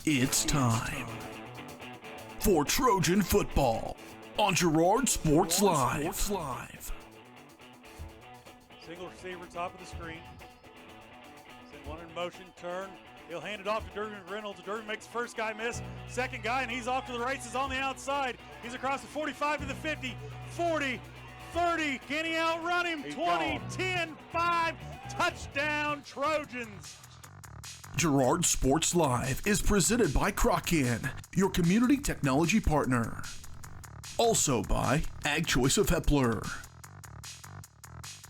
It's time for Trojan football on Girard Sports Live. Single receiver, top of the screen. Send one in motion, turn. He'll hand it off to Durden Reynolds. Durden makes the first guy miss. Second guy, and he's off to the races on the outside. He's across the 45 to the 50, 40, 30. Can he outrun him? 20, 10, 5. Touchdown, Trojans. Girard Sports Live is presented by Crocan, your community technology partner. Also by Ag Choice of Hepler,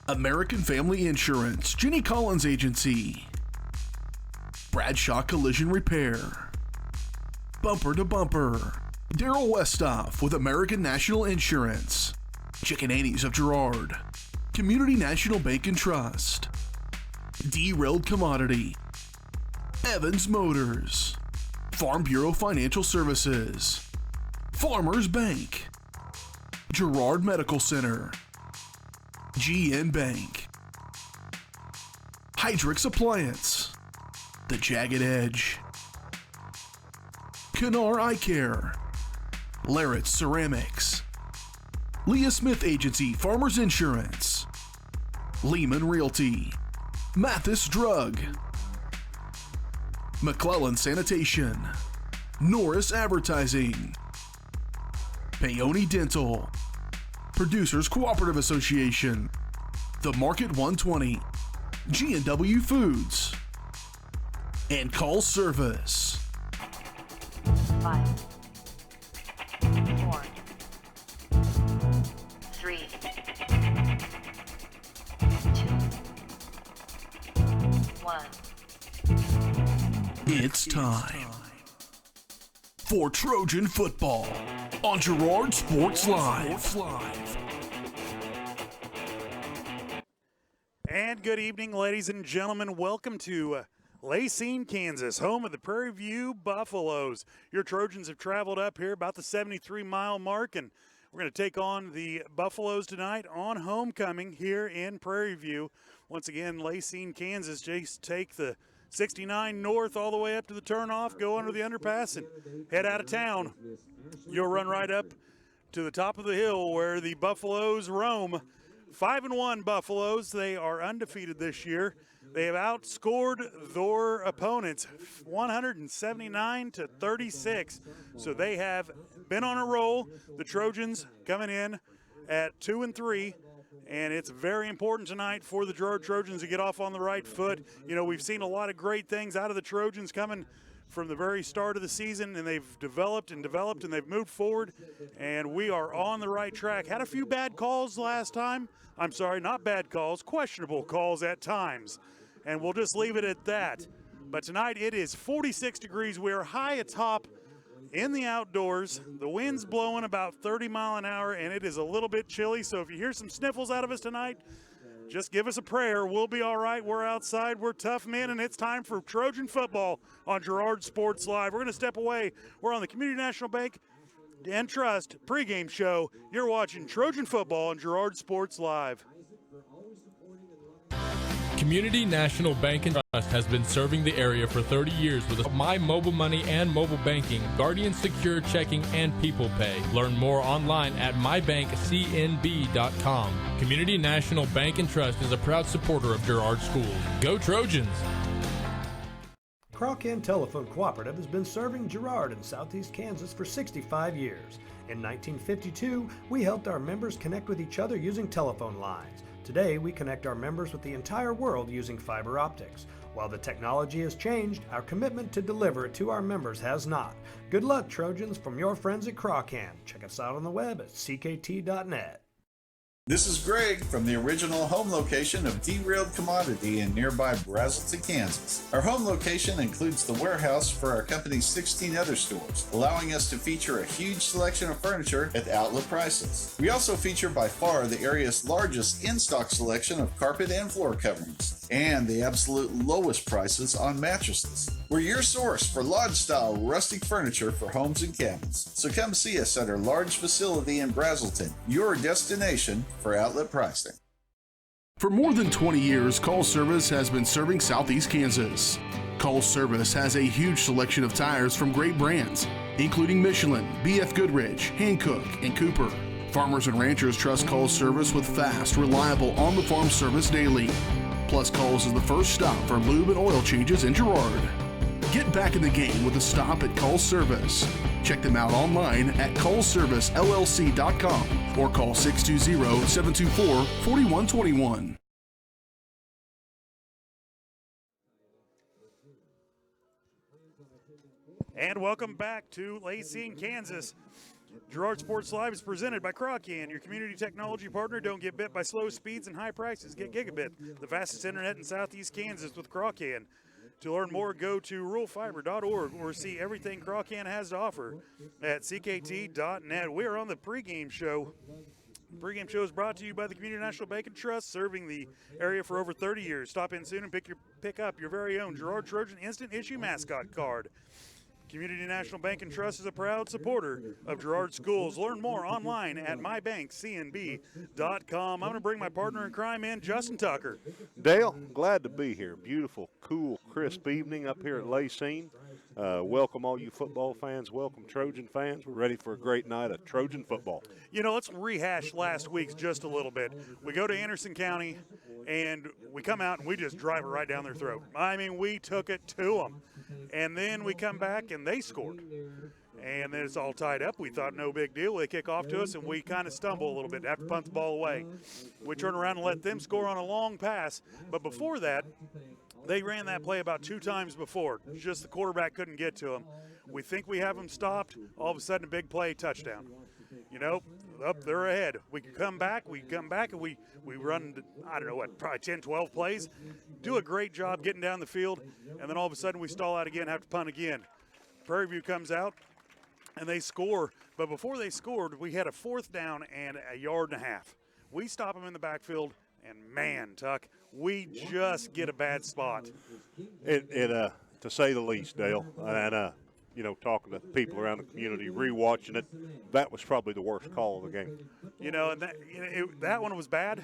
American Family Insurance, Jenny Collins Agency, Bradshaw Collision Repair, Bumper to Bumper, Daryl Westoff with American National Insurance, Chicken Annie's of Girard, Community National Bank and Trust, Derailed Commodity, Evans Motors, Farm Bureau Financial Services, Farmers Bank, Girard Medical Center, GN Bank, Hydrix Appliance, The Jagged Edge, Kennar Eye Care, Larrett's Ceramics, Leah Smith Agency Farmers Insurance, Lehman Realty, Mathis Drug, McClellan Sanitation, Norris Advertising, Paoni Dental, Producers Cooperative Association, The Market 120, G&W Foods, and Call Service. 5, 4, 3, 2, 1. It's time for Trojan football on Girard Sports Live. And good evening, ladies and gentlemen. Welcome to Lacine, Kansas, home of the Prairie View Buffaloes. Your Trojans have traveled up here about the 73-mile mark, and we're going to take on the Buffaloes tonight on homecoming here in Prairie View. Once again, Lacine, Kansas, just take the 69 north all the way up to the turnoff, go under the underpass, and head out of town. You'll run right up to the top of the hill where the Buffaloes roam. 5-1 Buffaloes. They are undefeated this year. They have outscored their opponents 179-36. So they have been on a roll. The Trojans coming in at 2-3. And it's very important tonight for the Girard Trojans to get off on the right foot. You know, we've seen a lot of great things out of the Trojans coming from the very start of the season, and they've developed, and they've moved forward, and we are on the right track. Had a few bad calls last time. I'm sorry, not bad calls, questionable calls at times, and we'll just leave it at that. But tonight it is 46 degrees. We are high atop in the outdoors. The wind's blowing about 30 miles an hour, and it is a little bit chilly, so if you hear some sniffles out of us tonight, just give us a prayer. We'll be all right. We're outside. We're tough men, and it's time for Trojan football on Girard Sports Live. We're going to step away. We're on the Community National Bank and Trust pregame show. You're watching Trojan football on Girard Sports Live. Community National Bank and Trust has been serving the area for 30 years with My Mobile Money and mobile banking, Guardian Secure Checking, and People Pay. Learn more online at mybankcnb.com. Community National Bank and Trust is a proud supporter of Girard Schools. Go Trojans! Crocan Telephone Cooperative has been serving Girard in southeast Kansas for 65 years. In 1952, we helped our members connect with each other using telephone lines. Today, we connect our members with the entire world using fiber optics. While the technology has changed, our commitment to deliver it to our members has not. Good luck, Trojans, from your friends at Crocan. Check us out on the web at ckt.net. This is Greg from the original home location of Derailed Commodity in nearby Brazelton, Kansas. Our home location includes the warehouse for our company's 16 other stores, allowing us to feature a huge selection of furniture at outlet prices. We also feature by far the area's largest in-stock selection of carpet and floor coverings, and the absolute lowest prices on mattresses. We're your source for lodge-style rustic furniture for homes and cabins. So come see us at our large facility in Brazelton, your destination for outlet pricing. For more than 20 years, Call Service has been serving Southeast Kansas. Call Service has a huge selection of tires from great brands, including Michelin, BF Goodrich, Hankook, and Cooper. Farmers and ranchers trust Call Service with fast, reliable on-the-farm service daily. Plus, Calls is the first stop for lube and oil changes in Girard. Get back in the game with a stop at Call Service. Check them out online at callservicellc.com or call 620-724-4121. And welcome back to Lacey in Kansas. Girard Sports Live is presented by Crocan, your community technology partner. Don't get bit by slow speeds and high prices. Get gigabit, the fastest internet in Southeast Kansas with Crocan. To learn more, go to ruralfiber.org or see everything Crocan has to offer at ckt.net. We are on the pregame show. The pregame show is brought to you by the Community National Bank and Trust, serving the area for over 30 years. Stop in soon and pick up your very own Girard Trojan Instant Issue Mascot Card. Community National Bank and Trust is a proud supporter of Girard Schools. Learn more online at mybankcnb.com. I'm going to bring my partner in crime in, Justin Tucker. Dale, glad to be here. Beautiful, cool, crisp evening up here at Lacey. Welcome all you football fans. Welcome Trojan fans. We're ready for a great night of Trojan football. You know, let's rehash last week's just a little bit. We go to Anderson County, and we come out and we just drive it right down their throat. I mean, we took it to them. And then we come back and they scored. And then it's all tied up. We thought no big deal. They kick off to us and we kind of stumble a little bit, have to punt the ball away. We turn around and let them score on a long pass. But before that, they ran that play about 2 times before. Just the quarterback couldn't get to them. We think we have them stopped. All of a sudden, a big play, touchdown. You know, up they're ahead. We can come back, and we run, I don't know what, probably 10, 12 plays. Do a great job getting down the field, and then all of a sudden we stall out again, have to punt again. Prairie View comes out, and they score. But before they scored, we had a 4th down and a 1.5 yards. We stop them in the backfield, and man, Tuck, we just get a bad spot. To say the least, Dale, and you know, talking to people around the community, rewatching it, that was probably the worst call of the game. You know, and that one was bad.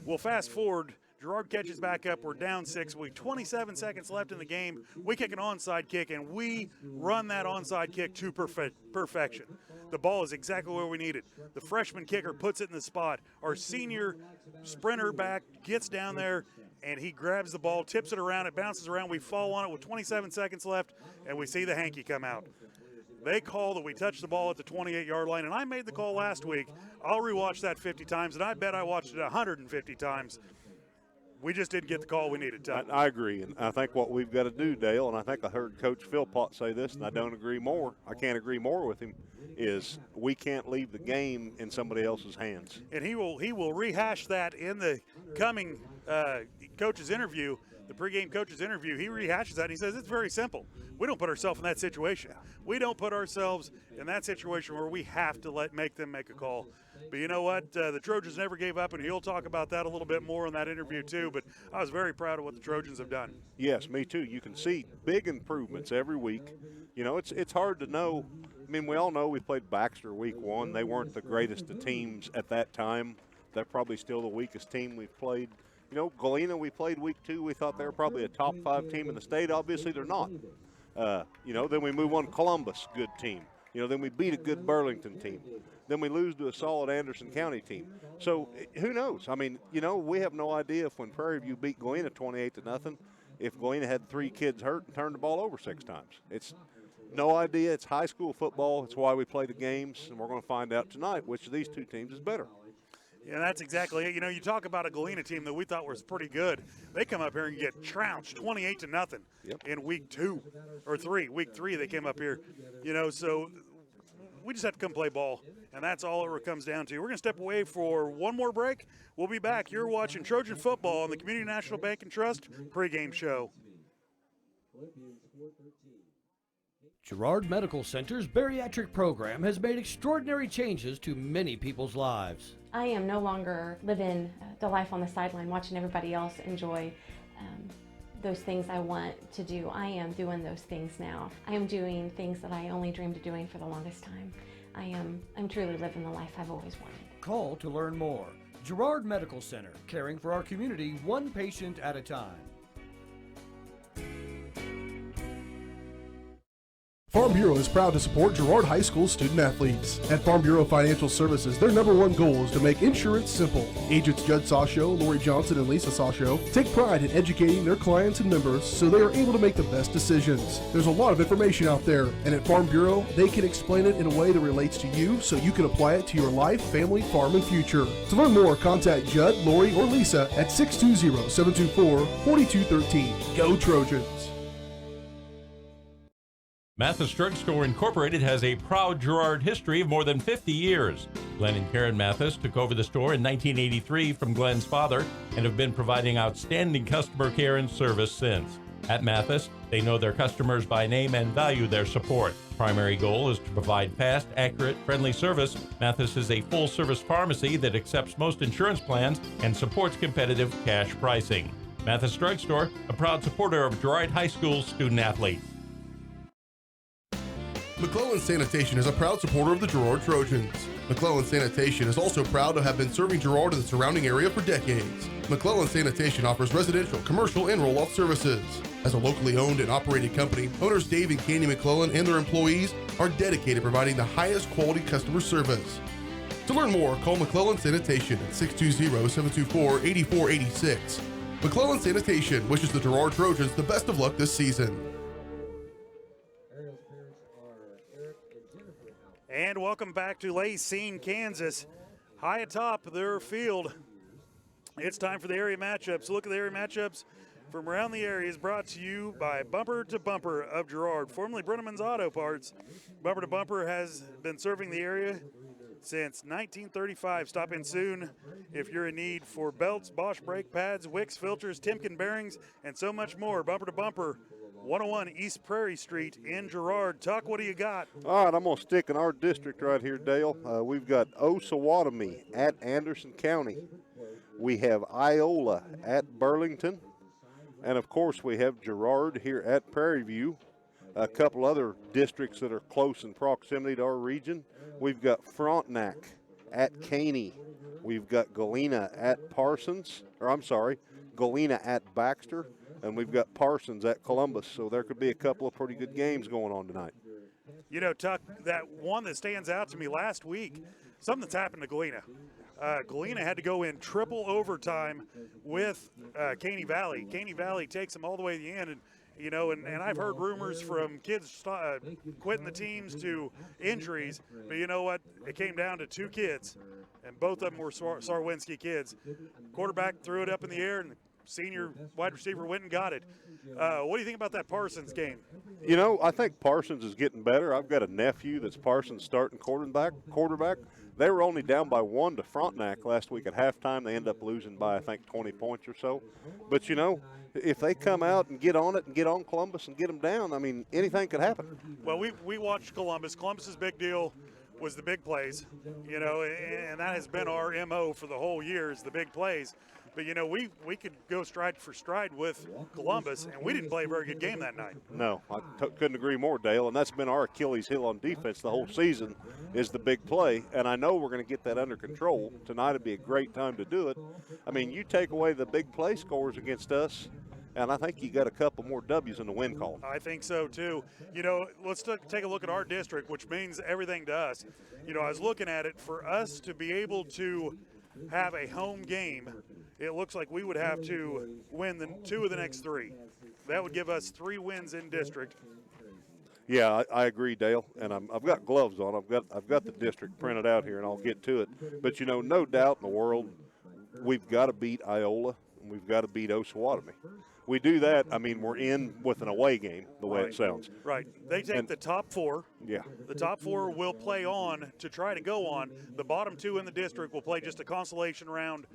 Well, fast forward, Girard catches back up. We're down 6. 27 seconds left in the game. We kick an onside kick, and we run that onside kick to perfection. The ball is exactly where we need it. The freshman kicker puts it in the spot. Our senior sprinter back gets down there, and he grabs the ball, tips it around, it bounces around. We fall on it with 27 seconds left, and we see the hanky come out. They call that we touched the ball at the 28-yard line, and I made the call last week. I'll rewatch that 50 times, and I bet I watched it 150 times. We just didn't get the call we needed, Todd. I agree, and I think what we've got to do, Dale, and I think I heard Coach Philpott say this, and I don't agree more. I can't agree more with him, is we can't leave the game in somebody else's hands. And he will rehash that in the coming coach's interview, the pregame coach's interview. He rehashes that, and he says it's very simple. We don't put ourselves in that situation. We don't put ourselves in that situation where we have to make them make a call. But you know what? The Trojans never gave up, and he'll talk about that a little bit more in that interview too. But I was very proud of what the Trojans have done. Yes, me too. You can see big improvements every week. You know, it's hard to know. I mean, we all know we played Baxter week 1. They weren't the greatest of teams at that time. They're probably still the weakest team we've played. You know, Galena, we played week 2. We thought they were probably a top 5 team in the state. Obviously, they're not. You know, then we move on to Columbus, good team. You know, then we beat a good Burlington team. Then we lose to a solid Anderson County team. So who knows? I mean, you know, we have no idea if when Prairie View beat Galena 28-0, if Galena had 3 kids hurt and turned the ball over 6 times. It's no idea. It's high school football. It's why we play the games, and we're going to find out tonight which of these 2 teams is better. Yeah, that's exactly it. You know, you talk about a Galena team that we thought was pretty good. They come up here and get trounced 28-0 in week 2 or 3. Week 3 they came up here. You know, so we just have to come play ball, and that's all it comes down to. We're going to step away for one more break. We'll be back. You're watching Trojan football on the Community National Bank and Trust pregame show. Girard Medical Center's bariatric program has made extraordinary changes to many people's lives. I am no longer living the life on the sideline watching everybody else enjoy those things I want to do. I am doing those things now. I am doing things that I only dreamed of doing for the longest time. I'm truly living the life I've always wanted. Call to learn more. Girard Medical Center, caring for our community one patient at a time. Farm Bureau is proud to support Girard High School student athletes. At Farm Bureau Financial Services, their #1 goal is to make insurance simple. Agents Judd Sasho, Lori Johnson, and Lisa Sasho take pride in educating their clients and members so they are able to make the best decisions. There's a lot of information out there, and at Farm Bureau, they can explain it in a way that relates to you so you can apply it to your life, family, farm, and future. To learn more, contact Judd, Lori, or Lisa at 620-724-4213. Go Trojans! Mathis Drugstore Incorporated has a proud Girard history of more than 50 years. Glenn and Karen Mathis took over the store in 1983 from Glenn's father and have been providing outstanding customer care and service since. At Mathis, they know their customers by name and value their support. Primary goal is to provide fast, accurate, friendly service. Mathis is a full-service pharmacy that accepts most insurance plans and supports competitive cash pricing. Mathis Drugstore, a proud supporter of Girard High School student-athletes. McClellan Sanitation is a proud supporter of the Girard Trojans. McClellan Sanitation is also proud to have been serving Girard and the surrounding area for decades. McClellan Sanitation offers residential, commercial, and roll-off services. As a locally owned and operated company, owners Dave and Candy McClellan and their employees are dedicated to providing the highest quality customer service. To learn more, call McClellan Sanitation at 620-724-8486. McClellan Sanitation wishes the Girard Trojans the best of luck this season. And welcome back to Lacine, Kansas. High atop their field, it's time for the area matchups. Look at the area matchups from around the area is brought to you by Bumper to Bumper of Girard, formerly Brenneman's Auto Parts. Bumper to Bumper has been serving the area since 1935. Stop in soon if you're in need for belts, Bosch brake pads, Wicks filters, Timken bearings, and so much more. Bumper to Bumper, 101 East Prairie Street in Girard. Tuck, what do you got? All right, I'm going to stick in our district right here, Dale. We've got Osawatomie at Anderson County. We have Iola at Burlington. And, of course, we have Girard here at Prairie View. A couple other districts that are close in proximity to our region. We've got Frontenac at Caney. We've got Galena at Galena at Baxter. And we've got Parsons at Columbus, so there could be a couple of pretty good games going on tonight. You know, Tuck, that one that stands out to me last week, something's happened to Galena. Galena had to go in triple overtime with Caney Valley. Caney Valley takes them all the way to the end, and you know, and I've heard rumors from kids quitting the teams to injuries, but you know what? It came down to two kids, and both of them were Sarwinski kids. Quarterback threw it up in the air, and senior wide receiver went and got it. What do you think about that Parsons game? You know, I think Parsons is getting better. I've got a nephew that's Parsons starting quarterback. They were only down by 1 to Frontenac last week at halftime. They end up losing by, I think, 20 points or so. But, you know, if they come out and get on it and get on Columbus and get them down, I mean, anything could happen. Well, we watched Columbus. Columbus's big deal was the big plays, you know, and that has been our MO for the whole year is the big plays. But, you know, we could go stride for stride with Columbus, and we didn't play a very good game that night. No, I couldn't agree more, Dale, and that's been our Achilles heel on defense the whole season is the big play, and I know we're going to get that under control. Tonight would be a great time to do it. I mean, you take away the big play scores against us, and I think you got a couple more W's in the win column. I think so, too. You know, let's take a look at our district, which means everything to us. You know, I was looking at it. For us to be able to have a home game, it looks like we would have to win the 2 of the next 3. That would give us 3 wins in district. Yeah, I agree, Dale, and I've got gloves on. I've got the district printed out here, and I'll get to it. But, you know, no doubt in the world, we've got to beat Iola, and we've got to beat Osawatomie. We do that, I mean, we're in with an away game, the way it sounds. Right. They take the top 4. Yeah. The top 4 will play on to try to go on. The bottom 2 in the district will play just a consolation round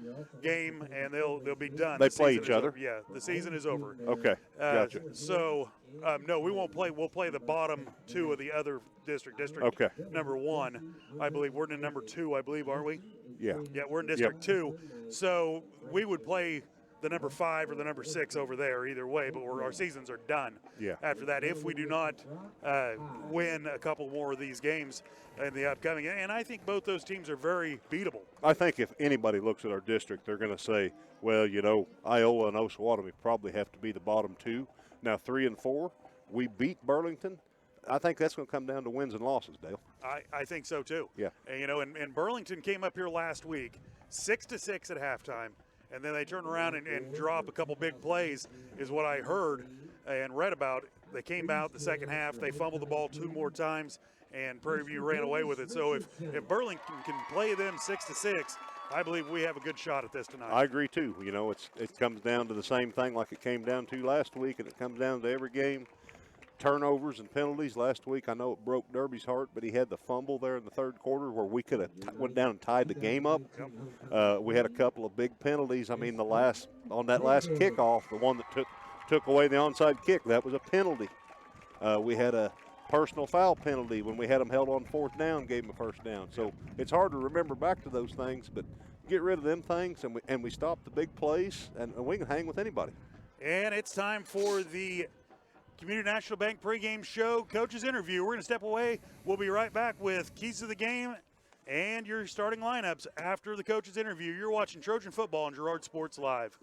game, and they'll be done. They play each other? Yeah, the season is over. Okay, gotcha. So, no, we won't play. We'll play the bottom 2 of the other district. Okay. Number 1, I believe. We're in number 2, I believe, aren't we? Yeah. Yeah, we're in District 2. So we would play the number 5 or the number 6 over there either way, but our seasons are done after that if we do not win a couple more of these games in the upcoming. And I think both those teams are very beatable. I think if anybody looks at our district, they're going to say, well, Iola and Osawatomie probably have to be the bottom 2. Now 3 and 4, we beat Burlington. I think that's going to come down to wins and losses, Dale. I think so too. Yeah. And, and Burlington came up here last week 6-6 at halftime, and then they turn around and drop a couple big plays, is what I heard and read about. They came out the second half, they fumbled the ball 2 more times, and Prairie View ran away with it. So if Burlington can play them 6-6, I believe we have a good shot at this tonight. I agree too. It comes down to the same thing like it came down to last week, and it comes down to every game. Turnovers and penalties. Last week, I know it broke Derby's heart, but he had the fumble there in the third quarter where we could have went down and tied the game up. We had a couple of big penalties. I mean, on that last kickoff, the one that took away the onside kick, that was a penalty. We had a personal foul penalty when we had them held on 4th down, gave them a first down. So it's hard to remember back to those things, but get rid of them things, and we stop the big plays, and we can hang with anybody. And it's time for the Community National Bank pregame show coaches interview. We're going to step away. We'll be right back with keys to the game and your starting lineups after the coaches interview. You're watching Trojan football on Girard Sports Live.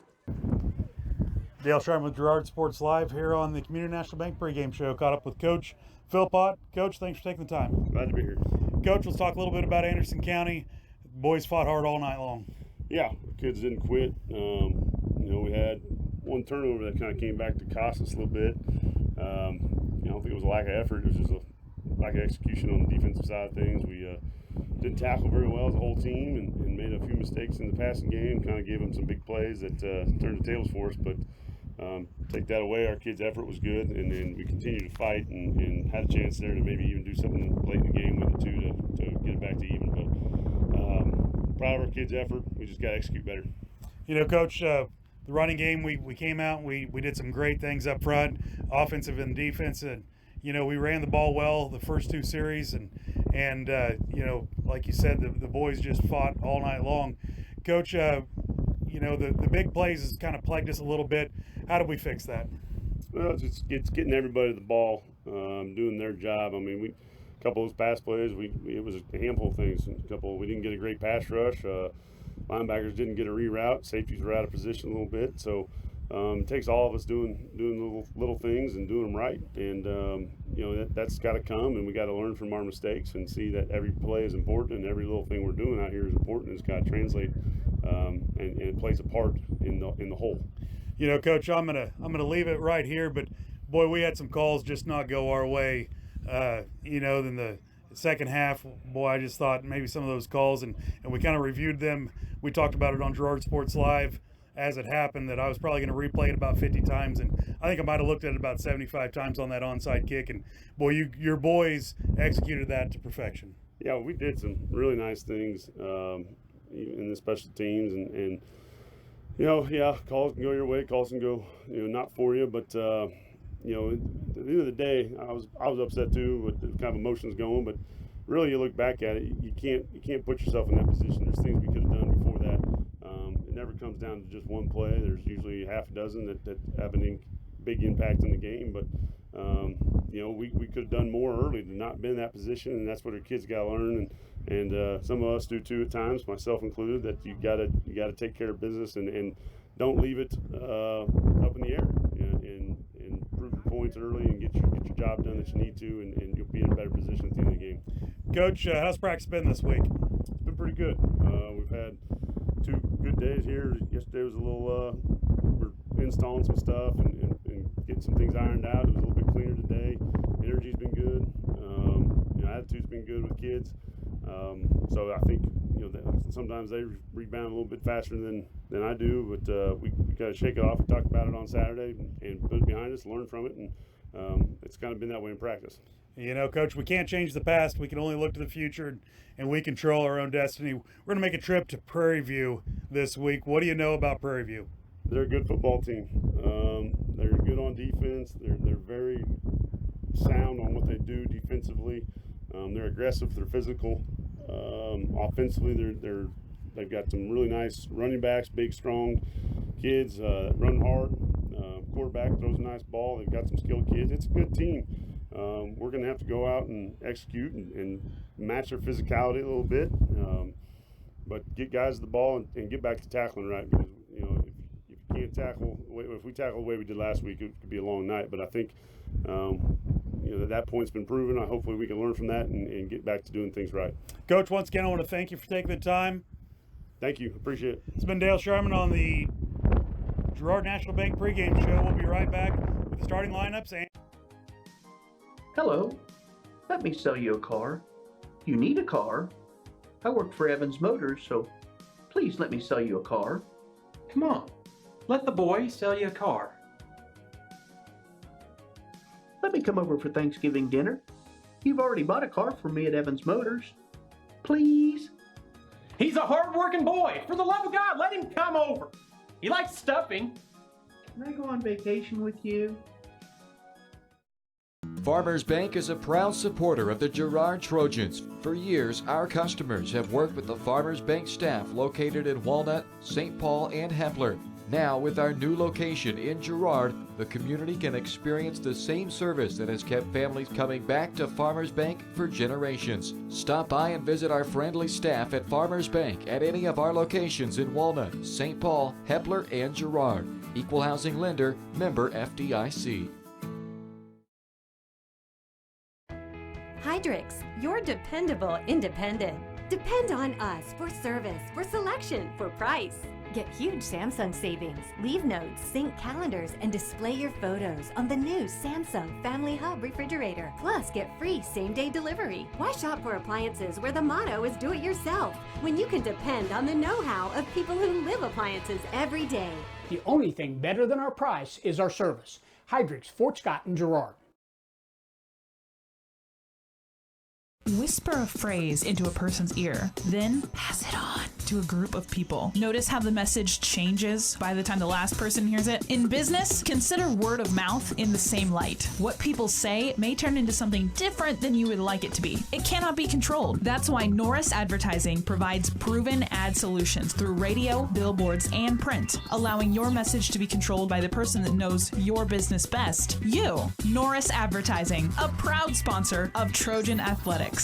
Dale Sharman with Girard Sports Live here on the Community National Bank pregame show. Caught up with Coach Philpott. Coach, thanks for taking the time. Glad to be here. Coach, let's talk a little bit about Anderson County. The boys fought hard all night long. Yeah, the kids didn't quit. We had one turnover that kind of came back to cost us a little bit. I don't think it was a lack of effort. It was just a lack of execution on the defensive side of things. We didn't tackle very well as a whole team and made a few mistakes in the passing game, kind of gave them some big plays that turned the tables for us. But take that away, our kids' effort was good, and then we continued to fight and had a chance there to maybe even do something late in the game with it too to get it back to even. But proud of our kids' effort. We just got to execute better. Coach, the running game, we came out and we did some great things up front, offensive and defense, and we ran the ball well the first 2 series, and like you said, the boys just fought all night long. Coach, the big plays has kind of plagued us a little bit. How do we fix that? Well, it's getting everybody the ball, doing their job. I mean, a couple of those pass plays, it was a handful of things. We didn't get a great pass rush. Linebackers didn't get a reroute. Safeties were out of position a little bit. So it takes all of us doing little things and doing them right. And that's got to come, and we got to learn from our mistakes and see that every play is important and every little thing we're doing out here is important. It's got to translate, and it plays a part in the whole. Coach, I'm gonna leave it right here. But boy, we had some calls just not go our way. Then the second half, boy, I just thought maybe some of those calls, and we kind of reviewed them. We talked about it on Girard Sports Live as it happened, that I was probably going to replay it about 50 times, and I think I might have looked at it about 75 times on that onside kick, and boy, your boys executed that to perfection. Yeah, we did some really nice things in the special teams, and calls can go your way, calls can go not for you, but at the end of the day, I was upset too with the kind of emotions going, but really you look back at it, you can't put yourself in that position. There's things we could have done before that. It never comes down to just one play. There's usually half a dozen that have a big impact in the game, but we could have done more early to not be in that position, and that's what our kids got to learn, and some of us do too at times, myself included, that you got to take care of business and don't leave it up in the air, and prove your points early and get your job done that you need to, and you'll be in a better position at the end of the game. Coach, how's practice been this week? It's been pretty good. We've had 2 good days here. Yesterday was a little, we're installing some stuff and getting some things ironed out. It was a little bit cleaner today. Energy's been good. Attitude's been good with kids. So I think sometimes they rebound a little bit faster than I do, but we got to shake it off. We talked about it on Saturday and put it behind us, learn from it, and it's kind of been that way in practice. Coach, we can't change the past. We can only look to the future, and we control our own destiny. We're going to make a trip to Prairie View this week. What do you know about Prairie View? They're a good football team. They're good on defense. They're very sound on what they do defensively. They're aggressive. They're physical. Offensively, they've got some really nice running backs, big, strong. kids run hard. Quarterback throws a nice ball. They've got some skilled kids. It's a good team. We're going to have to go out and execute and match their physicality a little bit, but get guys the ball and get back to tackling right. Because if you can't tackle, if we tackle the way we did last week, it could be a long night. But I think that point's been proven. Hopefully we can learn from that and get back to doing things right. Coach, once again, I want to thank you for taking the time. Thank you. Appreciate it. It's been Dale Sharman on the Girard National Bank pregame show. We'll be right back with the starting lineups. And hello. Let me sell you a car. You need a car? I work for Evans Motors, so please let me sell you a car. Come on. Let the boy sell you a car. Let me come over for Thanksgiving dinner. You've already bought a car from me at Evans Motors. Please? He's a hard-working boy. For the love of God, let him come over. He likes stuffing. Can I go on vacation with you? Farmers Bank is a proud supporter of the Girard Trojans. For years, our customers have worked with the Farmers Bank staff located in Walnut, St. Paul, and Hepler. Now, with our new location in Girard, the community can experience the same service that has kept families coming back to Farmers Bank for generations. Stop by and visit our friendly staff at Farmers Bank at any of our locations in Walnut, St. Paul, Hepler, and Girard. Equal housing lender, member FDIC. Hydrix, your dependable independent. Depend on us for service, for selection, for price. Get huge Samsung savings. Leave notes, sync calendars, and display your photos on the new Samsung Family Hub refrigerator. Plus, get free same-day delivery. Why shop for appliances where the motto is do it yourself when you can depend on the know-how of people who live appliances every day? The only thing better than our price is our service. Hydrix, Fort Scott, and Girard. Whisper a phrase into a person's ear, then pass it on to a group of people. Notice how the message changes by the time the last person hears it? In business, consider word of mouth in the same light. What people say may turn into something different than you would like it to be. It cannot be controlled. That's why Norris Advertising provides proven ad solutions through radio, billboards, and print, allowing your message to be controlled by the person that knows your business best. You. Norris Advertising, a proud sponsor of Trojan Athletics.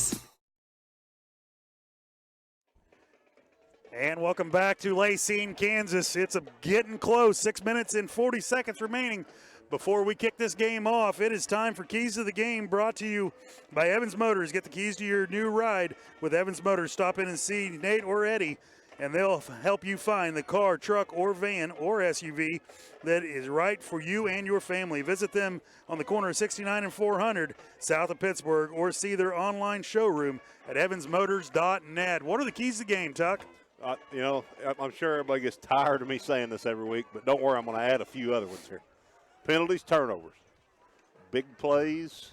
And welcome back to Lacine, Kansas. It's getting close. 6 minutes and 40 seconds remaining before we kick this game off. It is time for Keys to the Game, brought to you by Evans Motors. Get the keys to your new ride with Evans Motors. Stop in and see Nate or Eddie, and they'll help you find the car, truck, or van, or SUV that is right for you and your family. Visit them on the corner of 69 and 400 south of Pittsburgh, or see their online showroom at evansmotors.net. What are the keys to the game, Tuck? I'm sure everybody gets tired of me saying this every week, but don't worry, I'm going to add a few other ones here. Penalties, turnovers, big plays,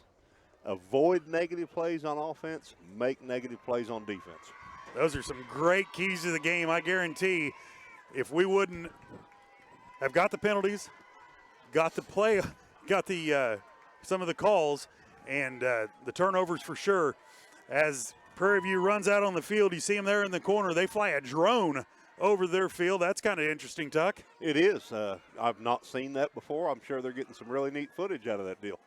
avoid negative plays on offense, make negative plays on defense. Those are some great keys to the game. I guarantee if we wouldn't have got the penalties, got the play, got the some of the calls, and the turnovers for sure, as Prairie View runs out on the field, you see them there in the corner. They fly a drone over their field. That's kind of interesting, Tuck. It is. I've not seen that before. I'm sure they're getting some really neat footage out of that deal.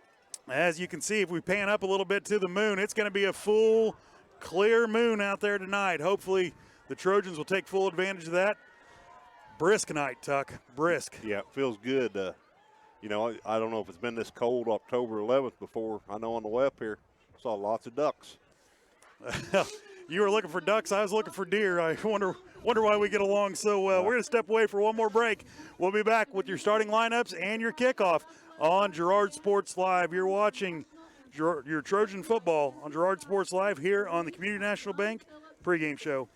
As you can see, if we pan up a little bit to the moon, it's going to be a full, clear moon out there tonight. Hopefully the Trojans will take full advantage of that. Brisk night, Tuck. Brisk. Yeah, it feels good. I don't know if it's been this cold October 11th before. I know on the way up here, saw lots of ducks. You were looking for ducks. I was looking for deer. I wonder why we get along so well. We're going to step away for one more break. We'll be back with your starting lineups and your kickoff on Girard Sports Live. You're watching your Trojan football on Girard Sports Live here on the Community National Bank pregame show.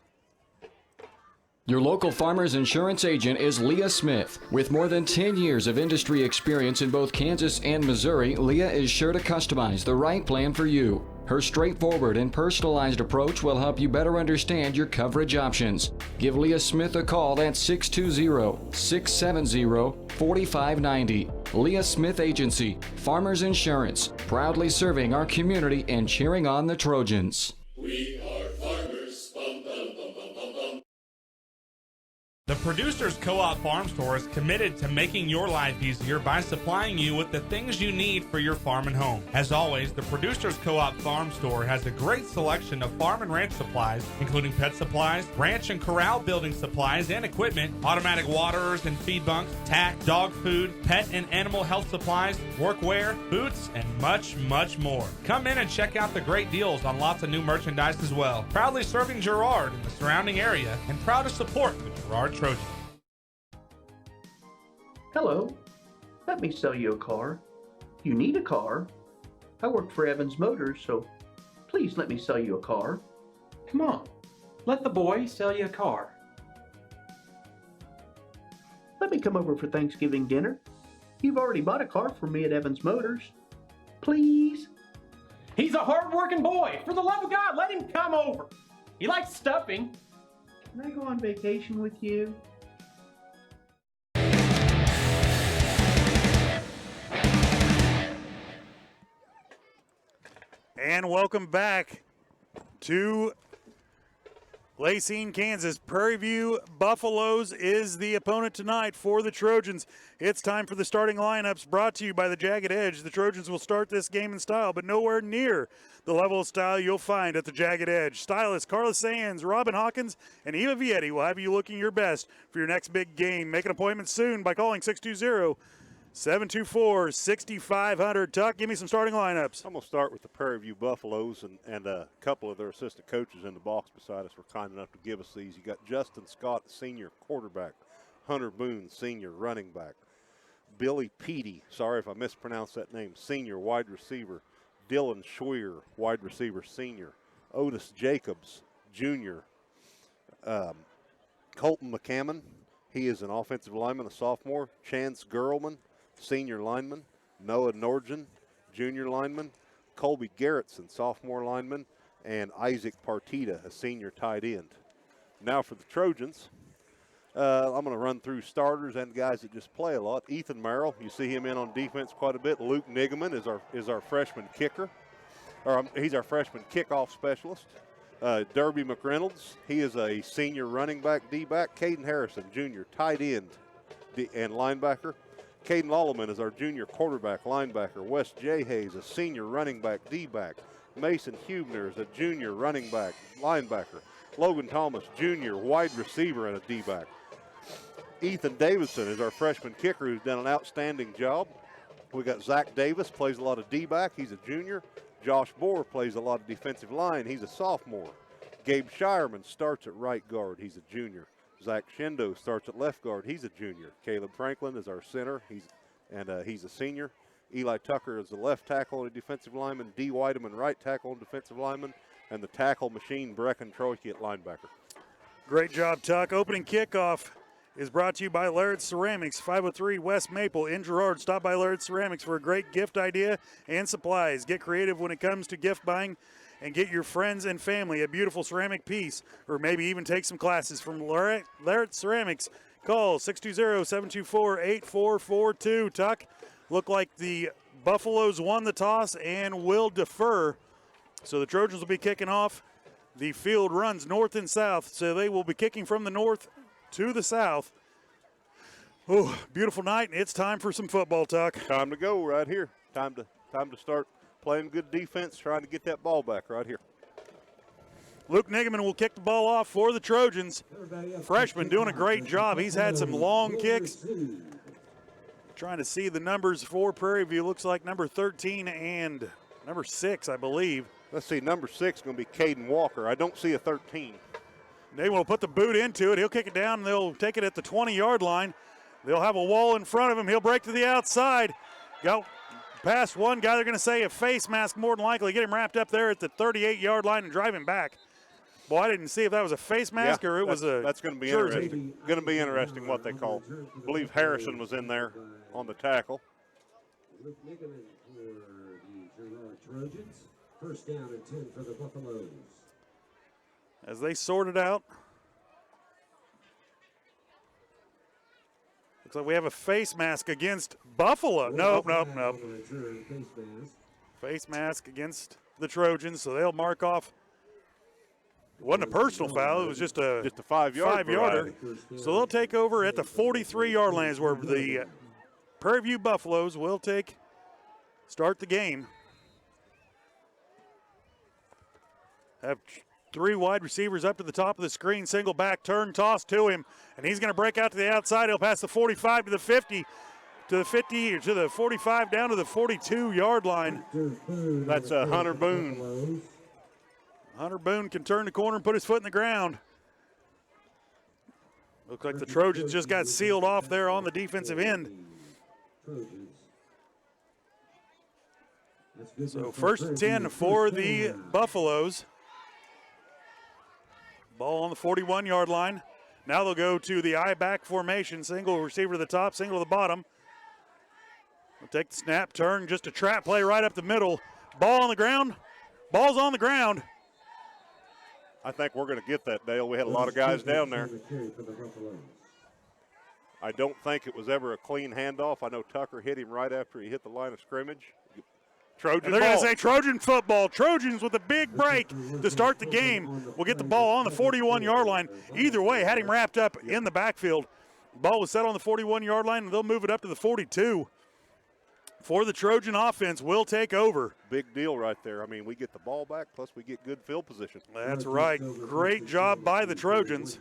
Your local Farmers Insurance agent is Leah Smith. With more than 10 years of industry experience in both Kansas and Missouri, Leah is sure to customize the right plan for you. Her straightforward and personalized approach will help you better understand your coverage options. Give Leah Smith a call at 620-670-4590. Leah Smith Agency, Farmers Insurance, proudly serving our community and cheering on the Trojans. We are farmers. Bum, bum, bum, bum, bum, bum. The Producers Co-op Farm Store is committed to making your life easier by supplying you with the things you need for your farm and home. As always, the Producers Co-op Farm Store has a great selection of farm and ranch supplies, including pet supplies, ranch and corral building supplies and equipment, automatic waterers and feed bunks, tack, dog food, pet and animal health supplies, workwear, boots, and much, much more. Come in and check out the great deals on lots of new merchandise as well. Proudly serving Girard and the surrounding area, and proud to support the Girard Trojans. Hello, let me sell you a car. You need a car? I work for Evans Motors, so please let me sell you a car. Come on, let the boy sell you a car. Let me come over for Thanksgiving dinner. You've already bought a car for me at Evans Motors. Please? He's a hard-working boy. For the love of God, let him come over. He likes stuffing. Can I go on vacation with you? And welcome back to Lacine, Kansas. Prairie View Buffaloes is the opponent tonight for the Trojans. It's time for the starting lineups brought to you by the Jagged Edge. The Trojans will start this game in style, but nowhere near the level of style you'll find at the Jagged Edge. Stylists Carla Sands, Robin Hawkins, and Eva Vietti will have you looking your best for your next big game. Make an appointment soon by calling 620-724-6500. Tuck, give me some starting lineups. I'm going to start with the Prairie View Buffaloes, and a couple of their assistant coaches in the box beside us were kind enough to give us these. You got Justin Scott, senior quarterback, Hunter Boone, senior running back, Billy Petey, sorry if I mispronounced that name, senior wide receiver, Dylan Schweer, wide receiver, senior, Otis Jacobs, junior, Colton McCammon, he is an offensive lineman, a sophomore, Chance Gerlman, senior lineman, Noah Norgen, junior lineman, Colby Garrettson, sophomore lineman, and Isaac Partita, a senior tight end. Now for the Trojans, I'm going to run through starters and guys that just play a lot. Ethan Merrill, you see him in on defense quite a bit. Luke Nigaman is our freshman kicker, or he's our freshman kickoff specialist. Derby McReynolds, he is a senior running back, D-back. Caden Harrison, junior tight end and linebacker. Caden Lolleman is our junior quarterback, linebacker. Wes J. Hayes, a senior running back, D-back. Mason Hubner is a junior running back, linebacker. Logan Thomas, junior wide receiver and a D-back. Ethan Davidson is our freshman kicker who's done an outstanding job. We got Zach Davis, plays a lot of D-back. He's a junior. Josh Bohr plays a lot of defensive line. He's a sophomore. Gabe Shireman starts at right guard. He's a junior. Zach Shendo starts at left guard. He's a junior. Caleb Franklin is our center. He's a senior. Eli Tucker is the left tackle and a defensive lineman. D. Whiteman, right tackle and defensive lineman. And the tackle machine, Brecken Troike at linebacker. Great job, Tuck. Opening kickoff is brought to you by Laird Ceramics, 503 West Maple in Girard. Stop by Laird Ceramics for a great gift idea and supplies. Get creative when it comes to gift buying and get your friends and family a beautiful ceramic piece, or maybe even take some classes from Laird Ceramics. Call 620-724-8442. Tuck, look like the Buffaloes won the toss and will defer. So the Trojans will be kicking off. The field runs north and south, so they will be kicking from the north to the south. Oh, beautiful night, and it's time for some football, Tuck. Time to go right here. Time to start playing good defense, trying to get that ball back right here. Luke Nigaman will kick the ball off for the Trojans. Freshman doing a great job. He's had some long kicks. Trying to see the numbers for Prairie View. Looks like number 13 and number 6, I believe. Let's see, number 6 is going to be Caden Walker. I don't see a 13. They will put the boot into it. He'll kick it down, and they'll take it at the 20-yard line. They'll have a wall in front of him. He'll break to the outside. Go past one guy. They're going to say a face mask more than likely. Get him wrapped up there at the 38-yard line and drive him back. Boy, I didn't see if that was a face mask or it was a That's going to be jersey. interesting. Going to be interesting what they call. I believe Harrison was in there on the tackle. Luke Nigaman for the Girard Trojans. First down and 10 for the Buffaloes. As they sort it out. Looks like we have a face mask against Buffalo. Nope. Face mask against the Trojans, so they'll mark off wasn't a personal foul. It was just a 5-yarder. So they'll take over at the 43-yard line is where the Prairie View Buffaloes will start the game. Have 3 wide receivers up to the top of the screen, single back, turn, toss to him, and he's going to break out to the outside. He'll pass the 45 to the 50, to the 50, to the 45, down to the 42-yard line. That's Hunter Boone. Hunter Boone can turn the corner and put his foot in the ground. Looks like the Trojans just got sealed off there on the defensive end. So 1st and 10 for the Buffaloes. Ball on the 41-yard line. Now they'll go to the I-back formation. Single receiver to the top, single to the bottom. They'll take the snap, turn, just a trap play right up the middle. Ball on the ground. Ball's on the ground. I think we're going to get that, Dale. We had a lot of guys down there. I don't think it was ever a clean handoff. I know Tucker hit him right after he hit the line of scrimmage. Trojan They're ball. going to say Trojan football. Trojans with a big break to start the game. We'll get the ball on the 41-yard line. Either way, had him wrapped up in the backfield. Ball was set on the 41-yard line, and they'll move it up to the 42. For the Trojan offense, will take over. Big deal right there. I mean, we get the ball back, plus we get good field position. That's right. Great job by the Trojans.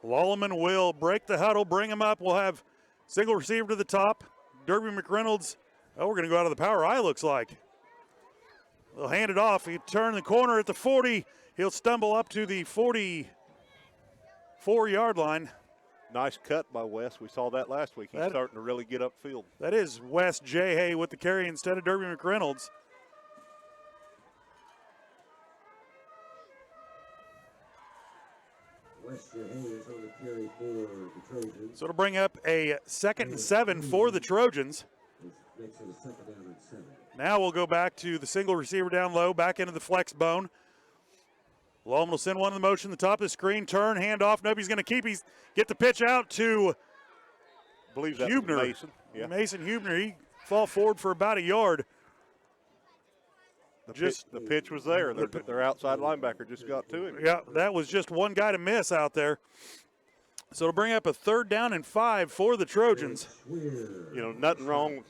Lallman will break the huddle, bring him up. We'll have single receiver to the top. Derby McReynolds, we're going to go out of the power I, looks like. They'll hand it off. He turn the corner at the 40. He'll stumble up to the 44-yard line. Nice cut by Wes. We saw that last week. He's starting to really get upfield. That is Wes J. Hay with the carry instead of Derby McReynolds. So it'll bring up a 2nd and 7 for the Trojans. Now we'll go back to the single receiver down low, back into the flex bone. Lallman will send one in the motion, the top of the screen, turn, hand off. Nope, he's going to keep. He's get the pitch out to Hubner. Mason. Yeah. Mason Hubner. He fall forward for about a yard. The pitch was there. Their outside linebacker just got to him. Yeah, that was just one guy to miss out there. So it'll bring up a 3rd down and 5 for the Trojans. You know, nothing wrong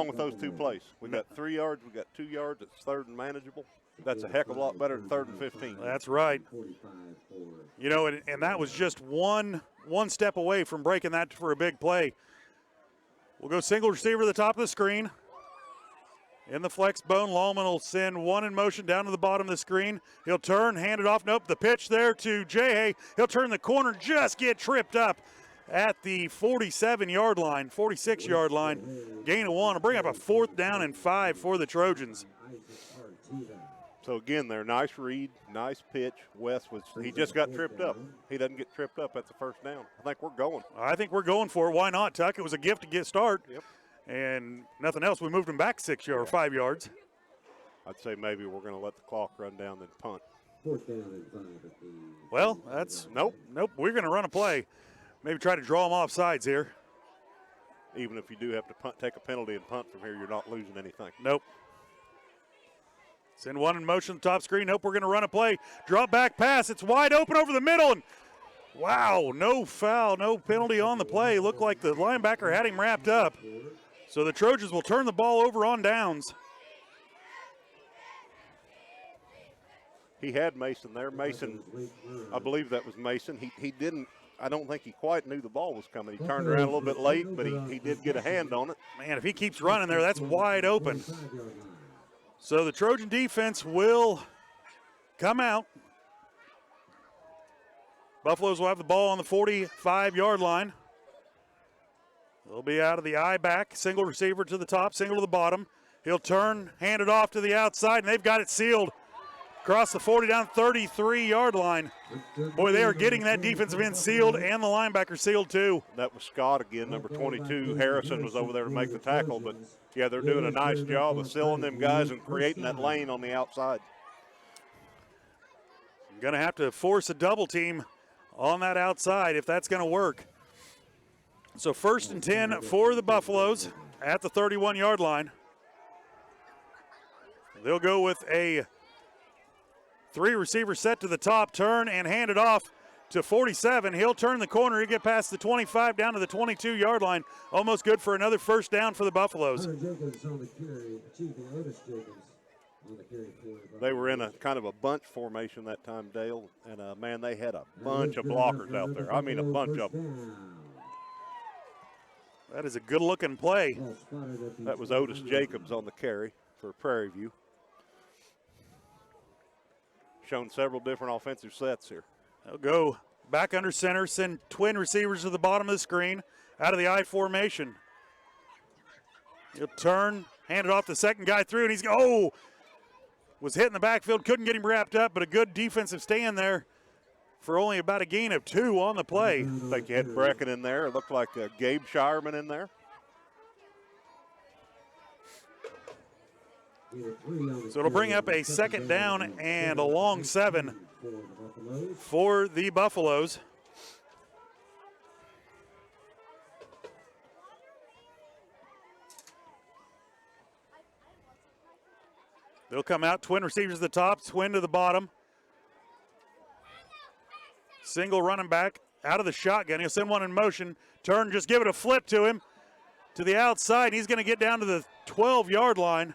with those 2 plays. We got 3 yards, we got 2 yards. It's 3rd and manageable. That's a heck of a lot better than 3rd and 15. That's right. You know, and that was just one step away from breaking that for a big play. We'll go single receiver to the top of the screen. In the flex bone, Lallman will send one in motion down to the bottom of the screen. He'll turn, hand it off. Nope, the pitch there to J. He'll turn the corner, just get tripped up at the 47-yard line, 46-yard line. Gain of 1. Will bring up a 4th down and 5 for the Trojans. So again, there, nice read, nice pitch. Wes he just got tripped up. He doesn't get tripped up at the 1st down. I think we're going. I think we're going for it. Why not, Tuck? It was a gift to get start. Yep. And nothing else. We moved him back 6 yards or 5 yards. I'd say maybe we're going to let the clock run down and punt. Well, that's nope. We're going to run a play. Maybe try to draw them off sides here. Even if you do have to take a penalty and punt from here, you're not losing anything. Nope. Send one in motion, top screen. Nope, we're going to run a play. Drop back pass. It's wide open over the middle. And wow, no foul, no penalty on the play. Looked like the linebacker had him wrapped up. So the Trojans will turn the ball over on downs. He had Mason there. Mason, I believe that was Mason. He didn't, I don't think he quite knew the ball was coming. He turned around a little bit late, but he did get a hand on it. Man, if he keeps running there, that's wide open. So the Trojan defense will come out. Buffaloes will have the ball on the 45-yard line. They'll be out of the I-back. Single receiver to the top, single to the bottom. He'll turn, hand it off to the outside, and they've got it sealed. Across the 40 down 33-yard line. Boy, they are getting that defensive end sealed and the linebacker sealed too. That was Scott again, number 22. Harrison was over there to make the tackle, but yeah, they're doing a nice job of sealing them guys and creating that lane on the outside. You're going to have to force a double team on that outside if that's going to work. So 1st and 10 for the Buffaloes at the 31-yard line. They'll go with a Three receivers set to the top, turn and hand it off to 47. He'll turn the corner. He'll get past the 25 down to the 22-yard line. Almost good for another first down for the Buffaloes. Jacobs on the carry, achieving Otis Jacobs on the carry for They were in a kind of a bunch formation that time, Dale, and man, they had a bunch of blockers out there. I mean, a bunch of them. That is a good-looking play. That was Otis Jacobs on the carry for Prairie View. Shown several different offensive sets here. They'll go back under center, send twin receivers to the bottom of the screen, out of the I formation. He'll turn, hand it off the second guy through, and he's, was hit in the backfield, couldn't get him wrapped up, but a good defensive stand there for only about a gain of 2 on the play. I think you had Brecken in there. It looked like Gabe Shireman in there. So it'll bring up a second down and a long 7 for the Buffaloes. They'll come out, twin receivers at the top, twin to the bottom. Single running back out of the shotgun. He'll send one in motion, turn, just give it a flip to him to the outside. He's going to get down to the 12-yard line.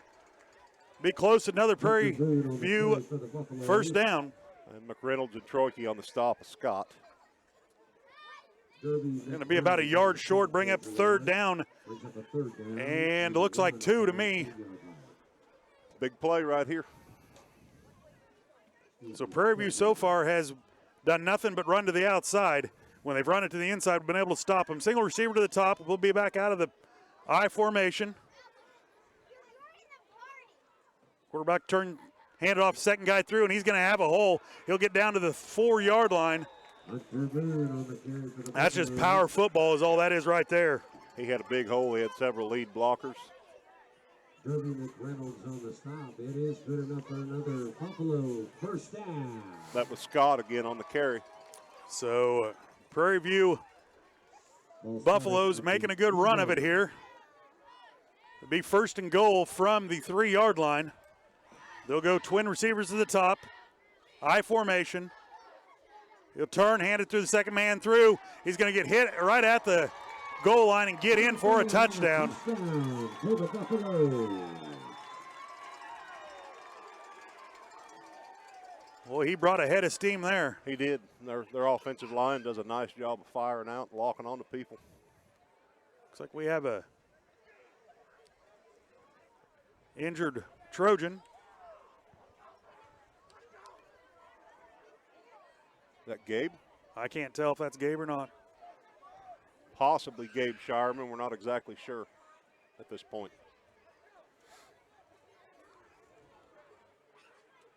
Be close to another Prairie View first down. And McReynolds and Troike on the stop of Scott. Going to be about a yard short, bring up third down. And it looks like 2 to me. Big play right here. So Prairie View so far has done nothing but run to the outside. When they've run it to the inside, we've been able to stop them. Single receiver to the top. We'll be back out of the I formation. Quarterback turn, hand it off, second guy through, and he's going to have a hole. He'll get down to the 4-yard line. That's just power football is all that is right there. He had a big hole. He had several lead blockers. Derby McReynolds on the stop. It is good enough for another Buffalo first down. That was Scott again on the carry. So Prairie View Buffaloes making a good run of it here. It'll be first and goal from the 3-yard line. They'll go twin receivers to the top. I formation. He'll turn, hand it through the second man through. He's going to get hit right at the goal line and get in for a touchdown. Boy, he brought a head of steam there. He did. Their offensive line does a nice job of firing out, locking on to people. Looks like we have a injured Trojan. Is that Gabe? I can't tell if that's Gabe or not. Possibly Gabe Shireman. We're not exactly sure at this point.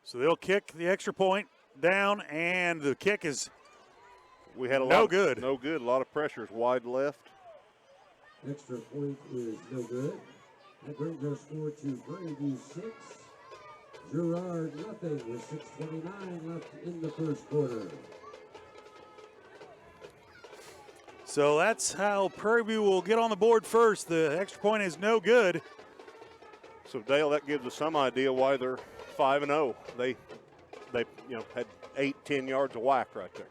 So they'll kick the extra point down, and the kick is we had a no lot, good. No good. A lot of pressure. Wide left. Extra point is no good. That brings our score to Prairie View 6. Girard nothing with 6:29 left in the first quarter. So that's how Prairie View will get on the board first. The extra point is no good. So Dale, that gives us some idea why they're 5-0. They had 8-10 yards of whack right there.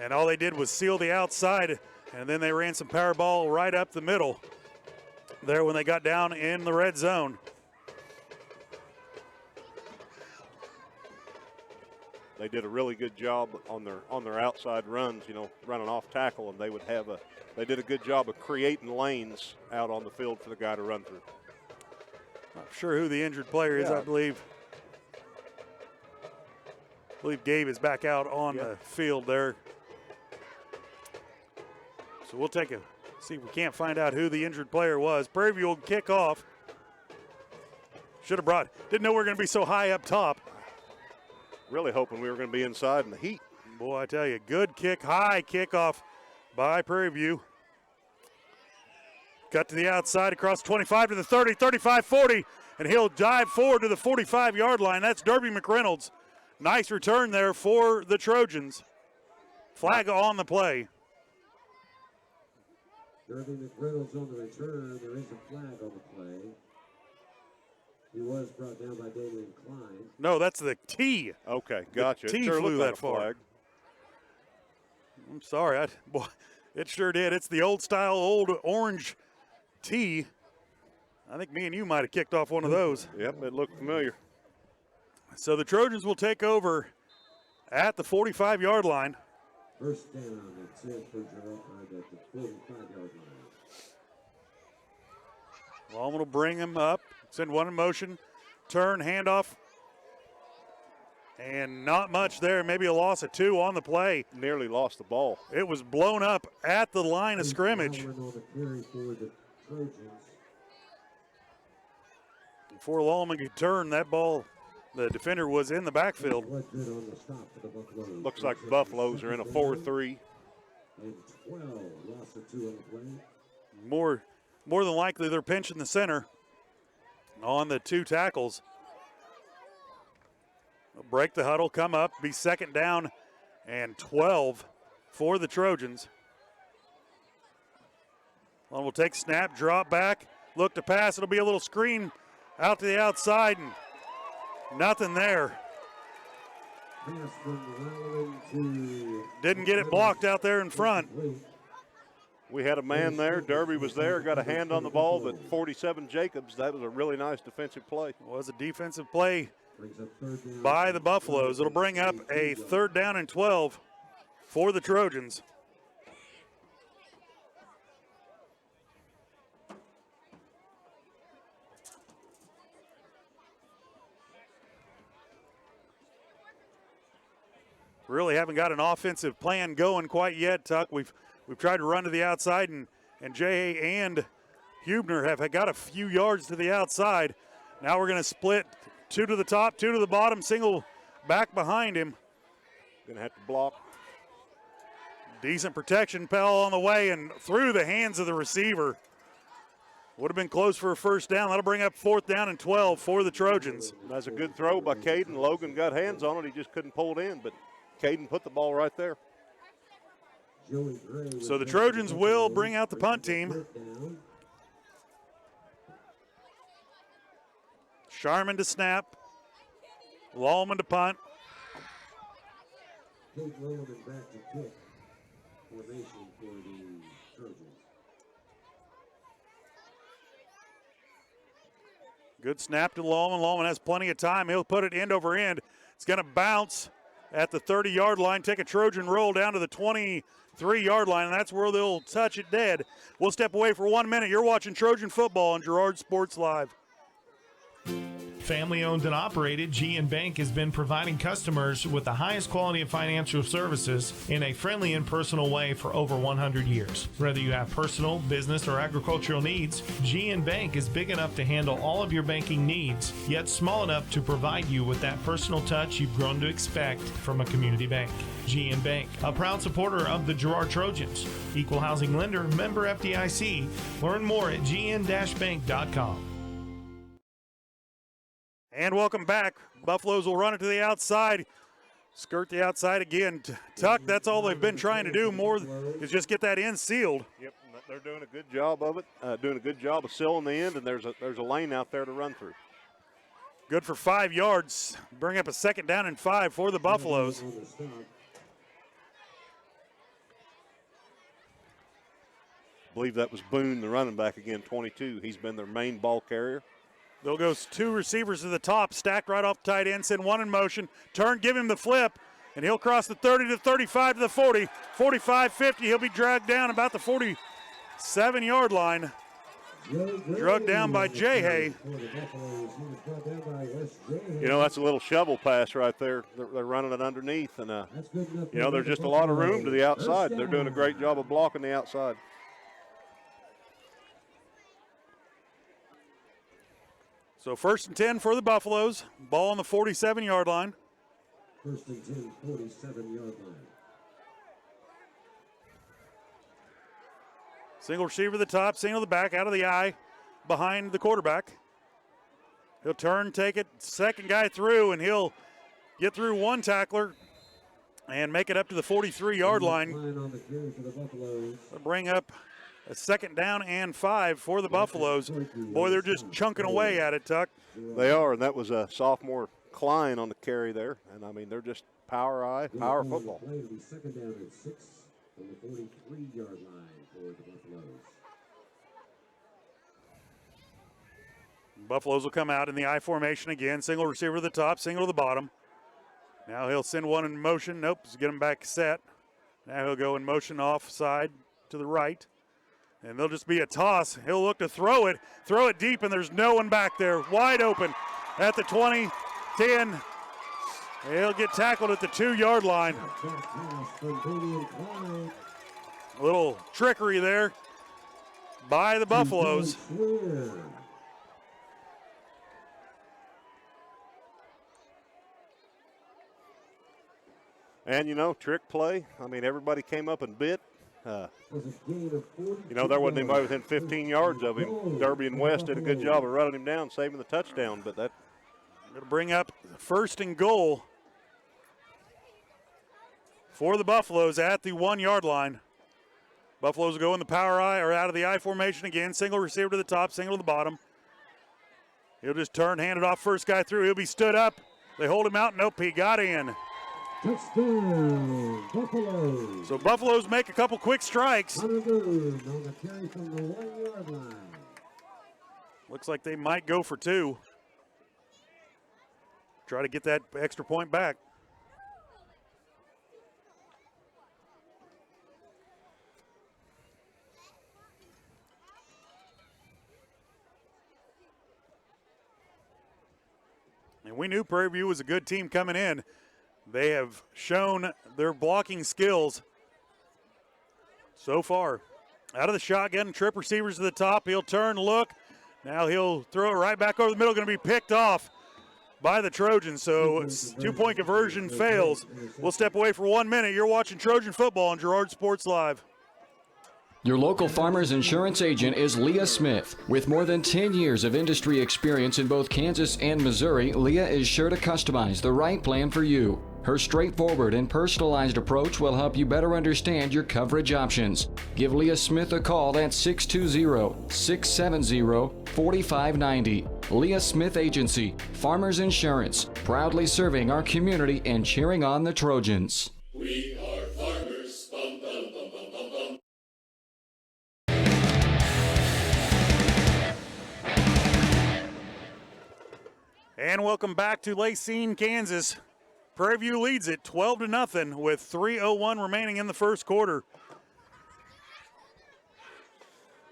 And all they did was seal the outside, and then they ran some power ball right up the middle there when they got down in the red zone. They did a really good job on their outside runs, running off tackle, and they did a good job of creating lanes out on the field for the guy to run through. Not sure who the injured player is, I believe. I believe Gabe is back out on the field there. So we'll see if we can't find out who the injured player was. Prairie View will kick off. Didn't know we were going to be so high up top. Really hoping we were going to be inside in the heat. Boy, I tell you, good kick, high kickoff by Prairie View. Cut to the outside across 25 to the 30, 35, 40, and he'll dive forward to the 45-yard line. That's Derby McReynolds. Nice return there for the Trojans. Flag on the play. Derby McReynolds on the return. There is a flag on the play. He was brought down by Damian Klein. No, that's the tee. Okay, gotcha. The tee sure flew looked like that a far. flag. I'm sorry. Boy, it sure did. It's the old style, old orange tee. I think me and you might have kicked off one of those. Yep, it looked familiar. So the Trojans will take over at the 45-yard line. First down, it's it for Girard at the 45-yard line. Lallman will bring him up, send one in motion, turn, handoff, and not much there. Maybe a loss of 2 on the play. Nearly lost the ball. It was blown up at the line of scrimmage. Before Lallman could turn, that ball, the defender was in the backfield. Looks like the Buffaloes are in a 4-3. And 12, loss of 2 on the play. More than likely, they're pinching the center on the 2 tackles. They'll break the huddle, come up, be second down and 12 for the Trojans. One will take snap, drop back, look to pass. It'll be a little screen out to the outside, and nothing there. Didn't get it blocked out there in front. We had a man there. Derby was there, got a hand on the ball, but 47 Jacobs, that was a really nice defensive play. It was a defensive play by the Buffaloes. It'll bring up a 3rd down and 12 for the Trojans. Really haven't got an offensive plan going quite yet, Tuck. We've tried to run to the outside, and J.A. and Hubner have got a few yards to the outside. Now we're going to split 2 to the top, 2 to the bottom, single back behind him. Going to have to block. Decent protection, Pell on the way and through the hands of the receiver. Would have been close for a 1st down. That'll bring up 4th down and 12 for the Trojans. That's a good throw by Caden. Logan got hands on it. He just couldn't pull it in, but Caden put the ball right there. So the Trojans will bring out the punt team. Sharman to snap. Lallman to punt. Kate Lallman back to kick. Formation for the Trojans. Good snap to Lallman. Lallman has plenty of time. He'll put it end over end. It's going to bounce at the 30-yard line, take a Trojan roll down to the 23-yard line, and that's where they'll touch it dead. We'll step away for 1 minute. You're watching Trojan football on Girard Sports Live. Family owned and operated, G&N Bank has been providing customers with the highest quality of financial services in a friendly and personal way for over 100 years. Whether you have personal, business, or agricultural needs, G&N Bank is big enough to handle all of your banking needs, yet small enough to provide you with that personal touch you've grown to expect from a community bank. G&N Bank, a proud supporter of the Girard Trojans. Equal housing lender, member FDIC. Learn more at gn-bank.com. And welcome back. Buffaloes will run it to the outside. Skirt the outside again. Tuck, that's all they've been trying to do more is just get that end sealed. Yep, they're doing a good job of it, doing a good job of sealing the end, and there's a lane out there to run through. Good for 5 yards. Bring up a 2nd down and 5 for the Buffaloes. I believe that was Boone, the running back again, 22. He's been their main ball carrier. They'll go 2 receivers to the top, stacked right off the tight end, send one in motion, turn, give him the flip, and he'll cross the 30 to 35 to the 40, 45, 50. He'll be dragged down about the 47-yard line. Drugged down by J-Hay. You know, that's a little shovel pass right there. They're running it underneath, and, you know, there's just a lot of room to the outside. They're doing a great job of blocking the outside. So 1st and 10 for the Buffaloes. Ball on the 47-yard line. 1st and 10, 47-yard line. Single receiver to the top, single to the back, out of the eye, behind the quarterback. He'll turn, take it, 2nd guy through, and he'll get through 1 tackler and make it up to the 43-yard line. On the carry for the Buffaloes. They'll bring up A 2nd down and 5 for the Buffaloes. Boy, they're just chunking away at it, Tuck. They are, and that was a sophomore Klein on the carry there. And, I mean, they're just power football. Play will be 2nd down and 6 from the 43-yard line for the Buffaloes. Buffaloes will come out in the I formation again. Single receiver to the top, single to the bottom. Now he'll send one in motion. Nope, just get him back set. Now he'll go in motion offside to the right. And there'll just be a toss. He'll look to throw it deep, and there's no one back there. Wide open at the 20, 10. He'll get tackled at the 2-yard line. A little trickery there by the Buffaloes. And, you know, trick play. I mean, everybody came up and bit. You know, there wasn't anybody within 15 yards of him. Derby and West did a good job of running him down, saving the touchdown. But that going to bring up 1st and goal for the Buffaloes at the 1-yard line. Buffaloes will go in the power I or out of the I formation again. Single receiver to the top, single to the bottom. He'll just turn, hand it off, first guy through. He'll be stood up. They hold him out. Nope, he got in. Touchdown, Buffaloes. So Buffaloes make a couple quick strikes. On the carry from the 1-yard line. Looks like they might go for 2. Try to get that extra point back. And we knew Prairie View was a good team coming in. They have shown their blocking skills so far. Out of the shotgun, trip receivers to the top. He'll turn, look. Now he'll throw it right back over the middle. Going to be picked off by the Trojans. So 2-point conversion fails. We'll step away for 1 minute. You're watching Trojan football on Girard Sports Live. Your local Farmers Insurance agent is Leah Smith. With more than 10 years of industry experience in both Kansas and Missouri, Leah is sure to customize the right plan for you. Her straightforward and personalized approach will help you better understand your coverage options. Give Leah Smith a call at 620-670-4590. Leah Smith Agency, Farmers Insurance, proudly serving our community and cheering on the Trojans. We are farmers. Bum, bum, bum, bum, bum, bum. And welcome back to Lacine, Kansas. Prairie View leads it 12-0 with 3:01 remaining in the first quarter.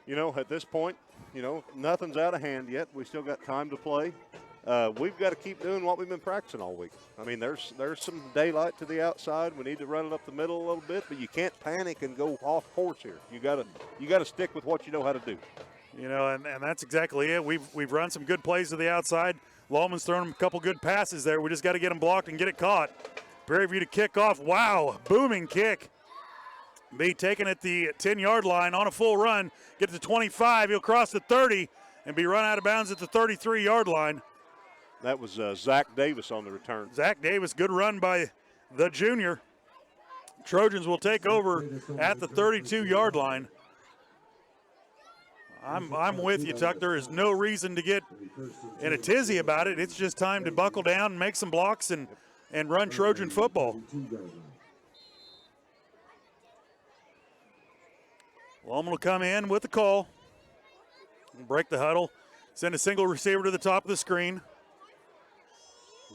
You know, at this point, you know, nothing's out of hand yet. We still got time to play. We've got to keep doing what we've been practicing all week. I mean, there's some daylight to the outside. We need to run it up the middle a little bit, but you can't panic and go off course here. You got to stick with what you know how to do. You know, and that's exactly it. We've run some good plays to the outside. Lawman's thrown him a couple good passes there. We just got to get him blocked and get it caught. Prairie View to kick off. Wow, booming kick. Be taken at the 10-yard line on a full run. Get to the 25. He'll cross the 30 and be run out of bounds at the 33-yard line. That was Zach Davis on the return. Zach Davis, good run by the junior. Trojans will take over at the 32-yard line. I'm with you, Tuck. There is no reason to get in a tizzy about it. It's just time to buckle down and make some blocks and run Trojan football. Lawman will come in with the call. Break the huddle. Send a single receiver to the top of the screen.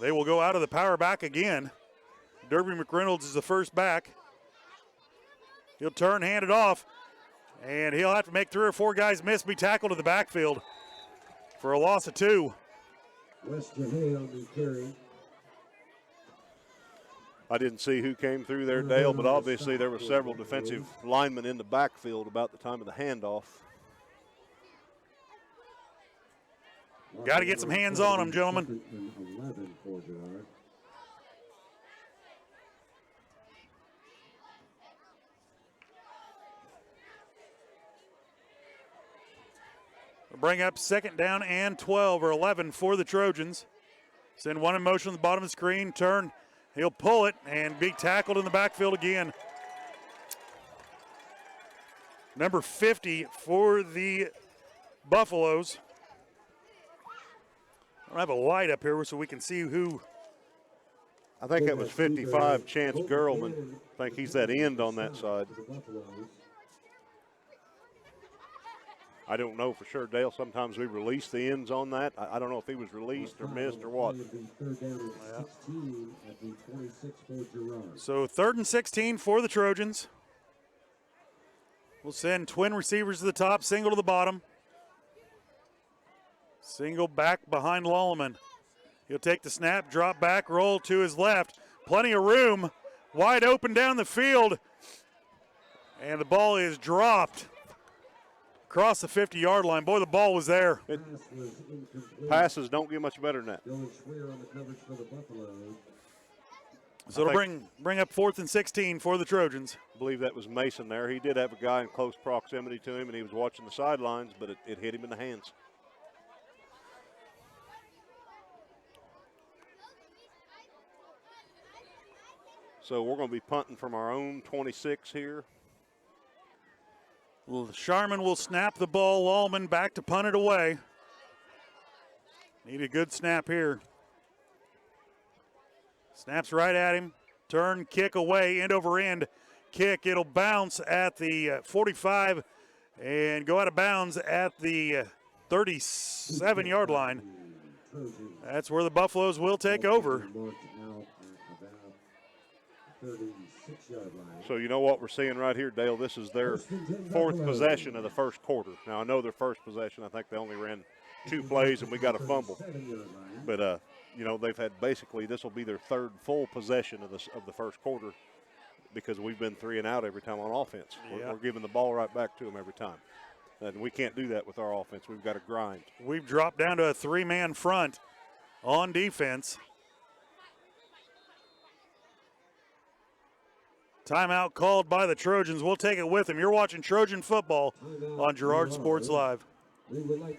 They will go out of the power back again. Derby McReynolds is the first back. He'll turn, hand it off. And he'll have to make 3 or 4 guys miss, be tackled to the backfield for a loss of 2. West Jahey on the carry. I didn't see who came through there, Dale, but obviously there were several defensive linemen in the backfield about the time of the handoff. Got to get some hands on them, gentlemen. 11 for Girard. Bring up 2nd down and 12 or 11 for the Trojans. Send one in motion on the bottom of the screen, turn. He'll pull it and be tackled in the backfield again. Number 50 for the Buffaloes. I don't have a light up here so we can see who. I think that was 55, Chance Gerlman. I think he's that end on that side. I don't know for sure, Dale. Sometimes we release the ends on that. I don't know if he was released or missed or what. So 3rd and 16 for the Trojans. We'll send twin receivers to the top, single to the bottom. Single back behind Lallman. He'll take the snap, drop back, roll to his left. Plenty of room, wide open down the field. And the ball is dropped across the 50-yard line. Boy, the ball was there. Passes don't get much better than that. So it'll bring up 4th and 16 for the Trojans. I believe that was Mason there. He did have a guy in close proximity to him, and he was watching the sidelines, but it hit him in the hands. So we're going to be punting from our own 26 here. Sharman will snap the ball. Lallman back to punt it away. Need a good snap here. Snaps right at him. Turn, kick away, end over end. Kick, it'll bounce at the 45 and go out of bounds at the 37-yard line. That's where the Buffaloes will take over. So you know what we're seeing right here, Dale? This is their 4th possession of the first quarter. Now, I know their first possession, I think they only ran 2 plays and we got a fumble. But, you know, they've had basically this will be their 3rd full possession of the first quarter because we've been 3 and out every time on offense. We're giving the ball right back to them every time. And we can't do that with our offense. We've got to grind. We've dropped down to a 3-man front on defense. Timeout called by the Trojans. We'll take it with them. You're watching Trojan football on Girard Sports Live.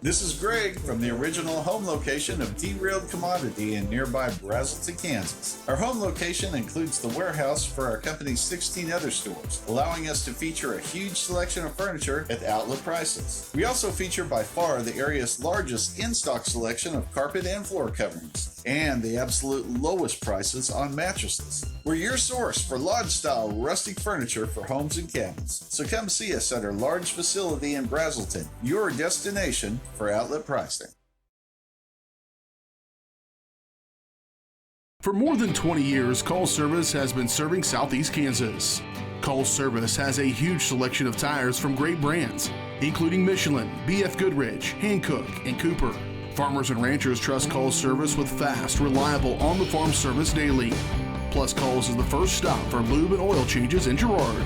This is Greg from the original home location of Derailed Commodity in nearby Brazelton, Kansas. Our home location includes the warehouse for our company's 16 other stores, allowing us to feature a huge selection of furniture at outlet prices. We also feature by far the area's largest in-stock selection of carpet and floor coverings, and the absolute lowest prices on mattresses. We're your source for lodge-style rustic furniture for homes and cabins. So come see us at our large facility in Brazelton, your destination for outlet pricing. For more than 20 years, Call Service has been serving Southeast Kansas. Call Service has a huge selection of tires from great brands, including Michelin, BF Goodrich, Hankook, and Cooper. Farmers and ranchers trust Call Service with fast, reliable on-the-farm service daily. Plus, Calls is the first stop for lube and oil changes in Girard.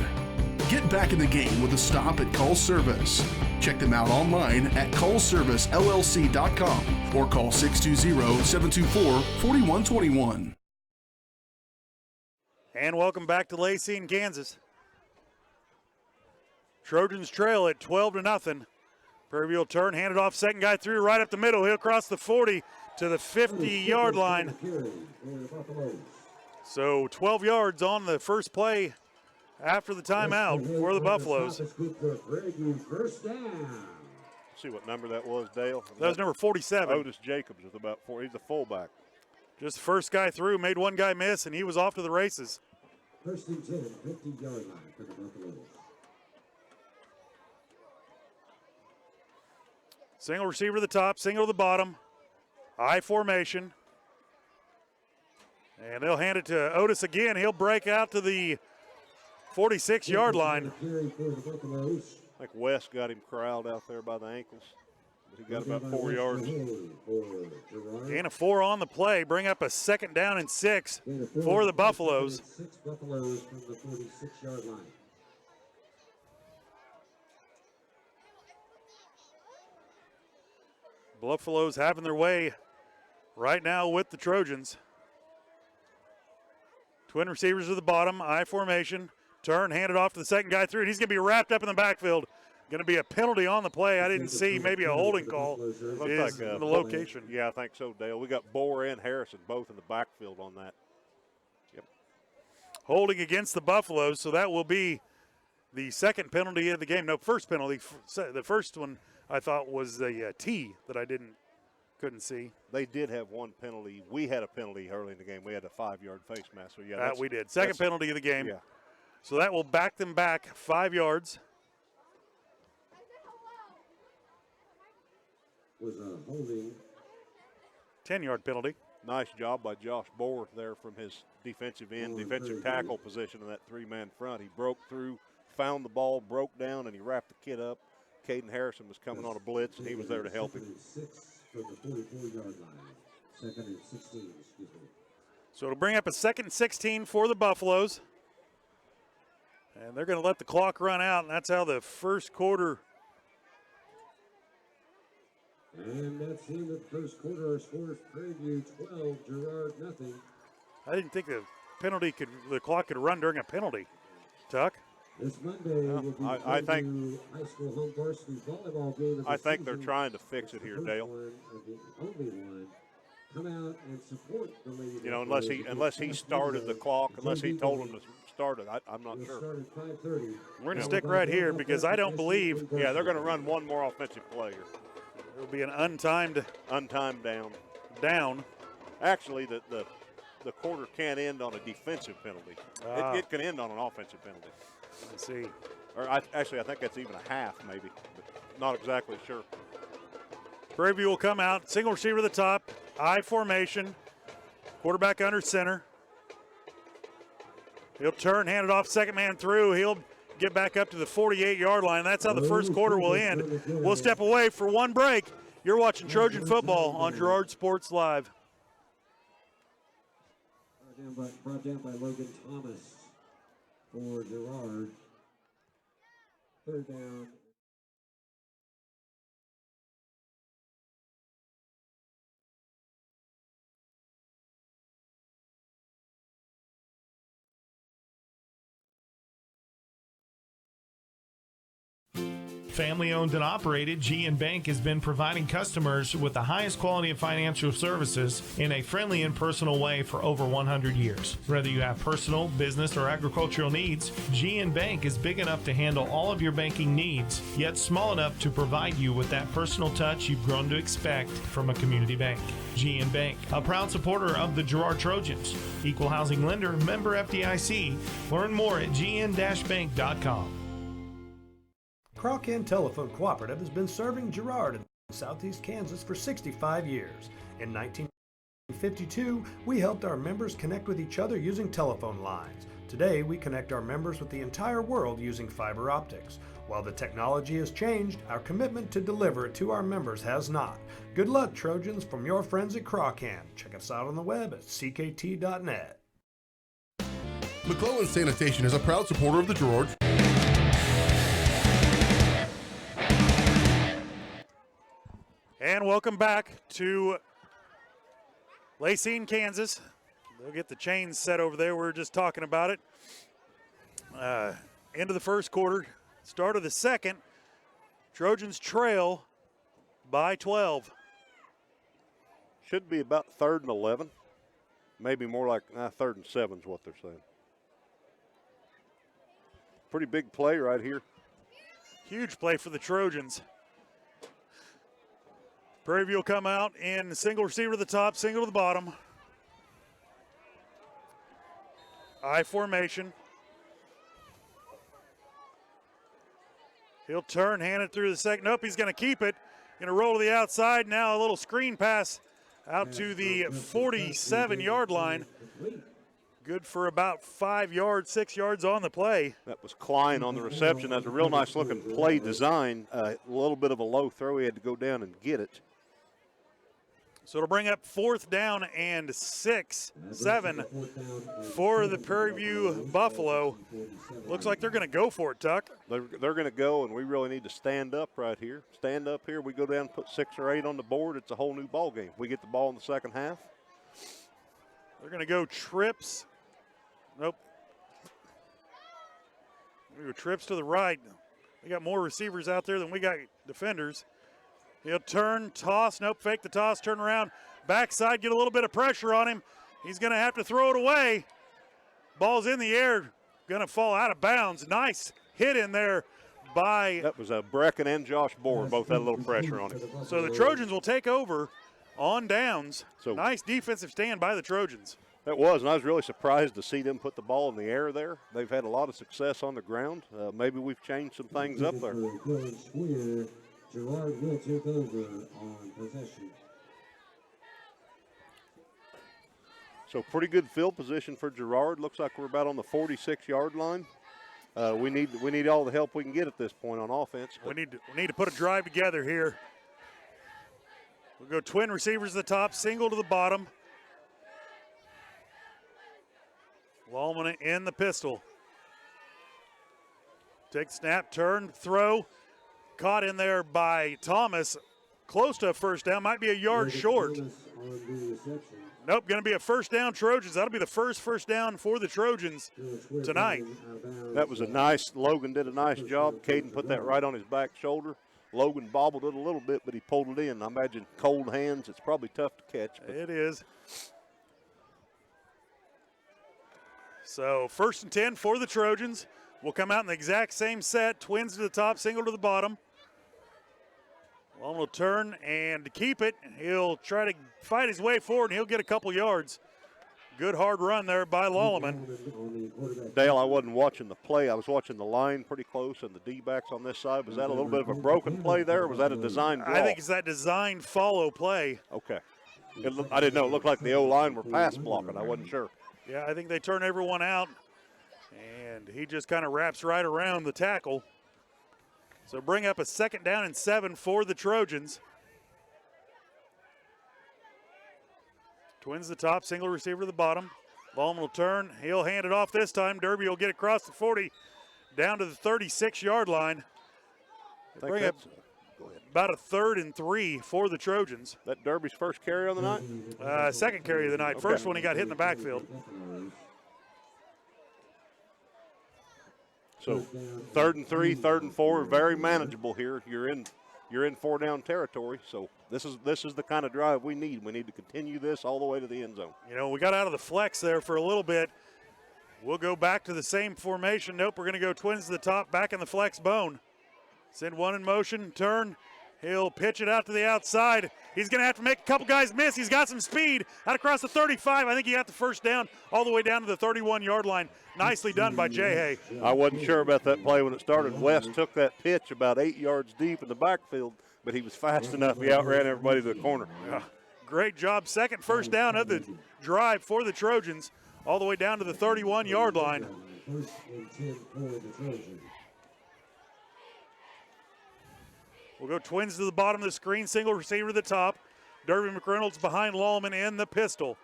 Get back in the game with a stop at Call Service. Check them out online at callservicellc.com or call 620-724-4121. And welcome back to Lacey in Kansas. Trojans trail at 12-0. Prairie will turn, hand it off, second guy through, right up the middle. He'll cross the 40 to the 50-yard line. So 12 yards on the first play after the timeout for the Buffaloes. See what number that was, Dale? That was number 47. Otis Jacobs was about 4. He's a fullback. Just first guy through, made one guy miss, and he was off to the races. First and 10, 50-yard line for the Buffaloes. Single receiver to the top, single to the bottom. I formation. And they'll hand it to Otis again. He'll break out to the 46-yard line. I think West got him corralled out there by the ankles. But he got about 4 yards. Gain of 4 on the play. Bring up a 2nd down and 6 for the Buffaloes. 6 Buffaloes from the 46-yard line. Buffaloes having their way right now with the Trojans. Twin receivers to the bottom, I formation. Turn, hand it off to the second guy through, and he's going to be wrapped up in the backfield. Going to be a penalty on the play. I didn't see, maybe a holding call is like, the location. Yeah, I think so, Dale. We got Boer and Harrison both in the backfield on that. Yep. Holding against the Buffaloes, so that will be the second penalty of the game. No, first penalty. The first one I thought was the tee that I couldn't see. They did have one penalty. We had a penalty early in the game. We had a 5-yard face mask. So yeah, we did. Second penalty of the game. Yeah. So that will back them back 5 yards. Was a holding. 10-yard penalty. Nice job by Josh Bohr there from his defensive end, defensive tackle position in that 3-man front. He broke through, found the ball, broke down, and he wrapped the kid up. Caden Harrison was coming on a blitz, and he was there to help him. Second and 6 from the 44-yard line. Second and 16, excuse me. So it'll bring up a 2nd and 16 for the Buffaloes. And they're going to let the clock run out, and that's how the first quarter. And that's the end of the first quarter. Our score is Prairie 12, Girard nothing. I didn't think the clock could run during a penalty. Tuck? This Monday will be I think high school home varsity volleyball game. I think they're trying to fix it here, Dale. The only one. Come out and support the lady. You know, unless he started the clock, unless he told them to start it, I'm not sure. We're going to stick right here because I don't believe. Yeah, they're going to run one more offensive play here. It'll be an untimed down. Actually, the quarter can't end on a defensive penalty. It can end on an offensive penalty. Let's see. Or I think that's even a half, maybe. But not exactly sure. Prairie will come out, single receiver at the top, I formation, quarterback under center. He'll turn, hand it off, second man through. He'll get back up to the 48-yard line. That's how the first quarter will end. We'll step away for one break. You're watching Trojan football on Girard Sports Live. Brought down by Logan Thomas for Girard. Third down. Family owned and operated, G&N Bank has been providing customers with the highest quality of financial services in a friendly and personal way for over 100 years. Whether you have personal, business, or agricultural needs, G&N Bank is big enough to handle all of your banking needs, yet small enough to provide you with that personal touch you've grown to expect from a community bank. G&N Bank, a proud supporter of the Girard Trojans. Equal housing lender, member FDIC. Learn more at gn-bank.com. Crawcan Telephone Cooperative has been serving Girard in southeast Kansas for 65 years. In 1952, we helped our members connect with each other using telephone lines. Today, we connect our members with the entire world using fiber optics. While the technology has changed, our commitment to deliver it to our members has not. Good luck, Trojans, from your friends at Crawcan. Check us out on the web at ckt.net. McClellan Sanitation is a proud supporter of the Girard. And welcome back to Lacey, Kansas. They'll get the chains set over there. We were just talking about it. End of the first quarter, start of the second. Trojans trail by 12. Should be about 3rd and 11. Maybe more like 3rd and 7 is what they're saying. Pretty big play right here. Huge play for the Trojans. Prairie will come out in single receiver to the top, single to the bottom. I formation. He'll turn, hand it through the second. Nope, he's going to keep it. Going to roll to the outside. Now a little screen pass out to the 47-yard line. Good for about 5 yards, 6 yards on the play. That was Klein on the reception. That's a real nice looking play design. A little bit of a low throw. He had to go down and get it. So it'll bring up 4th down and 6, 7 for the Prairie View Buffalo. Looks like they're going to go for it, Tuck. They're going to go, and we really need to stand up right here. Stand up here. We go down and put 6 or 8 on the board. It's a whole new ball game. We get the ball in the second half. They're going to go trips. Nope. We go trips to the right. They got more receivers out there than we got defenders. He'll turn, toss, nope, fake the toss, turn around, backside, get a little bit of pressure on him. He's going to have to throw it away. Ball's in the air, going to fall out of bounds. Nice hit in there by. That was Brecken and Josh Bohr. Both had a little pressure on him. So the Trojans will take over on downs. So nice defensive stand by the Trojans. That was, and I was really surprised to see them put the ball in the air there. They've had a lot of success on the ground. Maybe we've changed some things up there. Girard will take over on possession. So pretty good field position for Girard. Looks like we're about on the 46-yard line. We need all the help we can get at this point on offense. We need to put a drive together here. We'll go twin receivers to the top, single to the bottom. Lallman in the pistol. Take snap, turn, throw. Caught in there by Thomas. Close to a first down. Might be a yard short. Nope, going to be a first down Trojans. That'll be the first down for the Trojans tonight. That was a nice, Logan did a nice job. Caden put that right on his back shoulder. Logan bobbled it a little bit, but he pulled it in. I imagine cold hands, it's probably tough to catch. It is. So 1st and 10 for the Trojans. We'll come out in the exact same set. Twins to the top, single to the bottom. Long will turn and keep it. He'll try to fight his way forward, and he'll get a couple yards. Good hard run there by Lallman. Dale, I wasn't watching the play. I was watching the line pretty close and the D-backs on this side. Was that a little bit of a broken play there, or was that a design draw? I think it's that design follow play. Okay. I didn't know. It looked like the O-line were pass blocking. I wasn't sure. Yeah, I think they turn everyone out, and he just kind of wraps right around the tackle. So bring up a 2nd down and 7 for the Trojans. Twins the top, single receiver to the bottom. Ballman will turn. He'll hand it off this time. Derby will get across the 40 down to the 36-yard line. Bring up about a 3rd and 3 for the Trojans. That Derby's first carry on the night? Second carry of the night. Okay. First one he got hit in the backfield. So 3rd and 3, 3rd and 4, very manageable here. You're in 4-down territory. So this is the kind of drive we need. We need to continue this all the way to the end zone. You know, we got out of the flex there for a little bit. We'll go back to the same formation. Nope, we're going to go twins to the top, back in the flex bone. Send one in motion, turn. He'll pitch it out to the outside. He's going to have to make a couple guys miss. He's got some speed out across the 35. I think he got the first down all the way down to the 31-yard line. Nicely done by Jay Hay. I wasn't sure about that play when it started. West took that pitch about 8 yards deep in the backfield, but he was fast enough. He outran everybody to the corner. Yeah. Great job. Second first down of the drive for the Trojans, all the way down to the 31-yard line. 1st and 10 for the Trojans. We'll go twins to the bottom of the screen, single receiver to the top. Derby McReynolds behind Lallman in the pistol.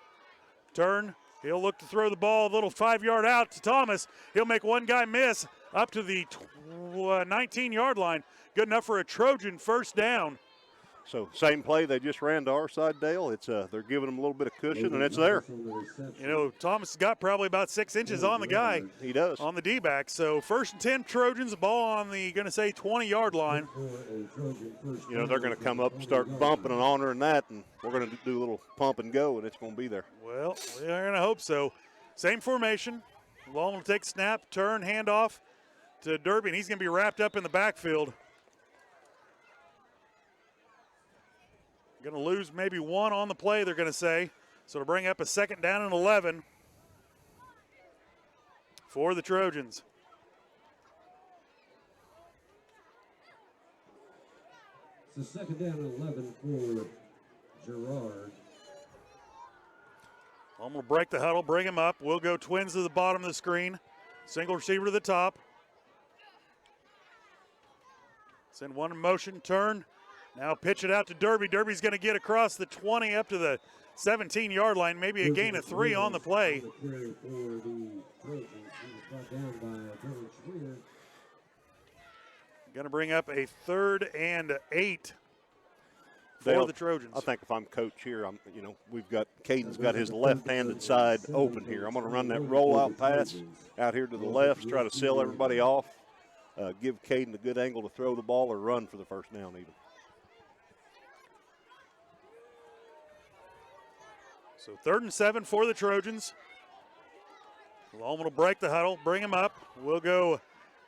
Turn, he'll look to throw the ball a little 5-yard out to Thomas. He'll make one guy miss up to the 19-yard line. Good enough for a Trojan first down. So same play they just ran to our side, Dale. It's they're giving them a little bit of cushion, and it's there. You know, Thomas has got probably about 6 inches on the guy. He does. On the D-back. So 1st and 10 Trojans, ball on the, going to say, 20-yard line. You know, they're going to come up and start bumping and honoring that, and we're going to do a little pump and go, and it's going to be there. Well, we're going to hope so. Same formation. Lallman will take snap, turn, hand off to Derby, and he's going to be wrapped up in the backfield. Going to lose maybe one on the play, they're going to say. So to bring up a 2nd down and 11 for the Trojans. It's a 2nd down and 11 for Girard. I'm going to break the huddle, bring him up. We'll go twins to the bottom of the screen. Single receiver to the top. Send one in motion, turn. Now pitch it out to Derby. Derby's going to get across the 20 up to the 17-yard line. Maybe a gain of 3 on the play. Going to bring up a 3rd and 8 for the Trojans. I think if I'm coach here, Caden's got his left-handed side open here. I'm going to run that rollout pass out here to the left, try to seal everybody off, give Caden a good angle to throw the ball or run for the first down even. So 3rd and 7 for the Trojans. Lallman will break the huddle, bring him up. We'll go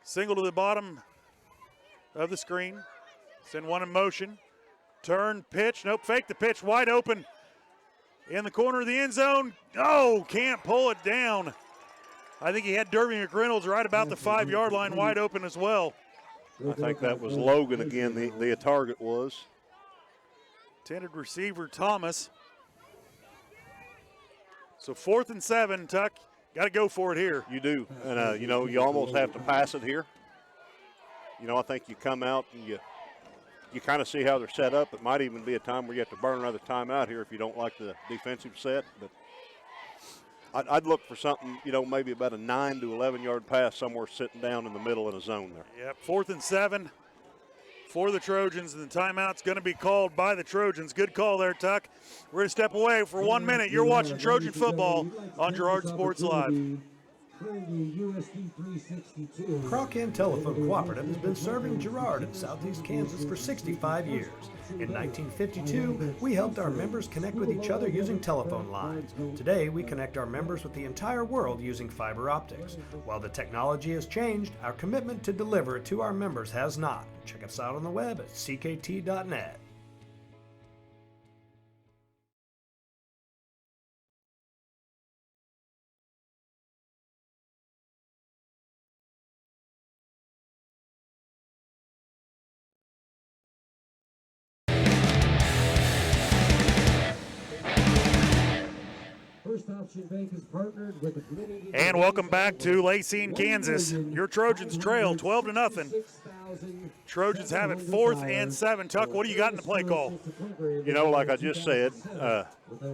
Single to the bottom of the screen. Send one in motion. Turn, pitch. Nope, fake the pitch. Wide open in the corner of the end zone. Oh, can't pull it down. I think he had Derby McReynolds right about the 5-yard line, wide open as well. I think that was Logan again, the target was. Intended receiver Thomas. So 4th and 7, Tuck. Got to go for it here. You do, and you know, you almost have to pass it here. You know, I think you come out and you kind of see how they're set up. It might even be a time where you have to burn another timeout here if you don't like the defensive set. But I'd look for something, you know, maybe about a 9 to 11-yard pass somewhere sitting down in the middle in a zone there. Yep, 4th and 7 for the Trojans, and the timeout's going to be called by the Trojans. Good call there, Tuck. We're going to step away for 1 minute. You're watching Trojan football on Girard Sports Live. Crocan Telephone Cooperative has been serving Girard in southeast Kansas for 65 years. In 1952, we helped our members connect with each other using telephone lines. Today, we connect our members with the entire world using fiber optics. While the technology has changed, our commitment to deliver it to our members has not. Check us out on the web at ckt.net. And welcome back to Lacey, Kansas. Your Trojans trail 12-0. Trojans have it 4th and 7. Tuck, what do you got in the play call? You know, like I just said,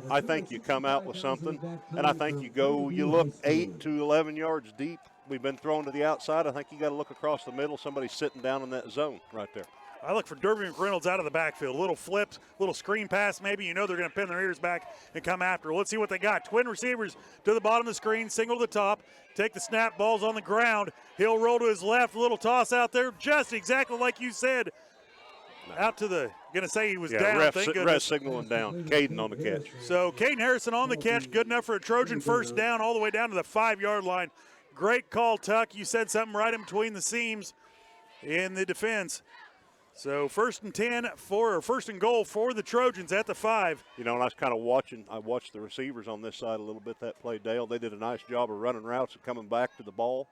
I think you come out with something, and I think you look 8 to 11 yards deep. We've been thrown to the outside. I think you got to look across the middle. Somebody's sitting down in that zone right there. I look for Derby McReynolds out of the backfield. Little flips, little screen pass maybe. You know they're going to pin their ears back and come after. Let's see what they got. Twin receivers to the bottom of the screen, single to the top. Take the snap, ball's on the ground. He'll roll to his left, a little toss out there, just exactly like you said. Out to the, going to say he was down, thank goodness. Ref signaling down. Caden on the catch. So Caden Harrison on the catch, good enough for a Trojan first down all the way down to the 5-yard line. Great call, Tuck. You said something right in between the seams in the defense. So 1st and 10 1st and goal for the Trojans at the 5. You know, and I was kind of watching. I watched the receivers on this side a little bit that play, Dale. They did a nice job of running routes and coming back to the ball.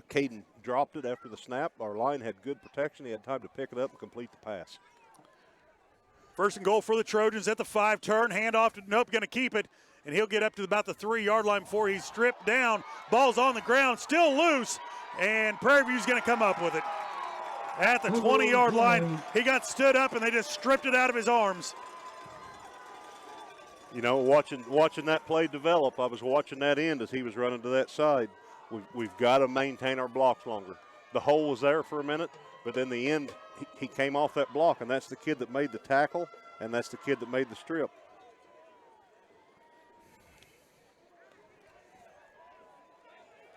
Caden dropped it after the snap. Our line had good protection. He had time to pick it up and complete the pass. 1st and goal for the Trojans at the 5. Turn, handoff to Nope, going to keep it. And he'll get up to about the 3-yard line before he's stripped down. Ball's on the ground, still loose. And Prairie View's going to come up with it. At the 20-yard line, he got stood up and they just stripped it out of his arms. You know, watching that play develop, I was watching that end as he was running to that side. We've got to maintain our blocks longer. The hole was there for a minute, but in the end, he came off that block, and that's the kid that made the tackle, and that's the kid that made the strip.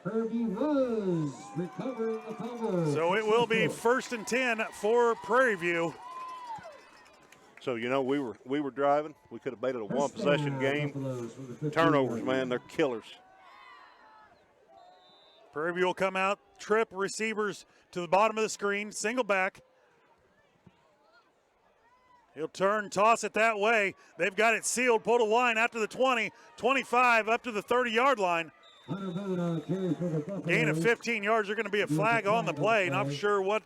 Prairie was recovering the fumble. So it will be 1st and 10 for Prairie View. So, you know, we were driving. We could have made it a one-possession game. Turnovers, man, they're killers. Prairie View will come out, trip receivers to the bottom of the screen, single back. He'll turn, toss it that way. They've got it sealed, pulled a line out to the 20, 25, up to the 30-yard line. Gain of 15 yards. They're going to be a flag on the play. Not sure what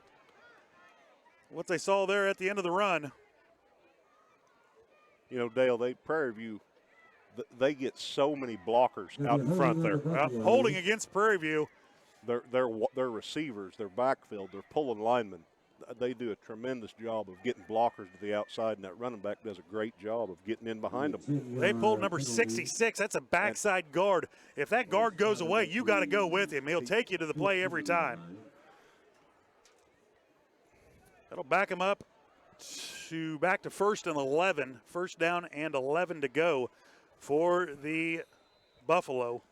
they saw there at the end of the run. You know, Dale, Prairie View, they get so many blockers out in front there. Holding against Prairie View. Their receivers, their backfield, they're pulling linemen. They do a tremendous job of getting blockers to the outside, and that running back does a great job of getting in behind them. They pulled number 66. That's a backside guard. If that guard goes away, you got to go with him. He'll take you to the play every time. That'll back him up back to 1st and 11. 1st down and 11 to go for the Buffalo.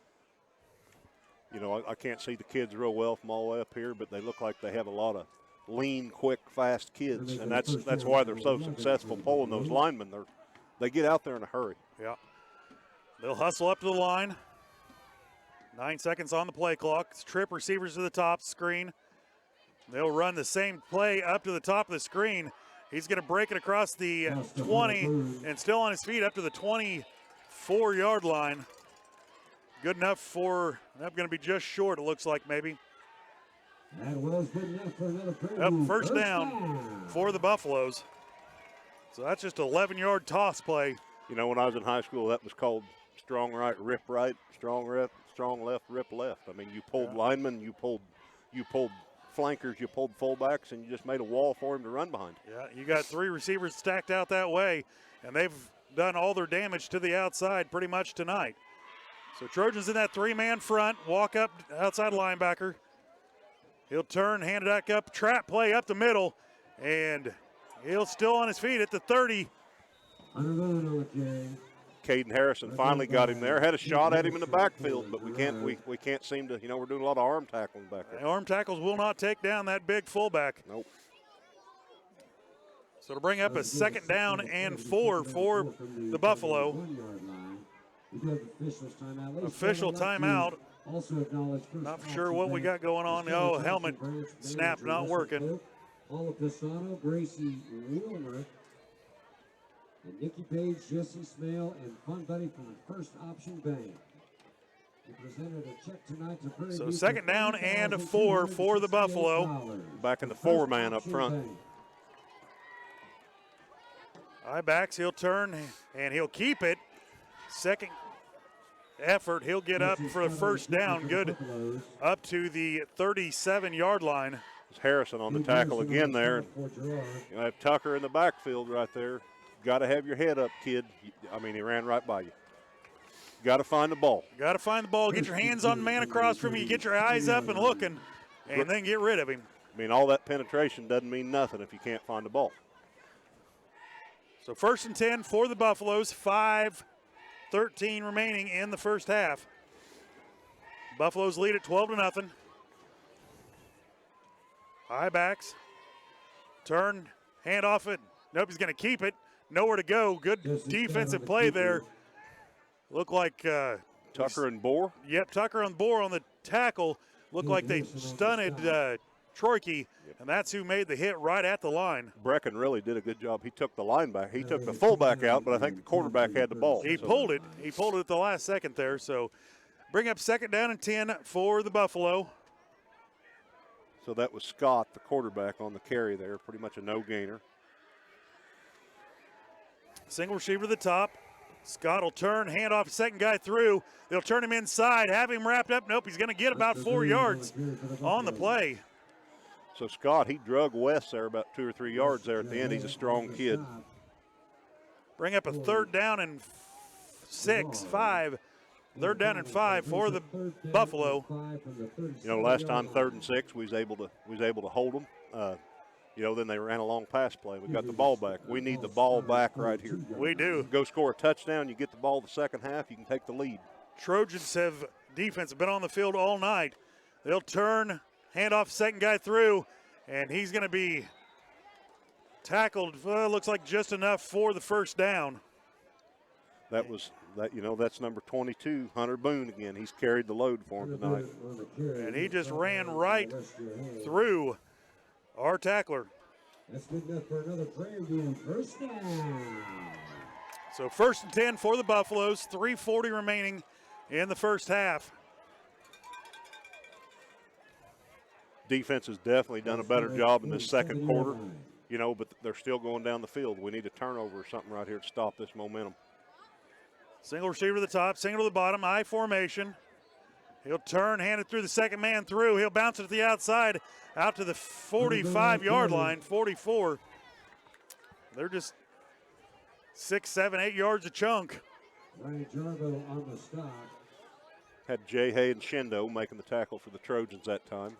You know, I can't see the kids real well from all the way up here, but they look like they have a lot of lean, quick, fast kids, and that's why they're so successful pulling those linemen. They get out there in a hurry. Yeah. They'll hustle up to the line. 9 seconds on the play clock. Trip receivers to the top, screen. They'll run the same play up to the top of the screen. He's going to break it across the 20 and still on his feet up to the 24-yard line. Good enough for, that's going to be just short, it looks like maybe. That was good enough for another Prairie. First down for the Buffaloes. So that's just an 11-yard toss play. You know, when I was in high school, that was called strong right, rip right, strong left, rip left. I mean, you pulled linemen, you pulled flankers, you pulled fullbacks, and you just made a wall for him to run behind. Yeah, you got three receivers stacked out that way, and they've done all their damage to the outside pretty much tonight. So Trojans in that three-man front, walk up outside linebacker. He'll turn, hand it back up, trap play up the middle, and he'll still on his feet at the 30. Caden Harrison finally got him there. Had a shot at him in the backfield, but we can't seem to, we're doing a lot of arm tackling back there. Arm tackles will not take down that big fullback. Nope. So to bring up a 2nd down and 4 for the Buffalo. Official timeout. Not sure what we got going on. Oh, helmet snap not working. Paula Pisano, Gracie Wheelmer, and Nikki Page, Jesse Smale, and Fun Buddy from First Option Bank. We presented a check tonight to Prairie. So 2nd down and 4 for the Buffalo. Back in the 4-man up front. I-backs, he'll turn and he'll keep it. Second effort, he'll get up for the first down. Good up to the 37-yard line. It's Harrison on the tackle again there. You have Tucker in the backfield right there. Got to have your head up, kid. I mean, he ran right by you. Got to find the ball. Got to find the ball. Get your hands on the man across from you. Get your eyes up and looking, and then get rid of him. I mean, all that penetration doesn't mean nothing if you can't find the ball. So 1st and 10 for the Buffaloes. 5:13 remaining in the first half. Buffaloes lead at 12-0. High backs. Turn, hand off it. Nope, he's going to keep it. Nowhere to go. Good defensive play there. Look like Tucker and Bohr? Yep, Tucker and Bohr on the tackle. Looked like they stunted Troike, and that's who made the hit right at the line. Brecken really did a good job. He took the linebacker. He took the fullback out, but I think the quarterback had the ball. He pulled it. He pulled it at the last second there. So bring up 2nd down and 10 for the Buffalo. So that was Scott, the quarterback, on the carry there. Pretty much a no-gainer. Single receiver to the top. Scott will turn, hand off, second guy through. They'll turn him inside, have him wrapped up. Nope, he's going to get about 4 yards on the play. So Scott, he drug Wes there about 2 or 3 yards there at the end. He's a strong kid. Bring up a 3rd down and 5. 3rd down and 5 for the Buffalo. You know, last time 3rd and 6, we was able to hold them. Then they ran a long pass play. We got the ball back. We need the ball back right here. We do. Go score a touchdown. You get the ball the second half, you can take the lead. Trojans have been on the field all night. They'll turn, hand off, second guy through, and he's going to be tackled. Looks like just enough for the first down. That's number 22, Hunter Boone again. He's carried the load for him tonight. And he just ran right through our tackler. That's good enough for another Prairie first down. So 1st and 10 for the Buffaloes. 3:40 remaining in the first half. Defense has definitely done a better job in this second quarter, but they're still going down the field. We need a turnover or something right here to stop this momentum. Single receiver to the top, single to the bottom, I formation. He'll turn, hand it through the second man through. He'll bounce it to the outside, out to the 45-yard line, 44. They're just 6, 7, 8 yards a chunk. Ryan Jarbo on the stop. Had Jay Hay and Shendo making the tackle for the Trojans that time.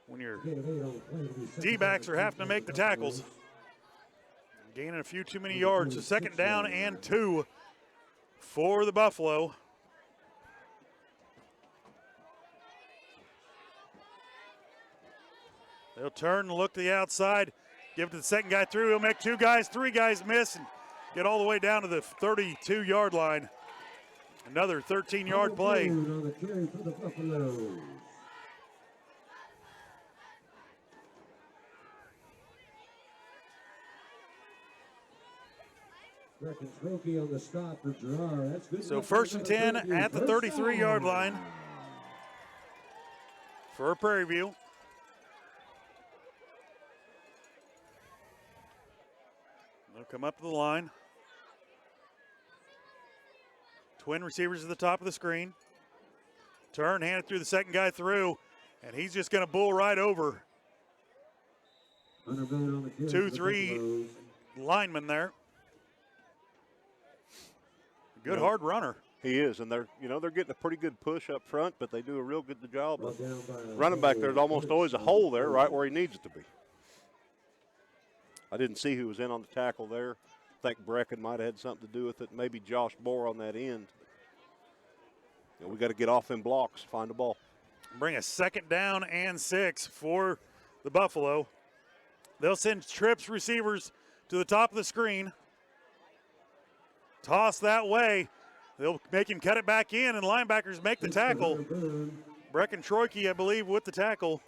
When your D-backs are having to make the tackles. Gaining a few too many yards. So 2nd down and 2 for the Buffalo. They'll turn and look to the outside. Give it to the second guy through. He'll make 2 guys, 3 guys miss and get all the way down to the 32-yard line. Another 13-yard play. On the carry for the Buffaloes. Second trophy on the stop for Girard. That's good. So 1st and 10 at the 33-yard line for Prairie View. They'll come up to the line. Twin receivers at the top of the screen. Turn, hand it through the second guy through, and he's just going to bull right over 2-3 linemen there. Good hard runner. He is, and they're getting a pretty good push up front, but they do a real good job of running back. There's almost always a hole there, right where he needs it to be. I didn't see who was in on the tackle there. I think Brecken might have had something to do with it. Maybe Josh Bohr on that end. We got to get off them blocks, find the ball. Bring a 2nd down and 6 for the Buffalo. They'll send trips receivers to the top of the screen. Toss that way. They'll make him cut it back in, and linebackers make the tackle. Brecken Troike, I believe, with the tackle.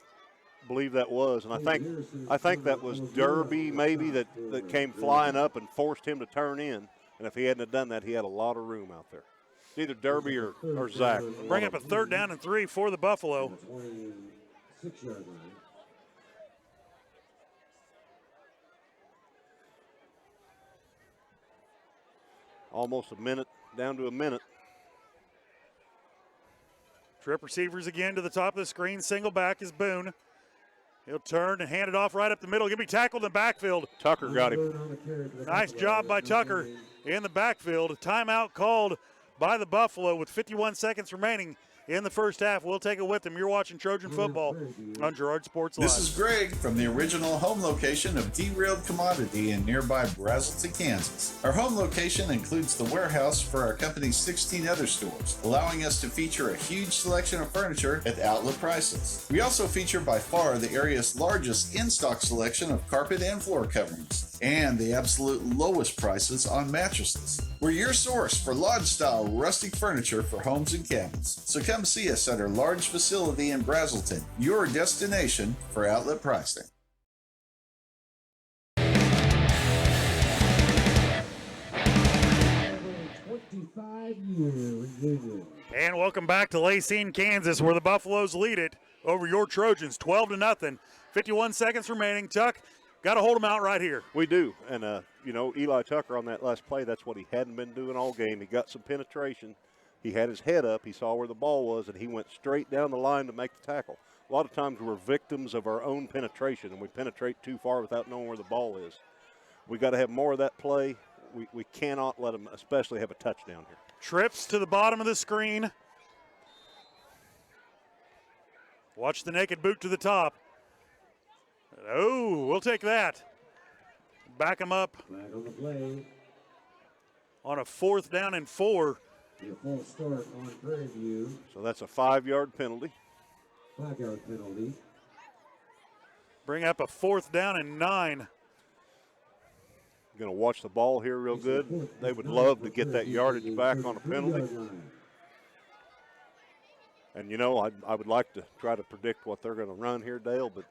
Believe that was, and I think that was Derby maybe that came flying up and forced him to turn in. And if he hadn't have done that, he had a lot of room out there. Either Derby or Zach. Bring up a 3rd down and 3 for the Buffalo. 26-yard line. Almost a minute, down to a minute. Trip receivers again to the top of the screen. Single back is Boone. He'll turn and hand it off right up the middle. He'll be tackled in the backfield. Tucker got him. Nice job by Tucker in the backfield. Timeout called by the Buffalo with 51 seconds remaining in the first half. We'll take it with them. You're watching Trojan football on Girard Sports Live. This is Greg from the original home location of Derailed Commodity in nearby Brazelton, Kansas. Our home location includes the warehouse for our company's 16 other stores, allowing us to feature a huge selection of furniture at outlet prices. We also feature by far the area's largest in-stock selection of carpet and floor coverings, and the absolute lowest prices on mattresses. We're your source for lodge-style rustic furniture for homes and cabins. So come see us at our large facility in Brazelton, your destination for outlet pricing. And welcome back to Lacine, Kansas, where the Buffaloes lead it over your Trojans, 12-0. 51 seconds remaining. Tuck, got to hold them out right here. We do, and Eli Tucker on that last play, that's what he hadn't been doing all game. He got some penetration. He had his head up. He saw where the ball was, and he went straight down the line to make the tackle. A lot of times we're victims of our own penetration, and we penetrate too far without knowing where the ball is. We got to have more of that play. We cannot let them especially have a touchdown here. Trips to the bottom of the screen. Watch the naked boot to the top. Oh, we'll take that. Back him up On the play. on a 4th down and 4. A full start on Prairie View. So that's a 5-yard penalty. 5-yard penalty. Bring up a 4th down and 9. Going to watch the ball here real good. They would love to get that yardage back on a penalty. And, I would like to try to predict what they're going to run here, Dale, but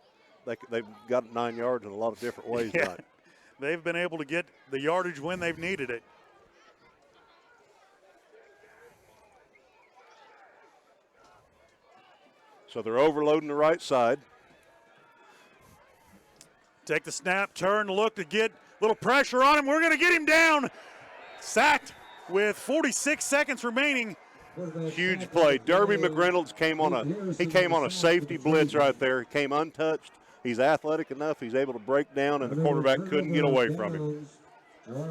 they've got 9 yards in a lot of different ways tonight. They've been able to get the yardage when they've needed it. So they're overloading the right side. Take the snap, turn, look to get a little pressure on him. We're going to get him down. Sacked with 46 seconds remaining. Huge play. Derby McReynolds came on a safety blitz right there. He came untouched. He's athletic enough. He's able to break down, and the quarterback couldn't get away from him.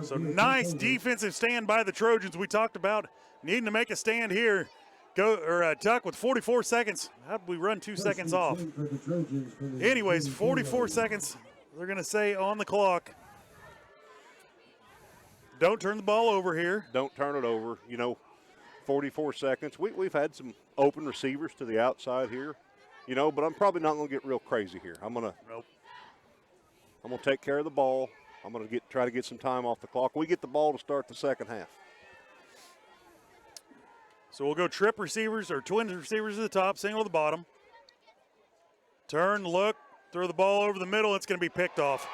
So nice defensive stand by the Trojans. We talked about needing to make a stand here. Tuck with 44 seconds. How did we run 2 seconds off? Anyways, 44 seconds, they're going to say on the clock. Don't turn the ball over here. Don't turn it over. 44 seconds. We've had some open receivers to the outside here, but I'm probably not going to get real crazy here. I'm going to take care of the ball. I'm going to try to get some time off the clock. We get the ball to start the second half. So we'll go trip receivers or twin receivers to the top, single to the bottom. Turn, look, throw the ball over the middle. It's going to be picked off.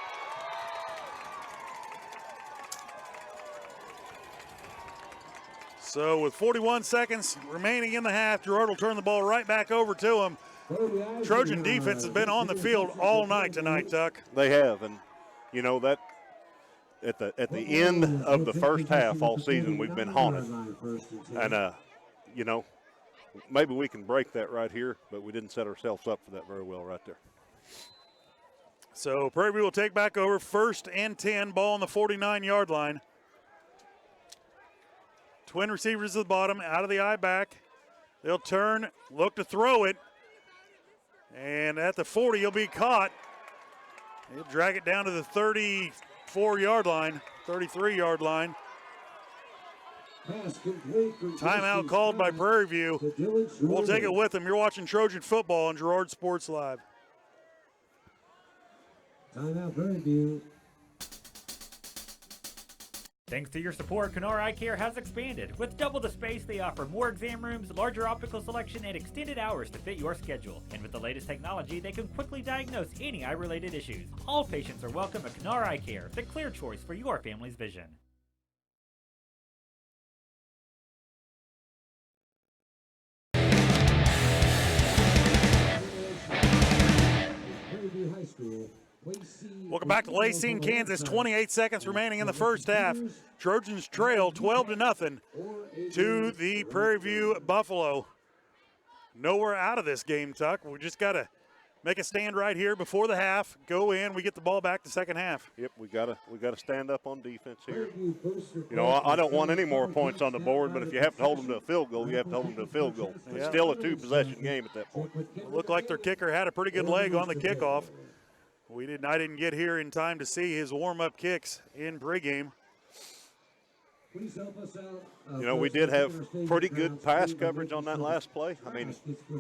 So with 41 seconds remaining in the half, Girard will turn the ball right back over to him. Trojan defense has been on the field all night tonight, Tuck. They have, and you know that at the end of the first half all season we've been haunted, and you know, maybe we can break that right here, but we didn't set ourselves up for that very well right there. So Prairie will take back over, 1st and 10, ball on the 49-yard line. Twin receivers at the bottom, out of the eye back. They'll turn, look to throw it. And at the 40, he'll be caught. He'll drag it down to the 34-yard line, 33-yard line. Timeout called by Prairie View. We'll take it with them. You're watching Trojan football on Girard Sports Live. Timeout, Prairie View. Thanks to your support, Kenora Eye Care has expanded. With double the space, they offer more exam rooms, larger optical selection, and extended hours to fit your schedule. And with the latest technology, they can quickly diagnose any eye-related issues. All patients are welcome at Kenora Eye Care, the clear choice for your family's vision. High School. Welcome back to Lacine, Kansas. 28 seconds remaining in the first half. Trojans trail 12-0 to the Prairie View Buffalo. Nowhere out of this game, Tuck. We just got to make a stand right here before the half. Go in. We get the ball back to second half. Yep, we gotta stand up on defense here. You know, I don't want any more points on the board, but if you have to hold them to a field goal, you have to hold them to a field goal. It's still a 2-possession game at that point. It looked like their kicker had a pretty good leg on the kickoff. I didn't get here in time to see his warm-up kicks in pregame. You know, we did have pretty good pass coverage on that last play. I mean,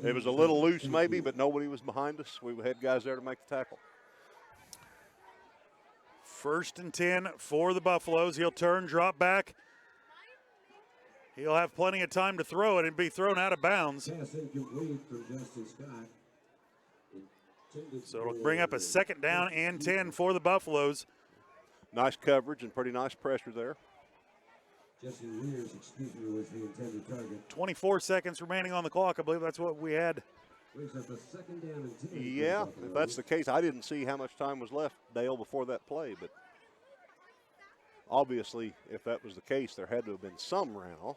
it was a little loose maybe, but nobody was behind us. We had guys there to make the tackle. 1st and 10 for the Buffaloes. He'll turn, drop back. He'll have plenty of time to throw it and be thrown out of bounds. So it'll bring up a 2nd down and 10 for the Buffaloes. Nice coverage and pretty nice pressure there. Jesse Weers, excuse me, was the intended target. 24 seconds remaining on the clock. I believe that's what we had. Brings up a 2nd down and 10. Yeah, if that's the case, I didn't see how much time was left, Dale, before that play, but obviously, if that was the case, there had to have been some runoff.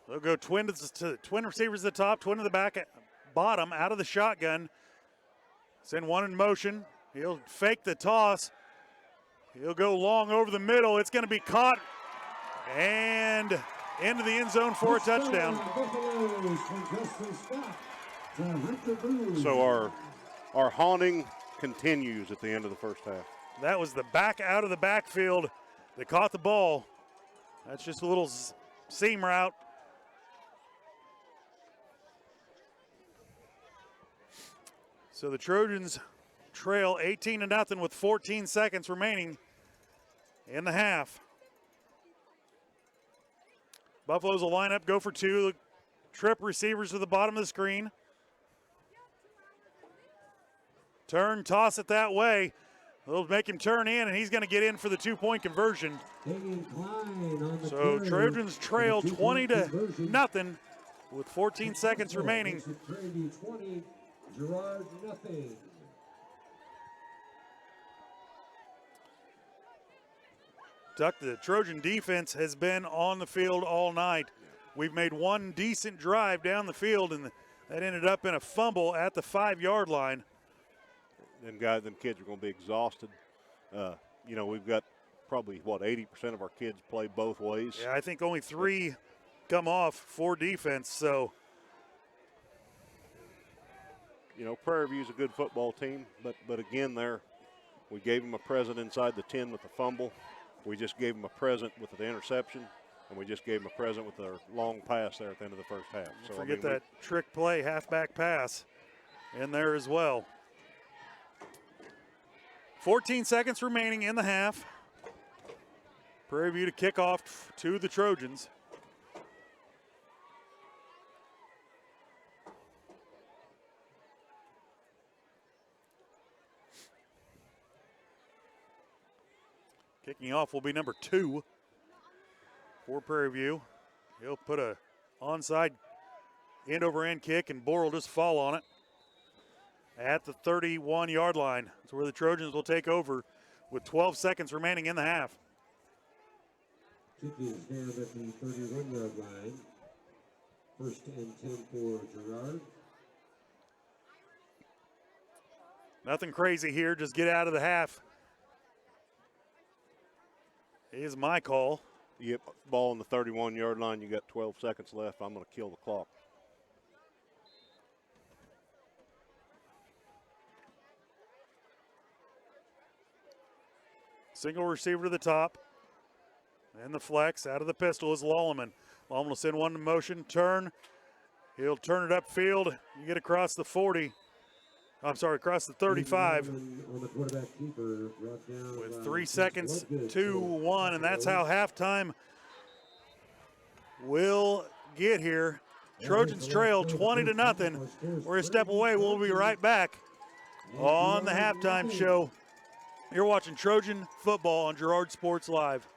They'll go twin receivers at the top, twin to the back, bottom, out of the shotgun. Send one in motion. He'll fake the toss. He'll go long over the middle. It's going to be caught and into the end zone for a touchdown. So our haunting continues at the end of the first half. That was the back out of the backfield that caught the ball. That's just a little seam route. So the Trojans trail 18-0 with 14 seconds remaining in the half. Buffaloes will line up, go for two. Trip receivers to the bottom of the screen. Turn, toss it that way. They'll make him turn in, and he's going to get in for the 2-point conversion. So Trojans trail 20-0 with 14 seconds remaining. Girard, nothing. Tuck, the Trojan defense has been on the field all night. We've made one decent drive down the field, and that ended up in a fumble at the 5-yard line. Them kids are going to be exhausted. You know, we've got probably, 80% of our kids play both ways. Yeah, I think only 3 come off for defense, so. You know, Prairie View's a good football team, but again we gave them a present inside the 10 with the fumble. We just gave them a present with the interception, and we just gave them a present with their long pass there at the end of the first half. So forget that trick play, halfback pass in there as well. 14 seconds remaining in the half. Prairie View to kick off to the Trojans. Kicking off will be number 2 for Prairie View. He'll put a onside end-over-end kick, and Bohr will just fall on it at the 31-yard line. That's where the Trojans will take over with 12 seconds remaining in the half. Kick is down at the 31-yard line. First and 10 for Girard. Nothing crazy here, just get out of the half. Is my call. Yep, ball on the 31-yard line. You got 12 seconds left. I'm going to kill the clock. Single receiver to the top. And the flex out of the pistol is Lolleman. Lolleman will send one in motion, turn. He'll turn it upfield. You get across the 40. I'm sorry, across the 35. With 3 seconds, 2-1, and that's how halftime will get here. Trojans trail 20-0. We're a step away. We'll be right back on the halftime show. You're watching Trojan football on Girard Sports Live.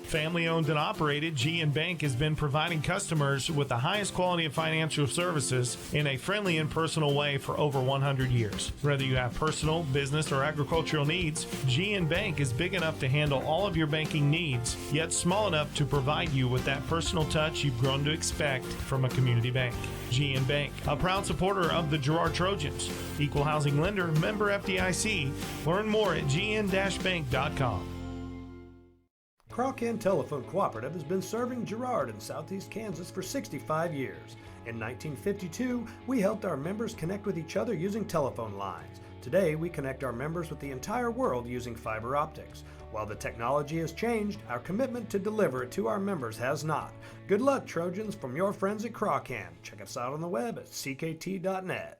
Family owned and operated, G & Bank has been providing customers with the highest quality of financial services in a friendly and personal way for over 100 years. Whether you have personal, business, or agricultural needs, G & Bank is big enough to handle all of your banking needs, yet small enough to provide you with that personal touch you've grown to expect from a community bank. G & Bank, a proud supporter of the Girard Trojans. Equal housing lender, member FDIC. Learn more at gn-bank.com. Croc-Inn Telephone Cooperative has been serving Girard in southeast Kansas for 65 years. In 1952, we helped our members connect with each other using telephone lines. Today, we connect our members with the entire world using fiber optics. While the technology has changed, our commitment to deliver it to our members has not. Good luck, Trojans, from your friends at Croc-Inn. Check us out on the web at ckt.net.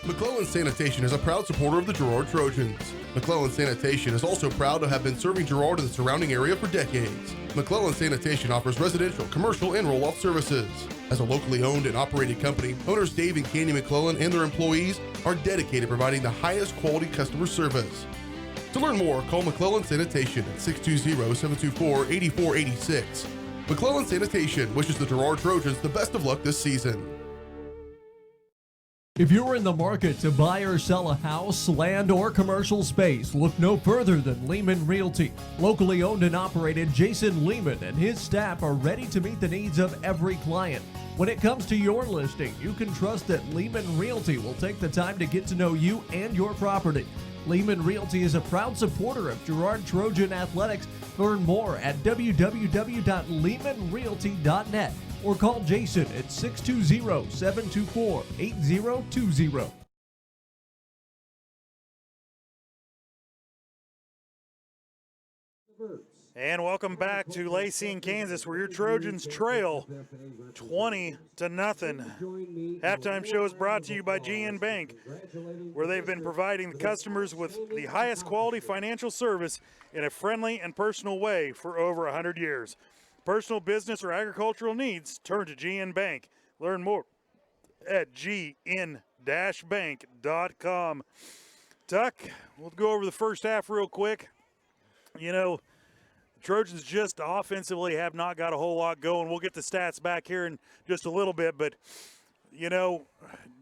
McClellan Sanitation is a proud supporter of the Girard Trojans. McClellan Sanitation is also proud to have been serving Girard and the surrounding area for decades. McClellan Sanitation offers residential, commercial, and roll-off services. As a locally owned and operated company, owners Dave and Candy McClellan and their employees are dedicated to providing the highest quality customer service. To learn more, call McClellan Sanitation at 620-724-8486. McClellan Sanitation wishes the Girard Trojans the best of luck this season. If you're in the market to buy or sell a house, land, or commercial space, look no further than Lehman Realty. Locally owned and operated, Jason Lehman and his staff are ready to meet the needs of every client. When it comes to your listing, you can trust that Lehman Realty will take the time to get to know you and your property. Lehman Realty is a proud supporter of Girard Trojan Athletics. Learn more at www.lehmanrealty.net. or call Jason at 620-724-8020. And welcome back to Lacey, Kansas, where your Trojans trail 20-0. Halftime show is brought to you by GN Bank, where they've been providing customers with the highest quality financial service in a friendly and personal way for over 100 years. Personal, business, or agricultural needs, turn to GN Bank. Learn more at gn-bank.com. Tuck, we'll go over the first half real quick. You know, the Trojans just offensively have not got a whole lot going. We'll get the stats back here in just a little bit, but, you know,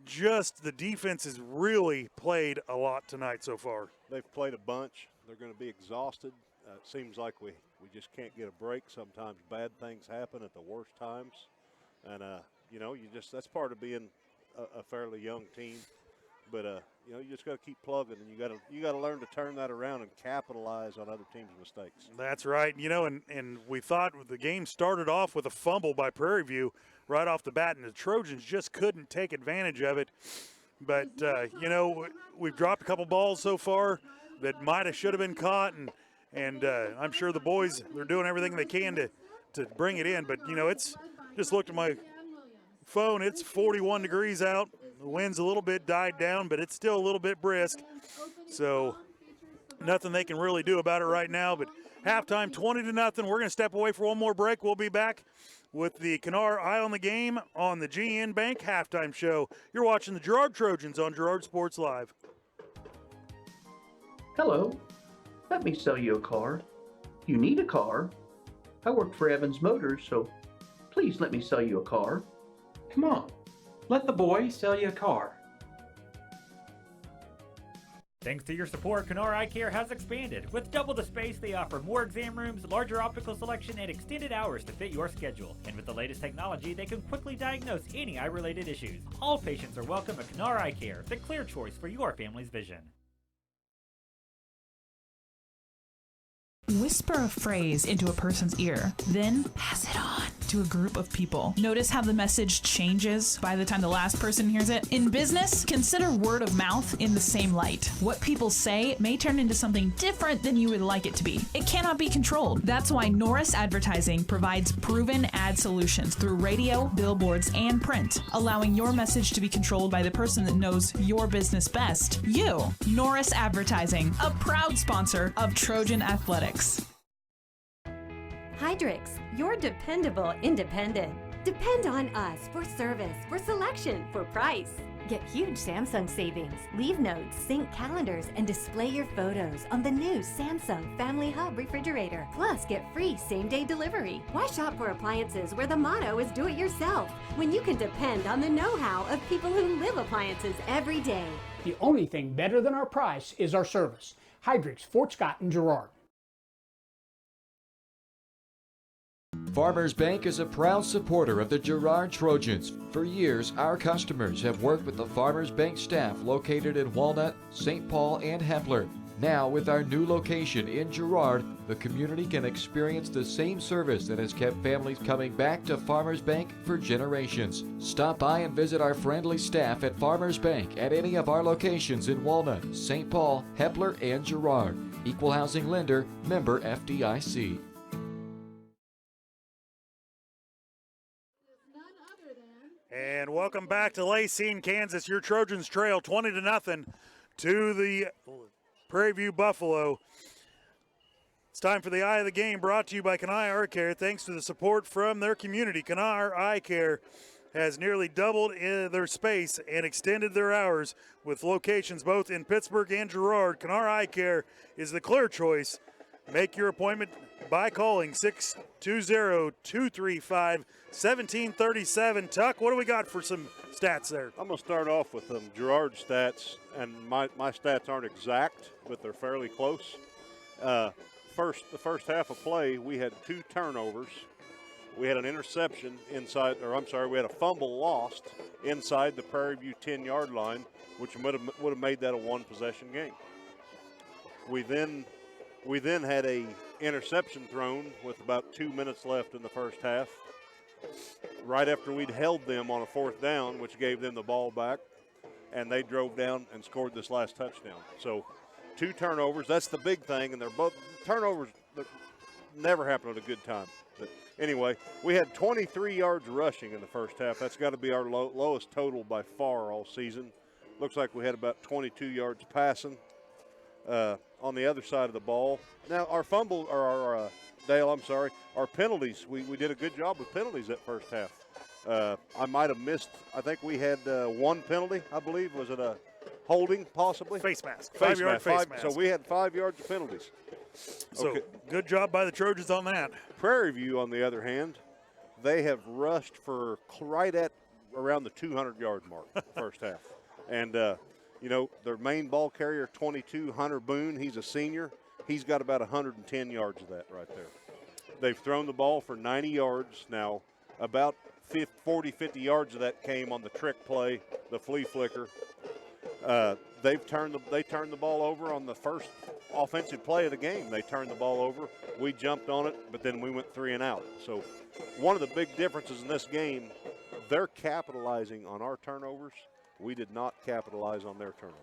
just the defense has really played a lot tonight so far. They've played a bunch. They're going to be exhausted. It seems like we just can't get a break. Sometimes bad things happen at the worst times. And, you know, that's part of being a fairly young team. But, you know, you just got to keep plugging, and you got to learn to turn that around and capitalize on other teams' mistakes. That's right. You know, and we thought the game started off with a fumble by Prairie View right off the bat, and the Trojans just couldn't take advantage of it. But, you know, we've dropped a couple balls so far that should have been caught, and I'm sure the boys, they're doing everything they can to bring it in. But, you know, it's just looked at my phone. It's 41 degrees out. The wind's a little bit died down, but it's still a little bit brisk. So nothing they can really do about it right now. But halftime, 20-0. We're going to step away for one more break. We'll be back with the Kennar Eye on the Game on the GN Bank halftime show. You're watching the Girard Trojans on Girard Sports Live. Hello, let me sell you a car. You need a car? I work for Evans Motors, so please let me sell you a car. Come on, let the boy sell you a car. Thanks to your support, Kennar Eye Care has expanded. With double the space, they offer more exam rooms, larger optical selection, and extended hours to fit your schedule. And with the latest technology, they can quickly diagnose any eye-related issues. All patients are welcome at Kennar Eye Care, the clear choice for your family's vision. Whisper a phrase into a person's ear, then pass it on to a group of people. Notice how the message changes by the time the last person hears it? In business, consider word of mouth in the same light. What people say may turn into something different than you would like it to be. It cannot be controlled. That's why Norris Advertising provides proven ad solutions through radio, billboards, and print, allowing your message to be controlled by the person that knows your business best. You. Norris Advertising, a proud sponsor of Trojan Athletics. Hydrix, your dependable independent. Depend on us for service, for selection, for price. Get huge Samsung savings. Leave notes, sync calendars, and display your photos on the new Samsung Family Hub refrigerator. Plus, get free same-day delivery. Why shop for appliances where the motto is do it yourself when you can depend on the know-how of people who live appliances every day? The only thing better than our price is our service. Hydrix, Fort Scott, and Girard. Farmers Bank is a proud supporter of the Girard Trojans. For years, our customers have worked with the Farmers Bank staff located in Walnut, St. Paul, and Hempler. Now, with our new location in Girard, the community can experience the same service that has kept families coming back to Farmers Bank for generations. Stop by and visit our friendly staff at Farmers Bank at any of our locations in Walnut, St. Paul, Hempler, and Girard. Equal housing lender, member FDIC. And welcome back to Lacine, Kansas. Your Trojans trail 20-0 to the Prairie View Buffalo. It's time for the Eye of the Game, brought to you by Kennar Eye Care. Thanks to the support from their community, Kennar Eye Care has nearly doubled their space and extended their hours with locations both in Pittsburgh and Girard. Kennar Eye Care is the clear choice. Make your appointment by calling 620-235-1737. Tuck, what do we got for some stats there? I'm going to start off with Girard stats, and my stats aren't exact, but they're fairly close. The first half of play, we had 2 turnovers. We had an interception we had a fumble lost inside the Prairie View 10-yard line, which would have made that a one-possession game. We then had a interception thrown with about 2 minutes left in the first half, right after we'd held them on a 4th down, which gave them the ball back, and they drove down and scored this last touchdown. So 2 turnovers, that's the big thing, and they're both turnovers that never happen at a good time. But anyway, we had 23 yards rushing in the first half. That's got to be our lowest total by far all season. Looks like we had about 22 yards passing. On the other side of the ball. Now, our penalties, we did a good job with penalties that first half. I might have missed, I think we had 1 penalty, I believe. Was it a holding, possibly? Face mask. 5-yard face mask. So we had 5 yards of penalties. So good job by the Trojans on that. Prairie View, on the other hand, they have rushed for right at around the 200-yard mark first half. And, their main ball carrier, 22, Hunter Boone, he's a senior. He's got about 110 yards of that right there. They've thrown the ball for 90 yards now. About 40, 50 yards of that came on the trick play, the flea flicker. They turned the ball over on the first offensive play of the game. They turned the ball over. We jumped on it, but then we went 3 and out. So one of the big differences in this game, they're capitalizing on our turnovers. We did not capitalize on their turnovers.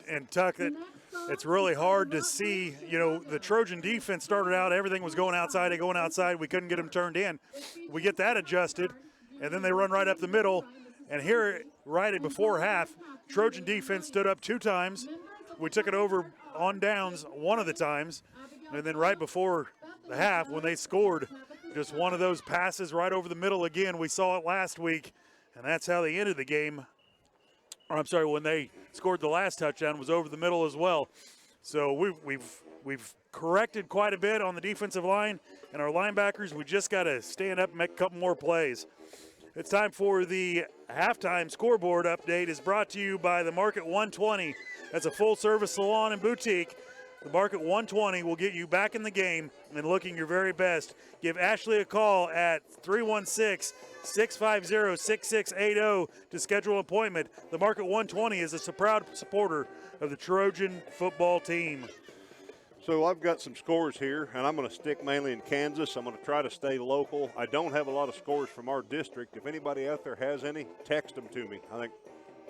And Tuck, it's really hard to see. The Trojan defense started out, everything was going outside. We couldn't get them turned in. We get that adjusted, and then they run right up the middle. And here, right before half, Trojan defense stood up 2 times. We took it over on downs one of the times. And then right before the half, when they scored, just one of those passes right over the middle again. We saw it last week, and that's how they ended the game. Or I'm sorry, when they scored the last touchdown, was over the middle as well. So we've corrected quite a bit on the defensive line, and our linebackers, we just got to stand up and make a couple more plays. It's time for the halftime scoreboard update. Is brought to you by the Market 120. That's a full-service salon and boutique. The Market 120 will get you back in the game and looking your very best. Give Ashley a call at 316-650-6680 to schedule an appointment. The Market 120 is a proud supporter of the Trojan football team. So I've got some scores here, and I'm going to stick mainly in Kansas. I'm going to try to stay local. I don't have a lot of scores from our district. If anybody out there has any, text them to me.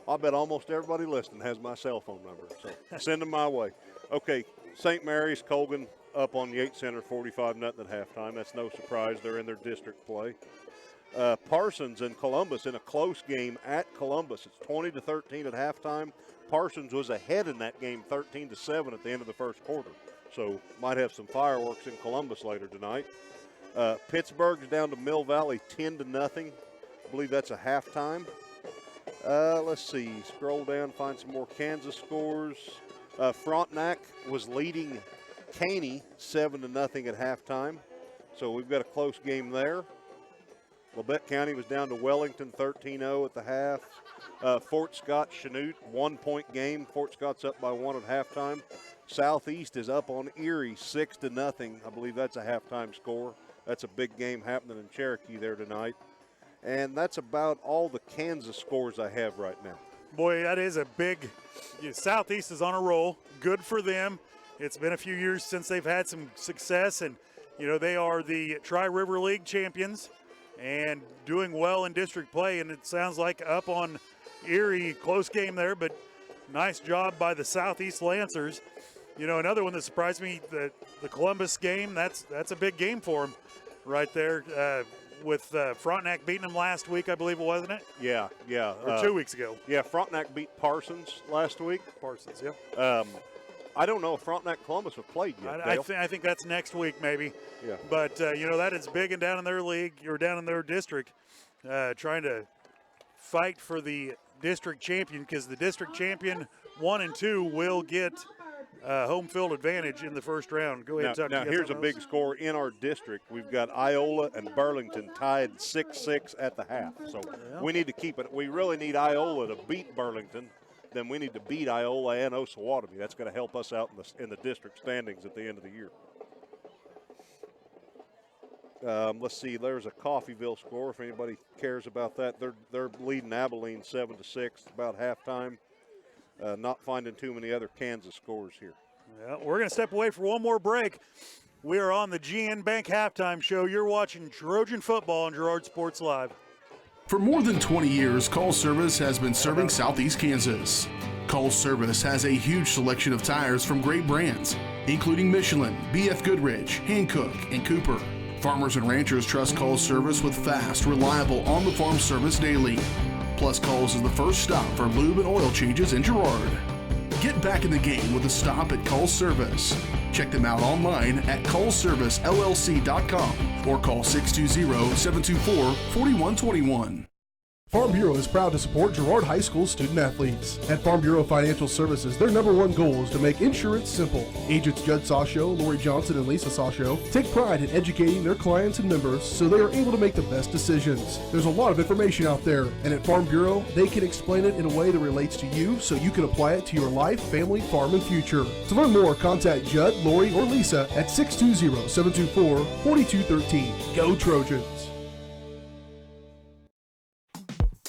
I'll bet almost everybody listening has my cell phone number, so send them my way. Okay, St. Mary's, Colgan up on Yates Center, 45-0 at halftime. That's no surprise. They're in their district play. Parsons and Columbus in a close game at Columbus. It's 20-13 at halftime. Parsons was ahead in that game, 13-7 at the end of the first quarter. So might have some fireworks in Columbus later tonight. Pittsburgh's down to Mill Valley, 10-0. I believe that's a halftime. Let's see. Scroll down, find some more Kansas scores. Frontenac was leading Caney 7-0 at halftime. So we've got a close game there. Labette County was down to Wellington 13-0 at the half. Fort Scott Chanute, 1-point game. Fort Scott's up by 1 at halftime. Southeast is up on Erie 6-0. I believe that's a halftime score. That's a big game happening in Cherokee there tonight. And that's about all the Kansas scores I have right now. Boy, that is a big Southeast is on a roll. Good for them. It's been a few years since they've had some success, and they are the Tri-River League champions and doing well in district play. And it sounds like up on Erie, close game there, but nice job by the Southeast Lancers. Another one that surprised me, the Columbus game, that's a big game for them right there with Frontenac beating them last week, I believe, wasn't it? Yeah. Or 2 weeks ago. Yeah, Frontenac beat Parsons last week. Parsons, yeah. I don't know if Frontenac Columbus have played yet. I think that's next week maybe. Yeah. But, that is big and down in their league, or down in their district, trying to fight for the district champion, because the district champion 1 and 2 will get home field advantage in the first round. Go ahead, Tuck. Now here's a big score in our district. We've got Iola and Burlington tied 6-6 at the half. So we need to keep it. We really need Iola to beat Burlington. Then we need to beat Iola and Osawatomie. That's going to help us out in the district standings at the end of the year. Let's see. There's a Coffeyville score. If anybody cares about that, they're leading Abilene 7-6 about halftime. Not finding too many other Kansas scores here. Yeah, we're going to step away for one more break. We are on the GN Bank Halftime Show. You're watching Trojan football on Girard Sports Live. For more than 20 years, Call Service has been serving Southeast Kansas. Call Service has a huge selection of tires from great brands, including Michelin, BF Goodrich, Hankook, and Cooper. Farmers and ranchers trust Call Service with fast, reliable, on-the-farm service daily. Plus, Calls is the first stop for lube and oil changes in Girard. Get back in the game with a stop at Call Service. Check them out online at callservicellc.com or call 620-724-4121. Farm Bureau is proud to support Girard High School student athletes. At Farm Bureau Financial Services, their #1 goal is to make insurance simple. Agents Judd Sasho, Lori Johnson, and Lisa Sasho take pride in educating their clients and members so they are able to make the best decisions. There's a lot of information out there, and at Farm Bureau, they can explain it in a way that relates to you so you can apply it to your life, family, farm, and future. To learn more, contact Judd, Lori, or Lisa at 620-724-4213. Go Trojans!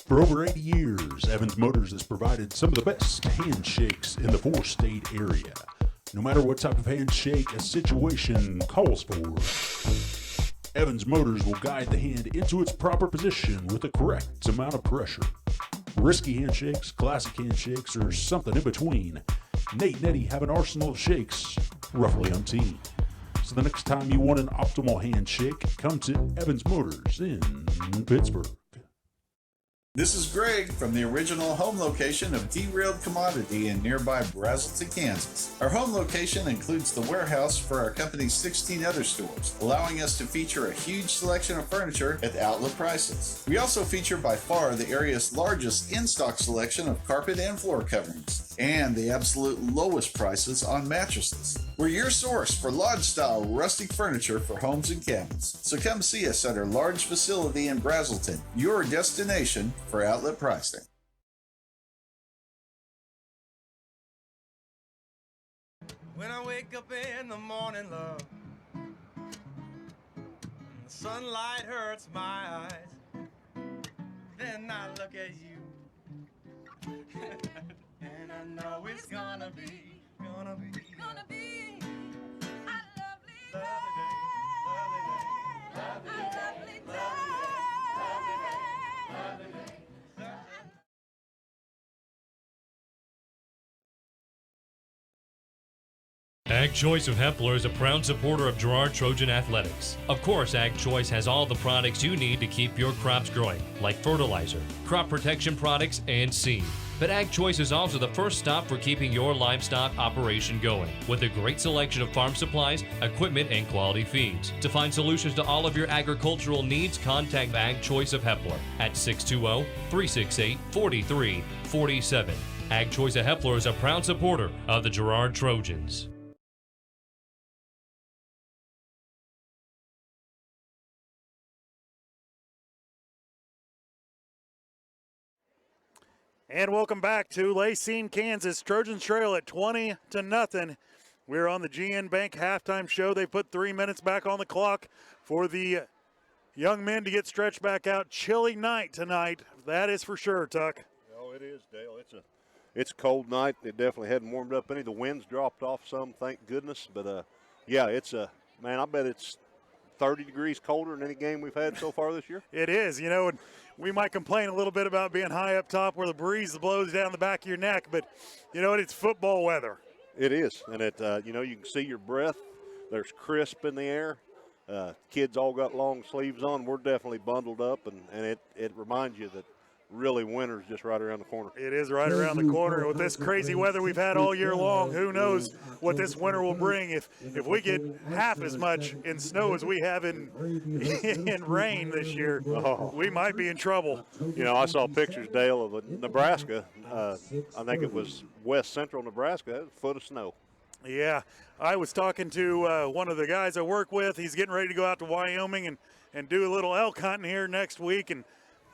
For over 80 years, Evans Motors has provided some of the best handshakes in the 4-state area. No matter what type of handshake a situation calls for, Evans Motors will guide the hand into its proper position with the correct amount of pressure. Risky handshakes, classic handshakes, or something in between, Nate and Eddie have an arsenal of shakes roughly umpteen. So the next time you want an optimal handshake, come to Evans Motors in Pittsburgh. This is Greg from the original home location of Derailed Commodity in nearby Brazelton, Kansas. Our home location includes the warehouse for our company's 16 other stores, allowing us to feature a huge selection of furniture at outlet prices. We also feature by far the area's largest in-stock selection of carpet and floor coverings, and the absolute lowest prices on mattresses. We're your source for lodge-style rustic furniture for homes and cabins. So come see us at our large facility in Brazelton, your destination for outlet pricing. When I wake up in the morning, love, and the sunlight hurts my eyes, then I look at you, and I know it's gonna be a lovely day, lovely day. Ag Choice of Hepler is a proud supporter of Girard Trojan Athletics. Of course, Ag Choice has all the products you need to keep your crops growing, like fertilizer, crop protection products, and seed. But Ag Choice is also the first stop for keeping your livestock operation going, with a great selection of farm supplies, equipment, and quality feeds. To find solutions to all of your agricultural needs, contact Ag Choice of Hepler at 620-368-4347. Ag Choice of Hepler is a proud supporter of the Girard Trojans. And welcome back to Lacine, Kansas. Trojans trail at 20-0. We're on the GN Bank halftime show. They put 3 minutes back on the clock for the young men to get stretched back out. Chilly night tonight, that is for sure, Tuck. Oh, it is, Dale. It's a cold night. It definitely hadn't warmed up any. The wind's dropped off some, thank goodness. But, yeah, man, I bet it's 30 degrees colder than any game we've had so far this year. It is, and we might complain a little bit about being high up top where the breeze blows down the back of your neck, but you know what? It's football weather. It is, and you can see your breath. There's crisp in the air. Kids all got long sleeves on. We're definitely bundled up, and it reminds you that really winter's just right around the corner. It is right around the corner. With this crazy weather we've had all year long, who knows what this winter will bring. If we get half as much in snow as we have in rain this year, we might be in trouble. I saw pictures, Dale, of Nebraska. I think it was west central Nebraska, a foot of snow. Yeah, I was talking to one of the guys I work with. He's getting ready to go out to Wyoming and do a little elk hunting here next week, and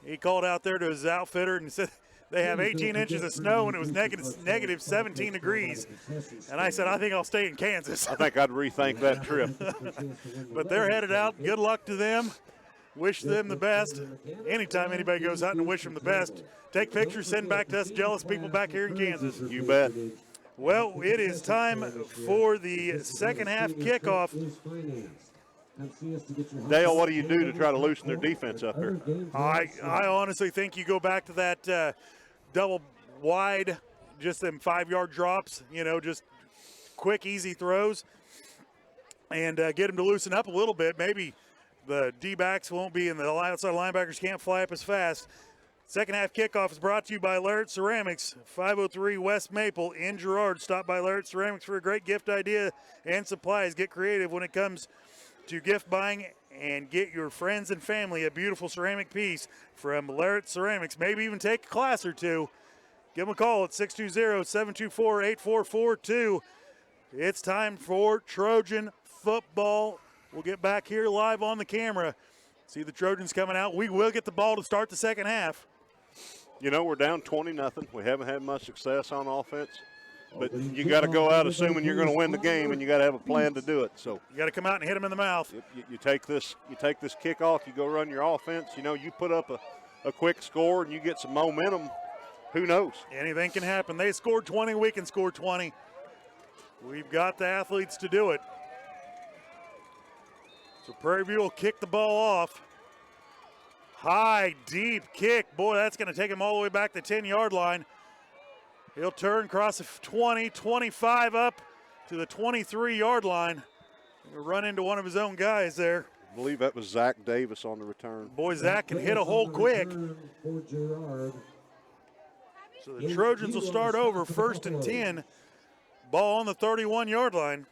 he called out there to his outfitter and said they have 18 inches of snow and it was negative 17 degrees. And I said, I think I'll stay in Kansas. I think I'd rethink that trip. But they're headed out. Good luck to them. Wish them the best. Anytime anybody goes hunting, wish them the best. Take pictures, send back to us jealous people back here in Kansas. You bet. Well, it is time for the second half kickoff. Dale, what do you do to try to loosen their defense up here? I honestly think you go back to that double wide, just them 5-yard drops, just quick, easy throws, and get them to loosen up a little bit. Maybe the D-backs won't be, and the outside linebackers can't fly up as fast. Second half kickoff is brought to you by Larrett Ceramics, 503 West Maple in Girard. Stop by Larrett Ceramics for a great gift idea and supplies. Get creative when it comes to gift buying and get your friends and family a beautiful ceramic piece from Larrett Ceramics. Maybe even take a class or two. Give them a call at 620-724-8442. It's time for Trojan football. We'll get back here live on the camera. See the Trojans coming out. We will get the ball to start the second half. We're down 20-0. We haven't had much success on offense. But you got to go out assuming you're going to win the game, and you got to have a plan to do it. So you got to come out and hit them in the mouth. You take this kickoff, you go run your offense. You put up a quick score and you get some momentum. Who knows? Anything can happen. They scored 20. We can score 20. We've got the athletes to do it. So Prairie View will kick the ball off. High, deep kick. Boy, that's going to take him all the way back to the 10-yard line. He'll turn across the 20, 25 up to the 23-yard line. He'll run into one of his own guys there. believe that was Zach Davis on the return. Boy, Zach can hit a hole quick. For Girard. So the Trojans will start over, 1st and 10. Ball on the 31-yard line.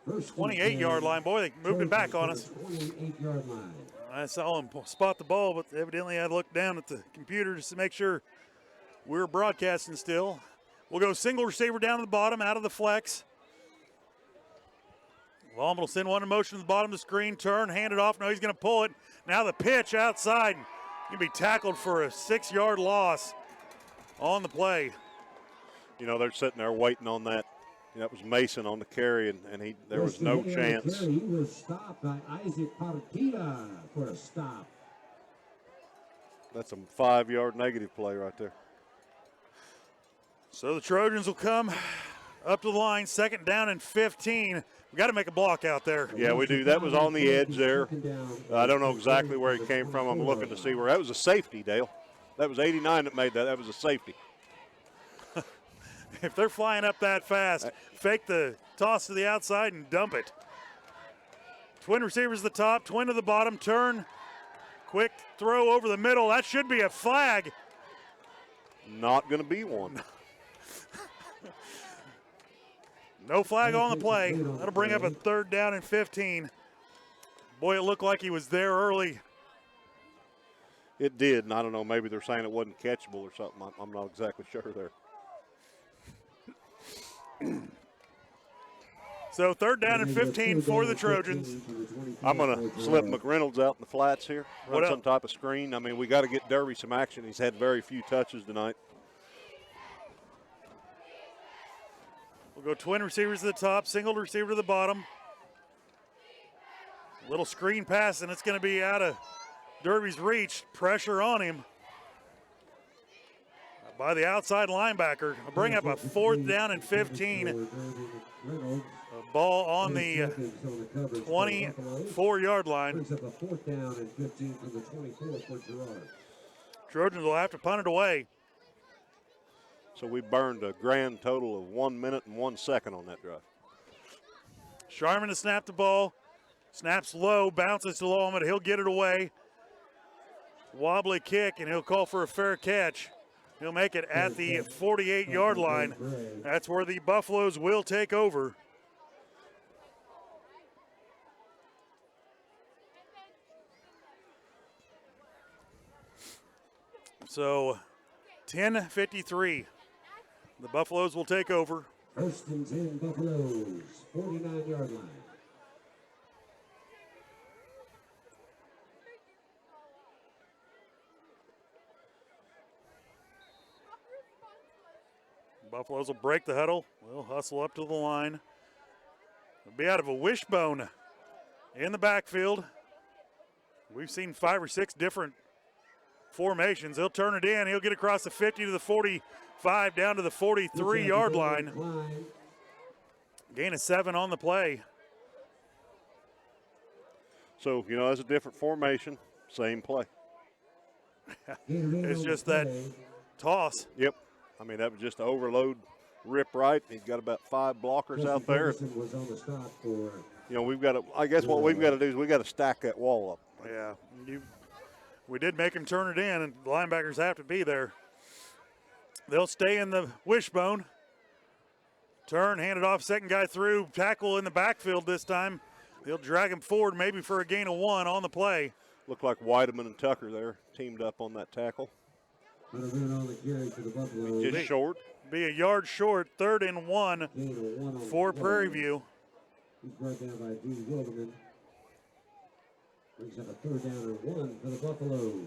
First 28-yard line. Boy, they moved it back on us. 28-yard line. I saw him spot the ball, but evidently I had to look down at the computer just to make sure we were broadcasting still. We'll go single receiver down to the bottom, out of the flex. Baum will send one in motion to the bottom of the screen, turn, hand it off. No, he's going to pull it. Now the pitch outside. He'll be tackled for a 6-yard loss on the play. You know, they're sitting there waiting on that. That was Mason on the carry, and there was no chance. He was stopped by Isaac Partida for a stop. That's a 5-yard negative play right there. So the Trojans will come up to the line, 2nd down and 15. We got to make a block out there. Yeah, we do. That was on the edge there. I don't know exactly where he came from. I'm looking to see where. That was a safety, Dale. That was 89 that made that. That was a safety. If they're flying up that fast, fake the toss to the outside and dump it. Twin receivers at the top, twin to the bottom, turn. Quick throw over the middle. That should be a flag. Not going to be one. No flag on the play. That'll bring up a 3rd down and 15. Boy, it looked like he was there early. It did, and I don't know, maybe they're saying it wasn't catchable or something. I'm not exactly sure there. So 3rd down and 15 for the Trojans. I'm going to slip McReynolds out in the flats here, run What some type of screen. I mean, we got to get Derby some action. He's had very few touches tonight. We'll go twin receivers to the top, single receiver to the bottom. Little screen pass, and it's going to be out of Derby's reach. Pressure on him by the outside linebacker. I'll bring up a 4th down and 15. A ball on the 24-yard line. Brings up a 4th down and 15 from the 24 for Girard. Trojans will have to punt it away. So we burned a grand total of 1 minute and 1 second on that drive. Sharman to snap the ball. Snaps low, bounces to Lawman. He'll get it away. Wobbly kick, and he'll call for a fair catch. He'll make it at the 48-yard line. That's where the Buffaloes will take over. So 10:53. The Buffaloes will take over. 1st and 10 Buffaloes, 49-yard line. Buffaloes will break the huddle. We'll hustle up to the line. It'll be out of a wishbone in the backfield. We've seen 5 or 6 different formations. He'll turn it in. He'll get across the 50 to the 45, down to the 43-yard line. Gain of 7 on the play. So, you know, that's a different formation, same play. It's just that toss. Yep. I mean, that was just an overload rip right. He's got about 5 blockers out there. Was on the stop for, you know, we've got to, I guess what we've got to do is we've got to stack that wall up. Yeah. We did make him turn it in, and the linebackers have to be there. They'll stay in the wishbone. Turn, hand it off, second guy through. Tackle in the backfield this time. They'll drag him forward maybe for a gain of 1 on the play. Looked like Weideman and Tucker there teamed up on that tackle. Just short. Be a yard short, 3rd and 1 for Prairie View. He's brought down by D. Wilderman. Brings up a 3rd down and 1 for the Buffaloes.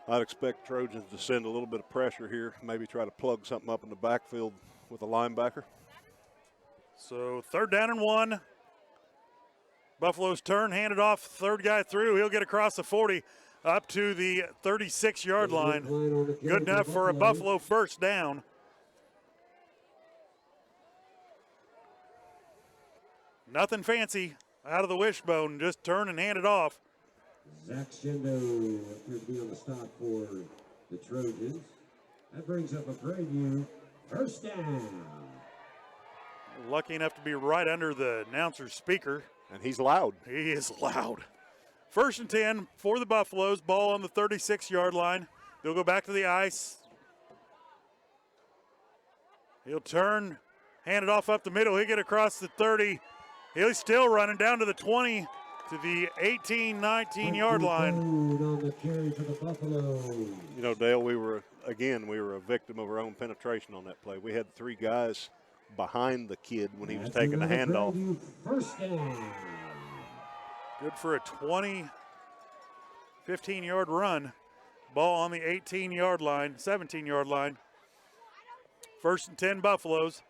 I'd expect Trojans to send a little bit of pressure here, maybe try to plug something up in the backfield with a linebacker. So 3rd down and 1. Buffaloes turn, hand it off, 3rd guy through. He'll get across the 40 up to the 36-yard line. Good enough for a Buffalo 1st down. Nothing fancy out of the wishbone. Just turn and hand it off. Zach Shendo appears to be on the stop for the Trojans. That brings up a Prairie first down. Lucky enough to be right under the announcer's speaker. And he's loud. He is loud. 1st and 10 for the Buffaloes. Ball on the 36-yard line. They'll go back to the ice. He'll turn, hand it off up the middle. He'll get across the 30. He's still running down to the 20, to the 18, 19-yard line. On the carry for the Buffaloes. You know, Dale, we were a victim of our own penetration on that play. We had 3 guys behind the kid when he was taking the handoff. First down. Good for a 15-yard run. Ball on the 18-yard line, 17-yard line. 1st and 10 Buffaloes.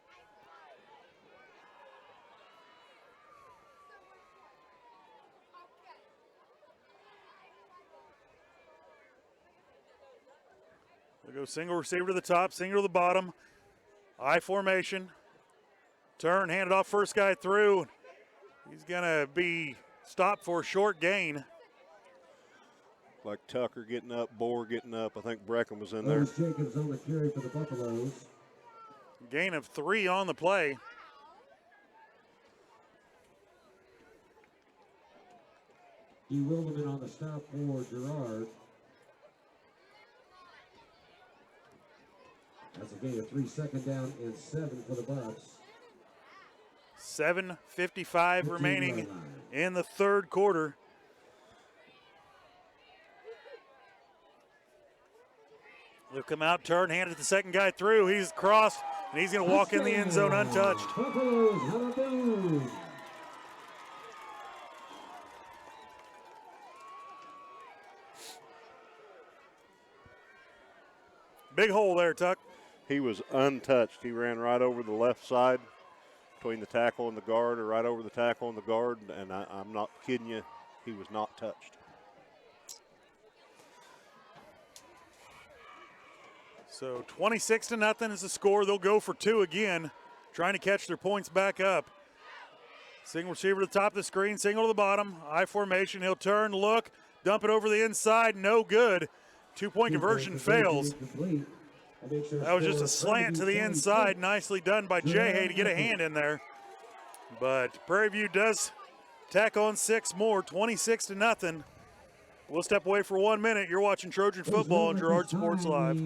We'll go single receiver to the top, single to the bottom. I formation. Turn, hand it off, first guy through. He's going to be stopped for a short gain. Like Tucker getting up, Bohr getting up. I think Breckham was in there. Jacobs on the carry for the Buffaloes. Gain of 3 on the play. D. Wilderman on the stop for Girard. That's a gain of 3, 2nd down and 7 for the Bucks. 7:55 remaining in the 3rd quarter. They'll come out, turn, hand it to the second guy through. He's crossed, and he's going to walk in the end zone untouched. Big hole there, Tuck. He was untouched. He ran right over the left side between the tackle and the guard, or right over the tackle and the guard, and I'm not kidding you, he was not touched. So 26-0 is the score. They'll go for 2 again, trying to catch their points back up. Single receiver to the top of the screen, single to the bottom. I formation, he'll turn, look, dump it over the inside, no good. 2-point conversion fails. That was just a slant to the inside. Nicely done by Jay to get a hand in there. But Prairie View does tack on 6 more, 26-0. We'll step away for 1 minute. You're watching Trojan football on Girard Sports Live.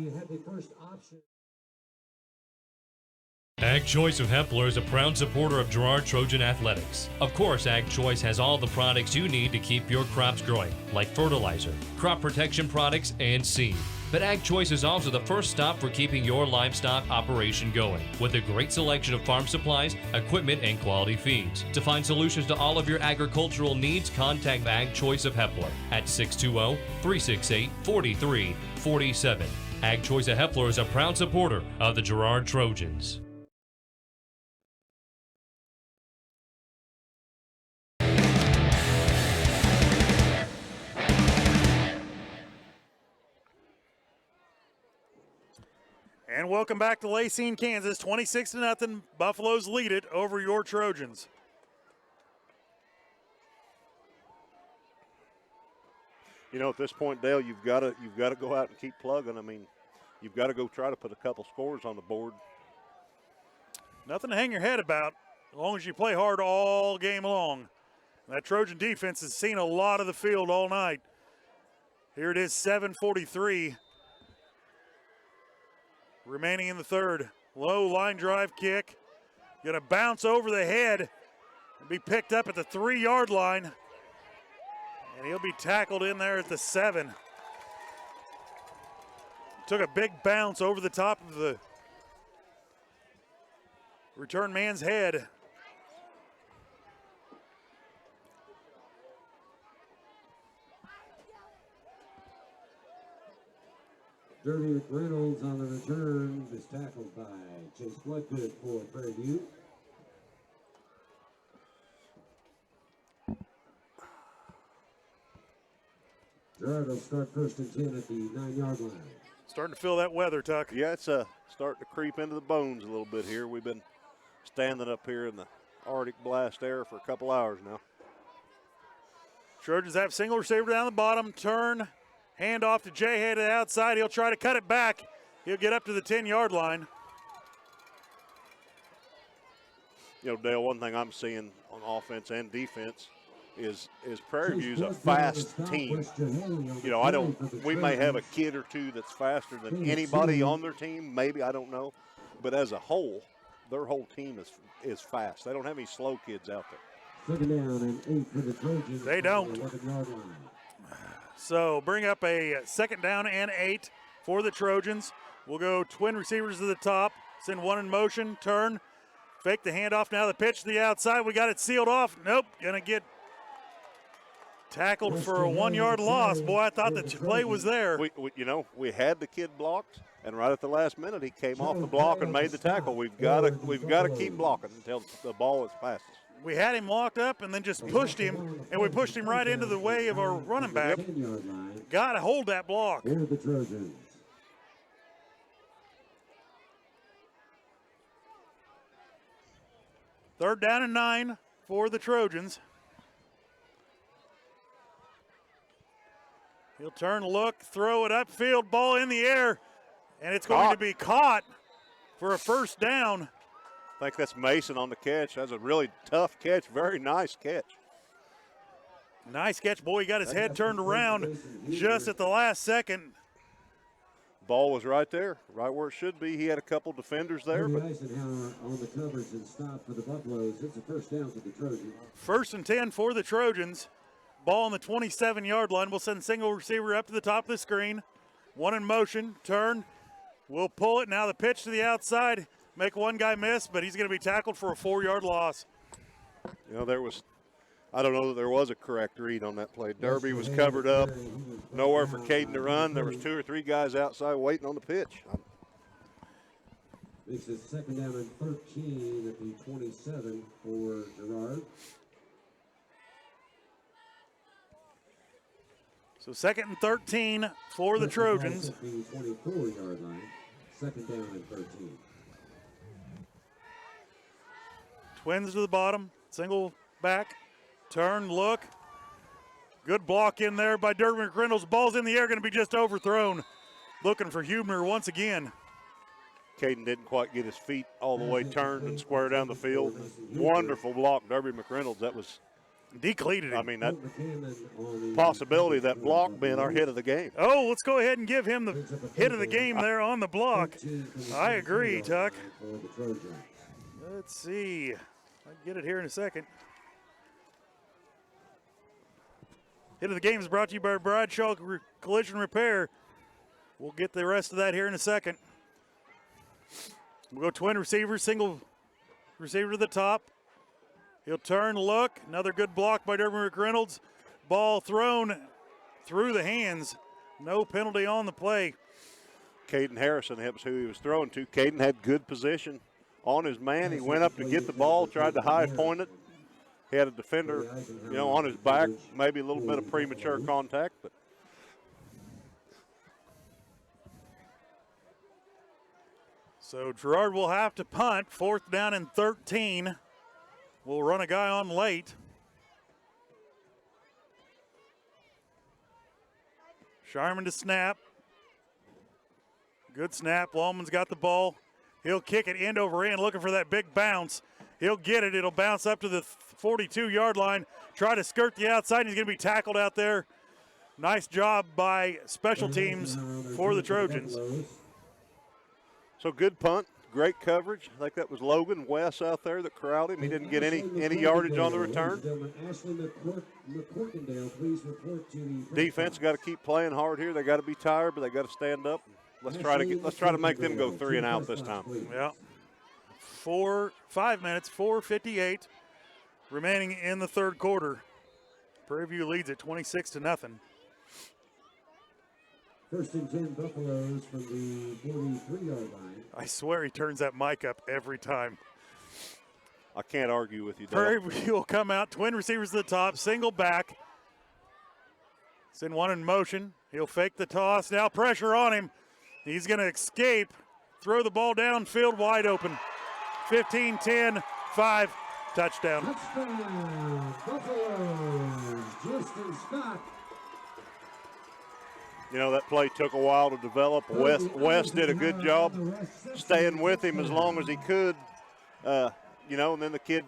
Ag Choice of Hepler is a proud supporter of Girard Trojan Athletics. Of course, Ag Choice has all the products you need to keep your crops growing, like fertilizer, crop protection products, and seed. But Ag Choice is also the first stop for keeping your livestock operation going, with a great selection of farm supplies, equipment, and quality feeds. To find solutions to all of your agricultural needs, contact Ag Choice of Hepler at 620-368-4347. Ag Choice of Hepler is a proud supporter of the Girard Trojans. And welcome back to Lacine, Kansas. 26-0. Buffaloes lead it over your Trojans. You know, at this point, Dale, you've got to go out and keep plugging. I mean, you've got to go try to put a couple scores on the board. Nothing to hang your head about as long as you play hard all game long. That Trojan defense has seen a lot of the field all night. Here it is, 7:43 remaining in the 3rd. Low line drive kick. Going to bounce over the head and be picked up at the 3-yard line. And he'll be tackled in there at the 7. Took a big bounce over the top of the return man's head. Derby Reynolds on the return is tackled by Chase Bloodgood for Prairie View. Girard will start 1st and 10 at the 9-yard line. Starting to feel that weather, Tuck. Yeah, it's starting to creep into the bones a little bit here. We've been standing up here in the Arctic blast air for a couple hours now. Trojans have single receiver down the bottom, turn, hand off to Jay Hay to the outside. He'll try to cut it back. He'll get up to the 10-yard line. You know, Dale, one thing I'm seeing on offense and defense is Prairie View's a fast team. You know, we may have a kid or two that's faster than anybody on their team, maybe, I don't know. But as a whole, their whole team is fast. They don't have any slow kids out there. Second down and 8 for the Trojans. They don't. 11-yard line. So bring up a second down and 8 for the Trojans. We'll go twin receivers to the top. Send one in motion, turn. Fake the handoff, now the pitch to the outside. We got it sealed off. Nope, gonna get tackled for a 1-yard loss. Boy, I thought the play was there. We had the kid blocked, and right at the last minute he came off the block and made the tackle. We've got to keep blocking until the ball is past us. We had him locked up and then just pushed him, and we pushed him right into the way of our running back. Got to hold that block. Here are the Trojans. Third down and 9 for the Trojans. He'll turn, look, throw it upfield, ball in the air, and it's going to be caught for a first down. I think that's Mason on the catch. That's a really tough catch, very nice catch. Nice catch, boy. He got his head turned around just at the last second. Ball was right there, right where it should be. He had a couple defenders there. But Eisenhower on the coverage and stop for the Buffaloes. It's a first down for the Trojans. First and 10 for the Trojans. Ball on the 27-yard line. We'll send single receiver up to the top of the screen. One in motion, turn. We'll pull it. Now the pitch to the outside. Make one guy miss, but he's going to be tackled for a 4-yard loss. You know, I don't know that there was a correct read on that play. Derby was covered up, nowhere for Caden to run. There was 2 or 3 guys outside waiting on the pitch. This is second down and 13 at the 27 for Girard. So second and 13 for the Trojans. 24-yard line. Second down and 13. Twins to the bottom, single back, turn, look. Good block in there by Derby McReynolds. Ball's in the air, going to be just overthrown. Looking for Hubner once again. Caden didn't quite get his feet all the way turned and square down the field. Wonderful block, Derby McReynolds. That was decleated him. I mean, that possibility of that block being our hit of the game. Oh, let's go ahead and give him the hit of the game there on the block. I agree, Tuck. Let's see. I'll get it here in a second. Hit of the game is brought to you by Bradshaw Collision Repair. We'll get the rest of that here in a second. We'll go twin receivers, single receiver to the top. He'll turn, look. Another good block by Derby McReynolds. Ball thrown through the hands. No penalty on the play. Caden Harrison, that was who he was throwing to. Caden had good position on his man. He went up to get the ball, tried to high point it. He had a defender, on his back. Maybe a little bit of premature contact, but. So Girard will have to punt. Fourth down and 13. We'll run a guy on late. Sharman to snap. Good snap. Lallman's got the ball. He'll kick it end over end, looking for that big bounce. He'll get it. It'll bounce up to the 42-yard line. Try to skirt the outside. He's going to be tackled out there. Nice job by special teams for the Trojans. So good punt, great coverage. I think that was Logan West out there that corralled him. He didn't get any yardage on the return. Defense got to keep playing hard here. They got to be tired, but they got to stand up. Let's try to make them go 3 and out this time. Yeah. 5 minutes, 4:58 remaining in the third quarter. Prairie View leads at 26-0. First and 10 Buffaloes from the 43-yard line. I swear he turns that mic up every time. I can't argue with you, Dale. Prairie View will come out, twin receivers to the top, single back. Send one in motion. He'll fake the toss. Now pressure on him. He's going to escape, throw the ball downfield wide open. 15, 10, 5. Touchdown. Touchdown, Buffalo, Justin Scott. You know, that play took a while to develop. West did a good job staying with him as long as he could. You know, and then the kid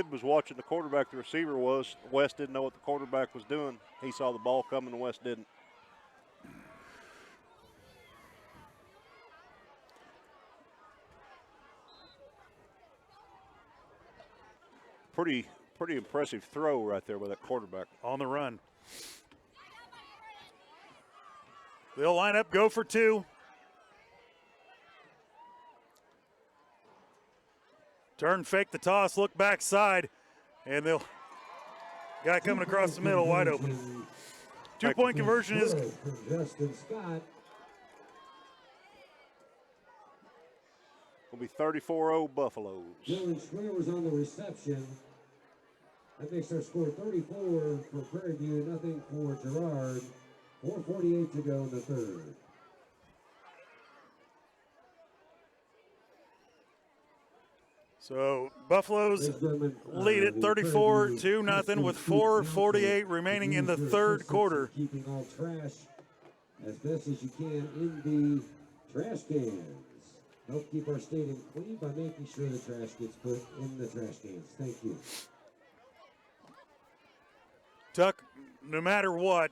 was watching the quarterback, the receiver was. West didn't know what the quarterback was doing. He saw the ball coming, and West didn't. Pretty impressive throw right there by that quarterback. On the run. They'll line up, go for two. Turn, fake the toss, look backside, and they'll guy coming across the middle, wide open. 2-point conversion is Justin Scott. Will be 34-0 Buffaloes. Dylan Schreier was on the reception. That makes our score 34 for Prairie View, nothing for Girard. 4:48 to go in the third. So Buffaloes lead it 34-0 with 4:48 remaining in the third quarter. Keeping all trash as best as you can in the trash cans. Help keep our stadium clean by making sure the trash gets put in the trash cans. Thank you. Tuck, no matter what,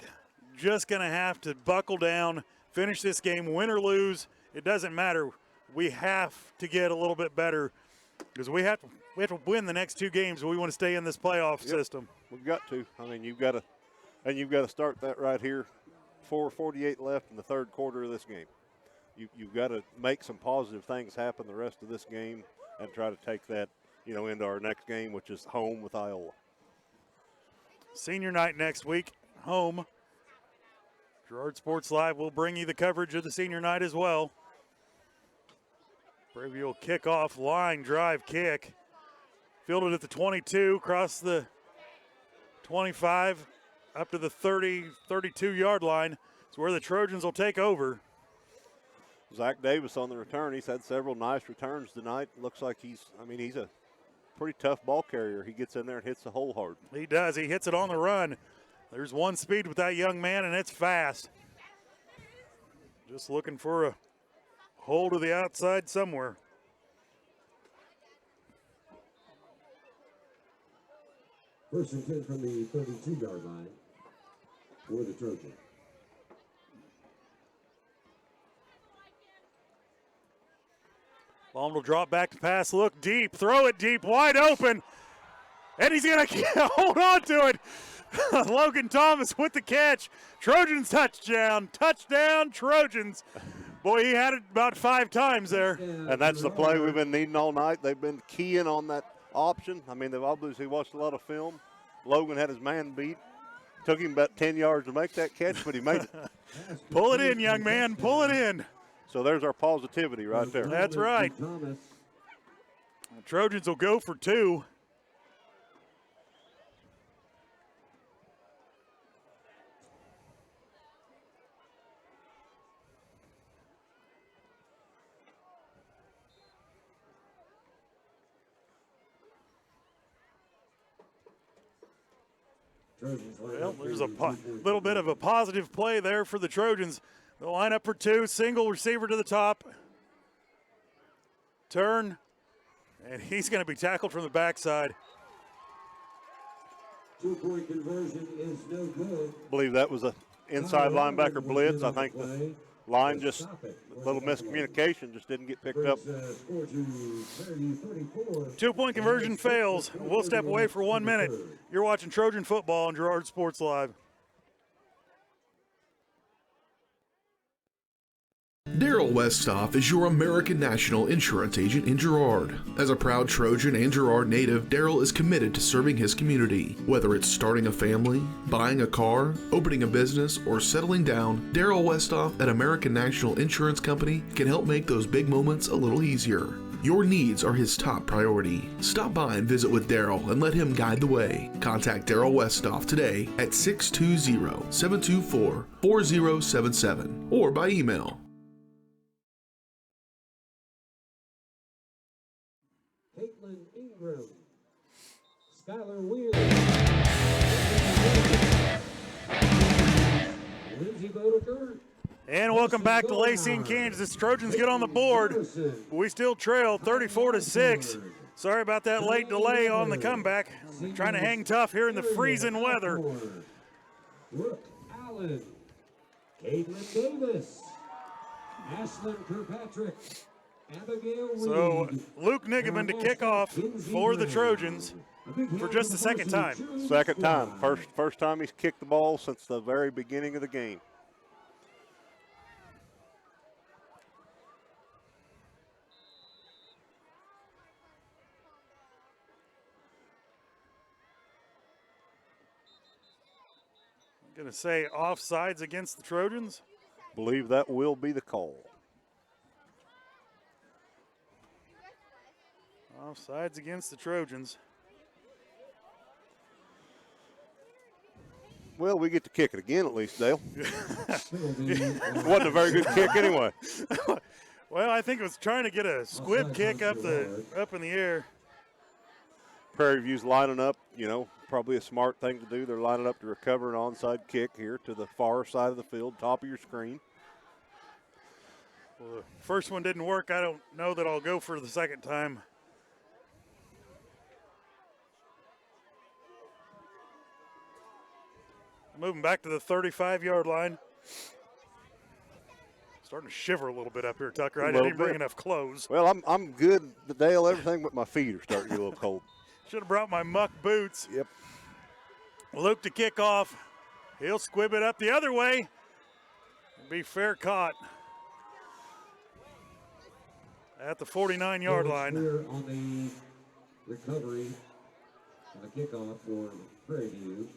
just going to have to buckle down, finish this game, win or lose. It doesn't matter. We have to get a little bit better because we have to win the next two games if we want to stay in this playoff system. We've got to. I mean, you've got to start that right here. 4:48 left in the third quarter of this game. You've got to make some positive things happen the rest of this game and try to take that, you know, into our next game, which is home with Iowa. Senior night next week, home. Girard Sports Live will bring you the coverage of the senior night as well. Prairie View will kick off, line drive kick. Fielded at the 22, across the 25, up to the 30, 32-yard line. It's where the Trojans will take over. Zach Davis on the return. He's had several nice returns tonight. Looks like he's a pretty tough ball carrier. He gets in there and hits the hole hard. He does. He hits it on the run. There's one speed with that young man, and it's fast. Just looking for a hole to the outside somewhere. First and 10 from the 32-yard line for the Trojans. Baum will drop back to pass, look deep, throw it deep, wide open, and he's going to hold on to it. Logan Thomas with the catch. Trojans touchdown. Touchdown, Trojans. Boy, he had it about 5 times there. And that's the play we've been needing all night. They've been keying on that option. I mean, they've obviously watched a lot of film. Logan had his man beat. Took him about 10 yards to make that catch, but he made it. Pull it in, young man. Pull it in. So there's our positivity right there. That's right. The Trojans will go for 2. Well, there's a little bit of a positive play there for the Trojans. They'll line up for 2, single receiver to the top. Turn, and he's going to be tackled from the backside. 2-point conversion is no good. I believe that was an inside linebacker blitz. I think the line just, a little miscommunication, just didn't get picked up. 2-point conversion fails. We'll step away for 1 minute. You're watching Trojan football on Girard Sports Live. Daryl Westhoff is your American National Insurance agent in Girard. As a proud Trojan and Girard native, Daryl is committed to serving his community. Whether it's starting a family, buying a car, opening a business, or settling down, Daryl Westhoff at American National Insurance Company can help make those big moments a little easier. Your needs are his top priority. Stop by and visit with Daryl and let him guide the way. Contact Daryl Westhoff today at 620-724-4077 or by email. Skylar Wheeler. Lindsey Bodeker. And welcome back to Lacey in Kansas. Trojans get on the board. We still trail 34-6. Sorry about that late delay on the comeback. Trying to hang tough here in the freezing weather. Brooke Allen. Caitlin Davis. Ashlyn Kirkpatrick. Abigail Reed. So Luke Nigaman to kick off for the Trojans for just the second time. Second time. First time he's kicked the ball since the very beginning of the game. Going to say offsides against the Trojans. Believe that will be the call. Offsides against the Trojans. Well, we get to kick it again at least, Dale. Wasn't a very good kick anyway. Well, I think it was trying to get a squib kick up in the air. Prairie View's lining up, you know, probably a smart thing to do. They're lining up to recover an onside kick here to the far side of the field, top of your screen. Well, the first one didn't work. I don't know that I'll go for the second time. Moving back to the 35-yard line. Starting to shiver a little bit up here, Tucker. I didn't bring enough clothes. Well, I'm good, Dale. Everything but my feet are starting to get a little cold. Should have brought my muck boots. Yep. Luke to kick off. He'll squib it up the other way. Be fair caught at the 49-yard line. Here on the recovery on the kickoff for Prairie View.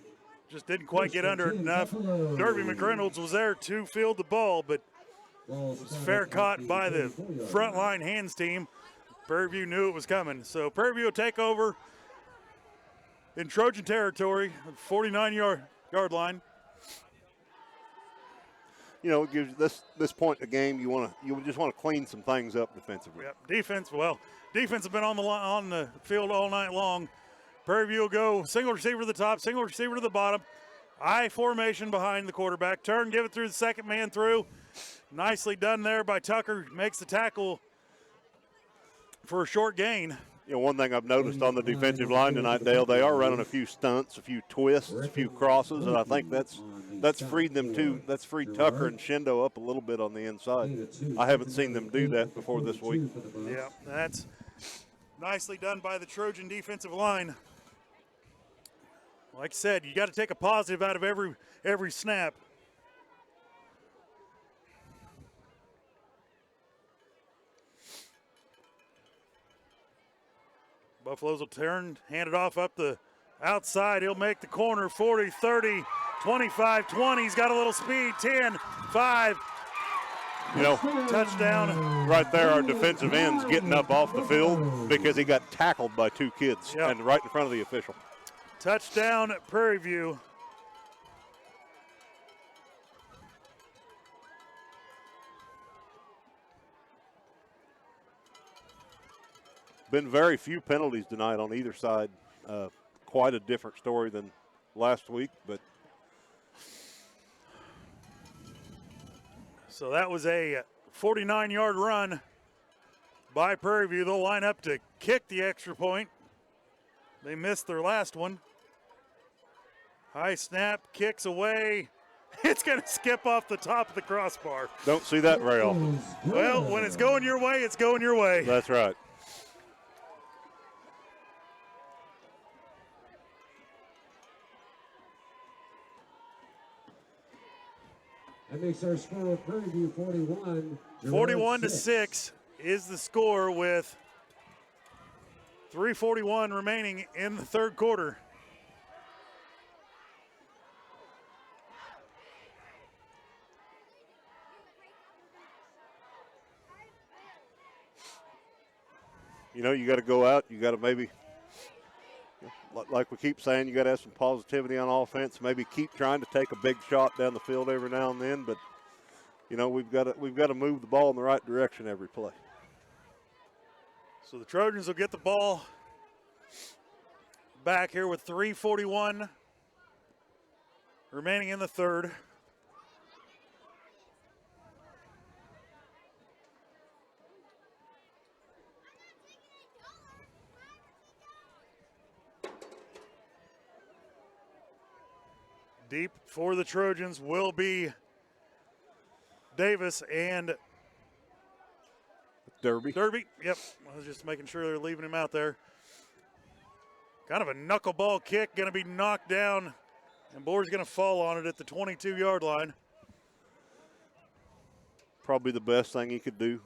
Just didn't quite get under it enough. Derby McReynolds was there to field the ball, but was fair caught by the front line hands team. Prairie View knew it was coming. So Prairie View will take over in Trojan territory, 49-yard line. You know, it gives this point in the game, you just want to clean some things up defensively. Yep, defense has been on the field all night long. Prairie View will go single receiver to the top, single receiver to the bottom. I formation behind the quarterback. Turn, give it through the second man through. Nicely done there by Tucker. Makes the tackle for a short gain. You know, one thing I've noticed on the defensive line tonight, Dale, they are running a few stunts, a few twists, a few crosses, and I think that's freed them too. That's freed Tucker and Shindo up a little bit on the inside. I haven't seen them do that before this week. Yeah, that's nicely done by the Trojan defensive line. Like I said, you got to take a positive out of every snap. Buffaloes will turn, hand it off up the outside. He'll make the corner, 40, 30, 25, 20. He's got a little speed, 10, 5. You know, touchdown. Right there, our defensive end's getting up off the field because he got tackled by two kids and right in front of the official. Touchdown at Prairie View. Been very few penalties tonight on either side. Quite a different story than last week, but. So that was a 49-yard run by Prairie View. They'll line up to kick the extra point. They missed their last one. High snap, kicks away. It's going to skip off the top of the crossbar. Don't see that very often. Well, when it's going your way, it's going your way. That's right. That makes our score of Prairie View 41. 41-6 is the score with 3:41 remaining in the third quarter. You know, you got to go out. You got to maybe, like we keep saying, you got to have some positivity on offense. Maybe keep trying to take a big shot down the field every now and then. But you know, we've got to move the ball in the right direction every play. So the Trojans will get the ball back here with 3:41 remaining in the third. Deep for the Trojans will be Davis and Derby. Yep. I was just making sure they're leaving him out there. Kind of a knuckleball kick, going to be knocked down, and Boer's going to fall on it at the 22-yard line. Probably the best thing he could do.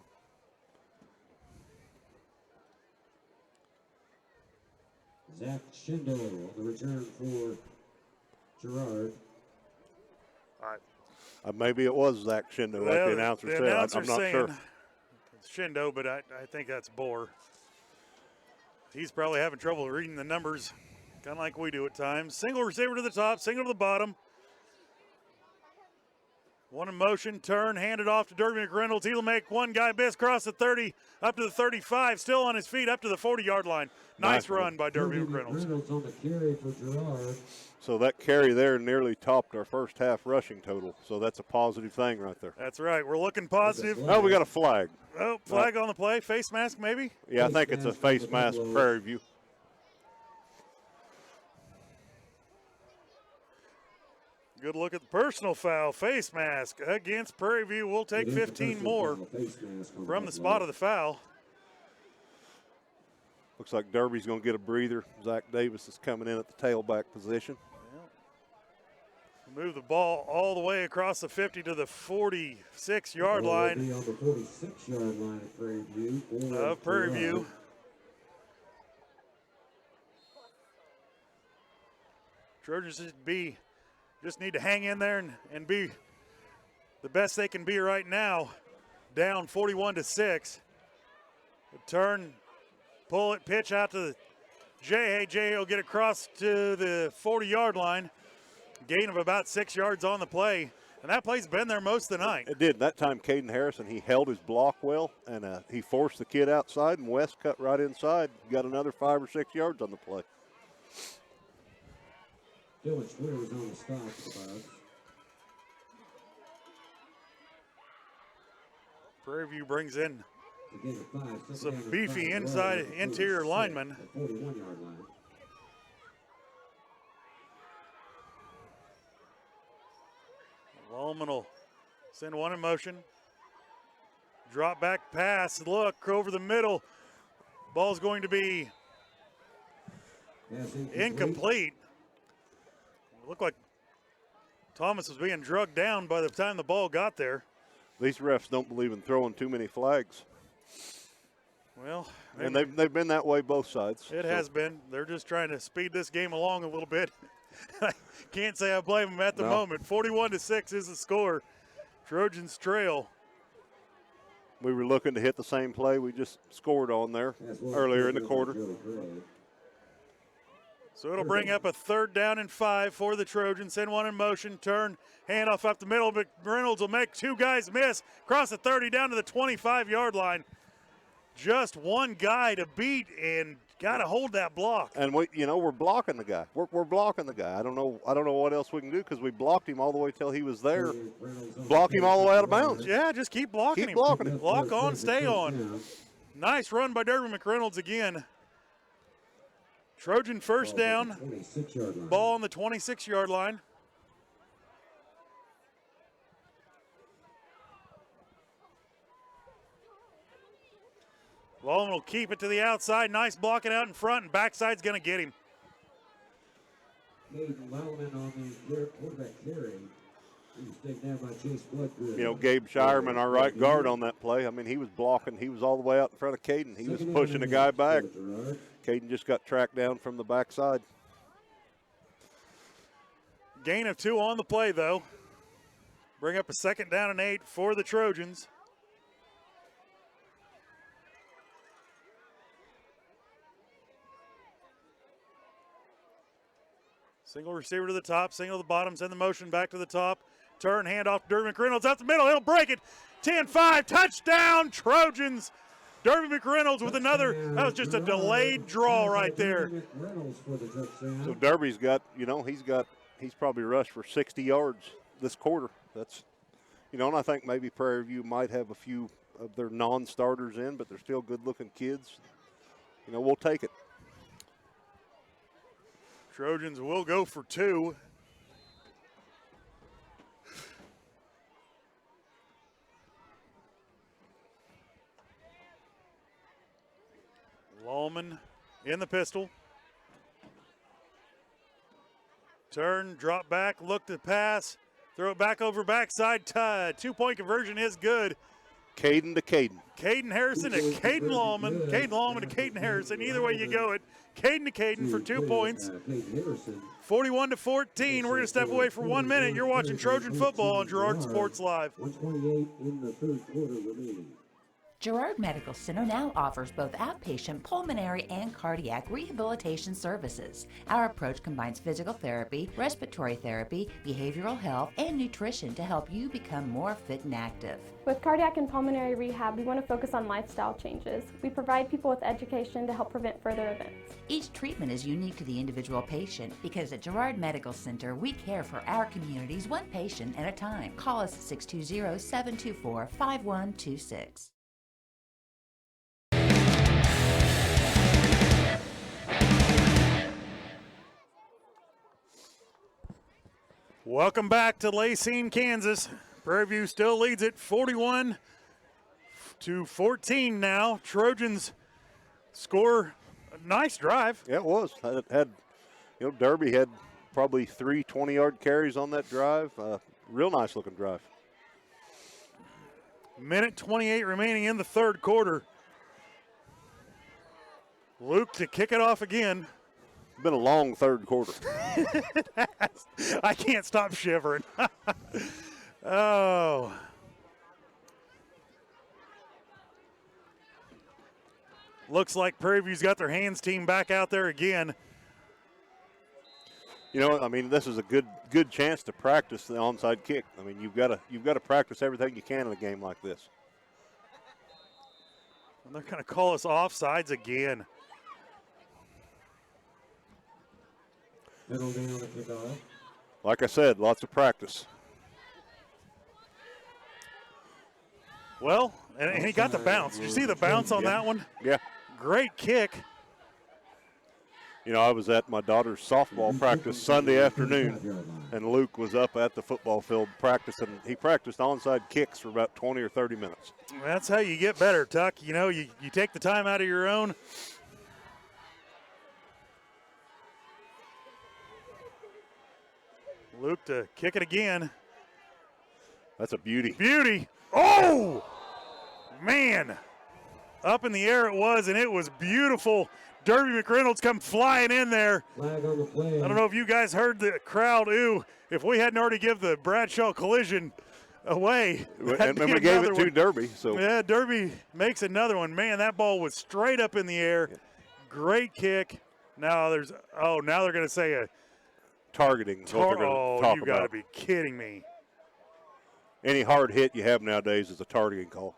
Zach Schindel on the return for Girard. Maybe it was Zach Shindo, like the announcer said. I'm not sure. It's Shindo, but I think that's Boer. He's probably having trouble reading the numbers, kind of like we do at times. Single receiver to the top, single to the bottom. One in motion, turn, hand it off to Derby McReynolds. He'll make one guy miss, cross the 30, up to the 35, still on his feet, up to the 40-yard line. Nice run by Derby McReynolds. On the carry for Girard. So that carry there nearly topped our first half rushing total. So that's a positive thing right there. That's right. We're looking positive. Oh, we got a flag. Oh, flag on the play. Face mask, maybe? Yeah, I think it's a face mask for Prairie View. Good look at the personal foul. Face mask against Prairie View. We'll take 15 more from the spot of the foul. Looks like Derby's going to get a breather. Zach Davis is coming in at the tailback position. Move the ball all the way across the 50 to the 46-yard line. Be on the 46-yard line of Prairie View. Of Prairie View. Trojans just need to hang in there and be the best they can be right now. Down 41-6. Turn, pull it, pitch out to the Jay. Jay will get across to the 40-yard line. Gain of about 6 yards on the play. And that play's been there most of the night. It did. That time, Caden Harrison, he held his block well, and he forced the kid outside, and West cut right inside. Got another 5 or 6 yards on the play. Dylan Schwitter was on the stop for the Bugs. Prairie View brings in some beefy interior linemen. 41-yard line. Wallman will send one in motion. Drop back pass, look over the middle. Ball's going to be incomplete. Looked like Thomas was being drugged down by the time the ball got there. These refs don't believe in throwing too many flags. Well, and they've been that way both sides. It has been. They're just trying to speed this game along a little bit. I can't say I blame them at the moment. 41-6 is the score. Trojans trail. We were looking to hit the same play we just scored on there earlier in the quarter. So it'll bring up a 3rd down and 5 for the Trojans. Send one in motion, turn, handoff up the middle, but Reynolds will make 2 guys miss. Cross the 30 down to the 25-yard line. Just one guy to beat and got to hold that block. And we're blocking the guy. We're blocking the guy. I don't know what else we can do because we blocked him all the way till he was there. Block him all the way out of bounds. Yeah, just keep blocking him. Keep blocking him. Lock on, stay on. Nice run by Derby McReynolds again. Trojan first down. Ball on the 26-yard line. Ballman will keep it to the outside. Nice blocking out in front, and backside's going to get him. Wellman on the quarterback carry. He was taken down by Chase Bloodgood. Gabe Shireman, our right guard on that play. I mean, he was blocking. He was all the way out in front of Caden. He was pushing the guy back. Caden just got tracked down from the backside. Gain of 2 on the play, though. Bring up a 2nd down and 8 for the Trojans. Single receiver to the top, single to the bottom, send the motion back to the top. Turn, hand off to Derby McReynolds out the middle. He'll break it. 10-5, touchdown, Trojans. Derby McReynolds with another. That was just a delayed draw right there. So Derby's got, he's probably rushed for 60 yards this quarter. That's, and I think maybe Prairie View might have a few of their non-starters in, but they're still good-looking kids. We'll take it. Trojans will go for 2. Lallman in the pistol. Turn, drop back, look to pass, throw it back over backside. 2-point conversion is good. Caden to Caden. Caden Harrison to Caden Lallman. Caden Lallman to Caden Harrison. Either way you go, it Caden to Caden for 2 points. 41-14. We're going to step away for 1 minute. You're watching Trojan football on Girard Sports Live. 1:28 in the third quarter remaining. Girard Medical Center now offers both outpatient pulmonary and cardiac rehabilitation services. Our approach combines physical therapy, respiratory therapy, behavioral health, and nutrition to help you become more fit and active. With cardiac and pulmonary rehab, we want to focus on lifestyle changes. We provide people with education to help prevent further events. Each treatment is unique to the individual patient because at Girard Medical Center, we care for our communities one patient at a time. Call us at 620-724-5126. Welcome back to Lacine, Kansas. Prairie View still leads it 41-14 now. Trojans score a nice drive. Yeah, it was. Derby had probably 3 20-yard carries on that drive. Real nice looking drive. Minute 28 remaining in the third quarter. Luke to kick it off again. Been a long third quarter. I can't stop shivering. Oh. Looks like Prairie View's got their hands team back out there again. This is a good chance to practice the onside kick. You've got to practice everything you can in a game like this. And they're going to call us offsides again. Penalty on the kickoff. Like I said, lots of practice. Well, and he got the bounce. Did you see the bounce on that one? Yeah. Great kick. I was at my daughter's softball practice Sunday afternoon, and Luke was up at the football field practicing. He practiced onside kicks for about 20 or 30 minutes. That's how you get better, Tuck. You take the time out of your own. Luke to kick it again. That's a beauty. Beauty. Oh, man. Up in the air it was, and it was beautiful. Derby McReynolds come flying in there. Flag on the play. I don't know if you guys heard the crowd ooh. If we hadn't already give the Bradshaw collision away. And we gave it to Derby. So yeah, Derby makes another one. Man, that ball was straight up in the air. Yeah. Great kick. Now they're going to say a targeting. You got to be kidding me. Any hard hit you have nowadays is a targeting call.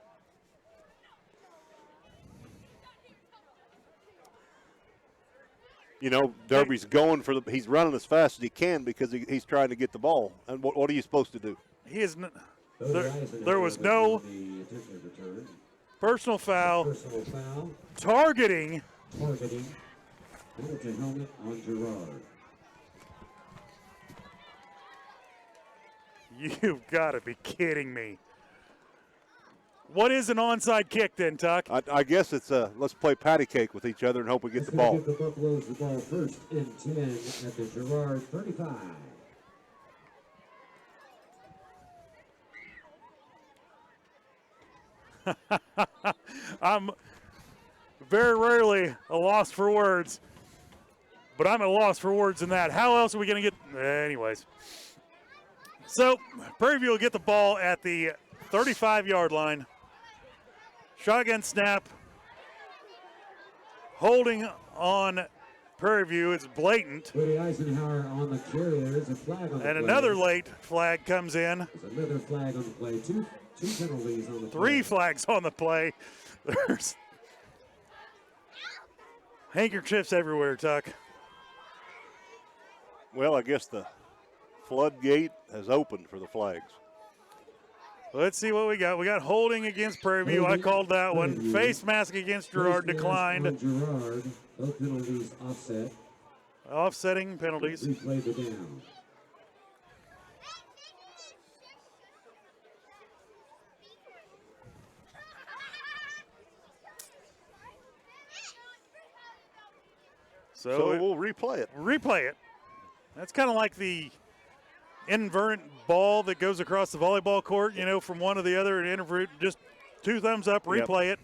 Derby's going for he's running as fast as he can because he's trying to get the ball. And what are you supposed to do? He is there was no personal foul. Targeting. Penalty helmet on Girard. You've got to be kidding me. What is an onside kick then, Tuck? I guess it's let's play patty cake with each other and hope we get the ball. Give the Buffaloes the ball first and 10 at the Girard 35. I'm very rarely a loss for words, but I'm at a loss for words in that. How else are we going to get? Anyways. So, Prairie View will get the ball at the 35-yard line. Shotgun snap. Holding on Prairie View is blatant. Woody Eisenhower on the carry. There's a flag on the play. And another late flag comes in. There's another flag on the play. Two penalties on the play. 3 flags on the play. Handkerchiefs everywhere, Tuck. Well, I guess the floodgate has opened for the flags. Let's see what we got. We got holding against Prairie View. I called that one. Face mask against Girard declined. Girard, both penalties offset. Offsetting penalties. Replay the down. So we'll replay it. Replay it. That's kind of like the invert ball that goes across the volleyball court, you know, from one to the other and invert. Just 2 thumbs up, replay it.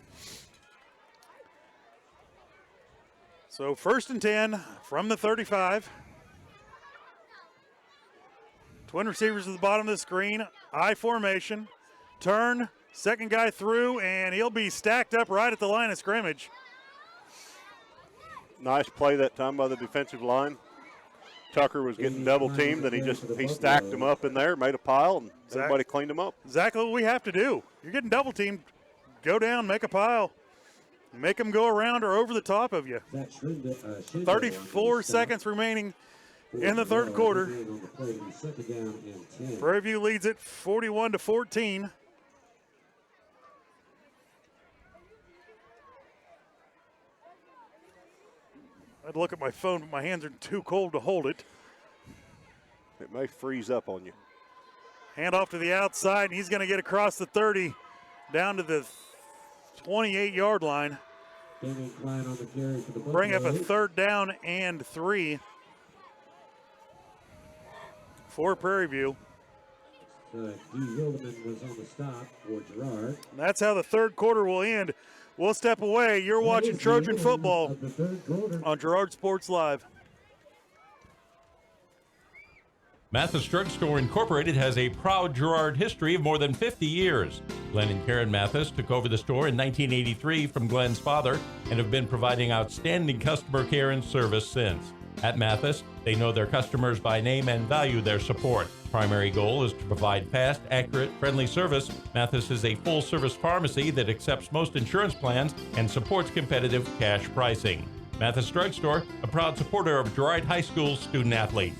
So 1st and 10 from the 35. Twin receivers at the bottom of the screen. I formation. Turn. Second guy through, and he'll be stacked up right at the line of scrimmage. Nice play that time by the defensive line. Tucker was getting double teamed, and he stacked him up in there, made a pile, and everybody cleaned him up. Exactly what we have to do. You're getting double teamed. Go down, make a pile. Make them go around or over the top of you. 34 seconds remaining in the 3rd quarter. Prairie View leads it 41-14. I'd look at my phone, but my hands are too cold to hold it. It may freeze up on you. Hand off to the outside, and he's going to get across the 30 down to the 28-yard line. Bring up a 3rd down and 3 for Prairie View. D. Hildeman was on the stop for Girard. That's how the 3rd quarter will end. We'll step away. You're watching Trojan football on Girard Sports Live. Mathis Drugstore Incorporated has a proud Girard history of more than 50 years. Glenn and Karen Mathis took over the store in 1983 from Glenn's father and have been providing outstanding customer care and service since. At Mathis, they know their customers by name and value their support. Primary goal is to provide fast, accurate, friendly service. Mathis is a full-service pharmacy that accepts most insurance plans and supports competitive cash pricing. Mathis Drugstore, a proud supporter of Girard High School's student-athletes.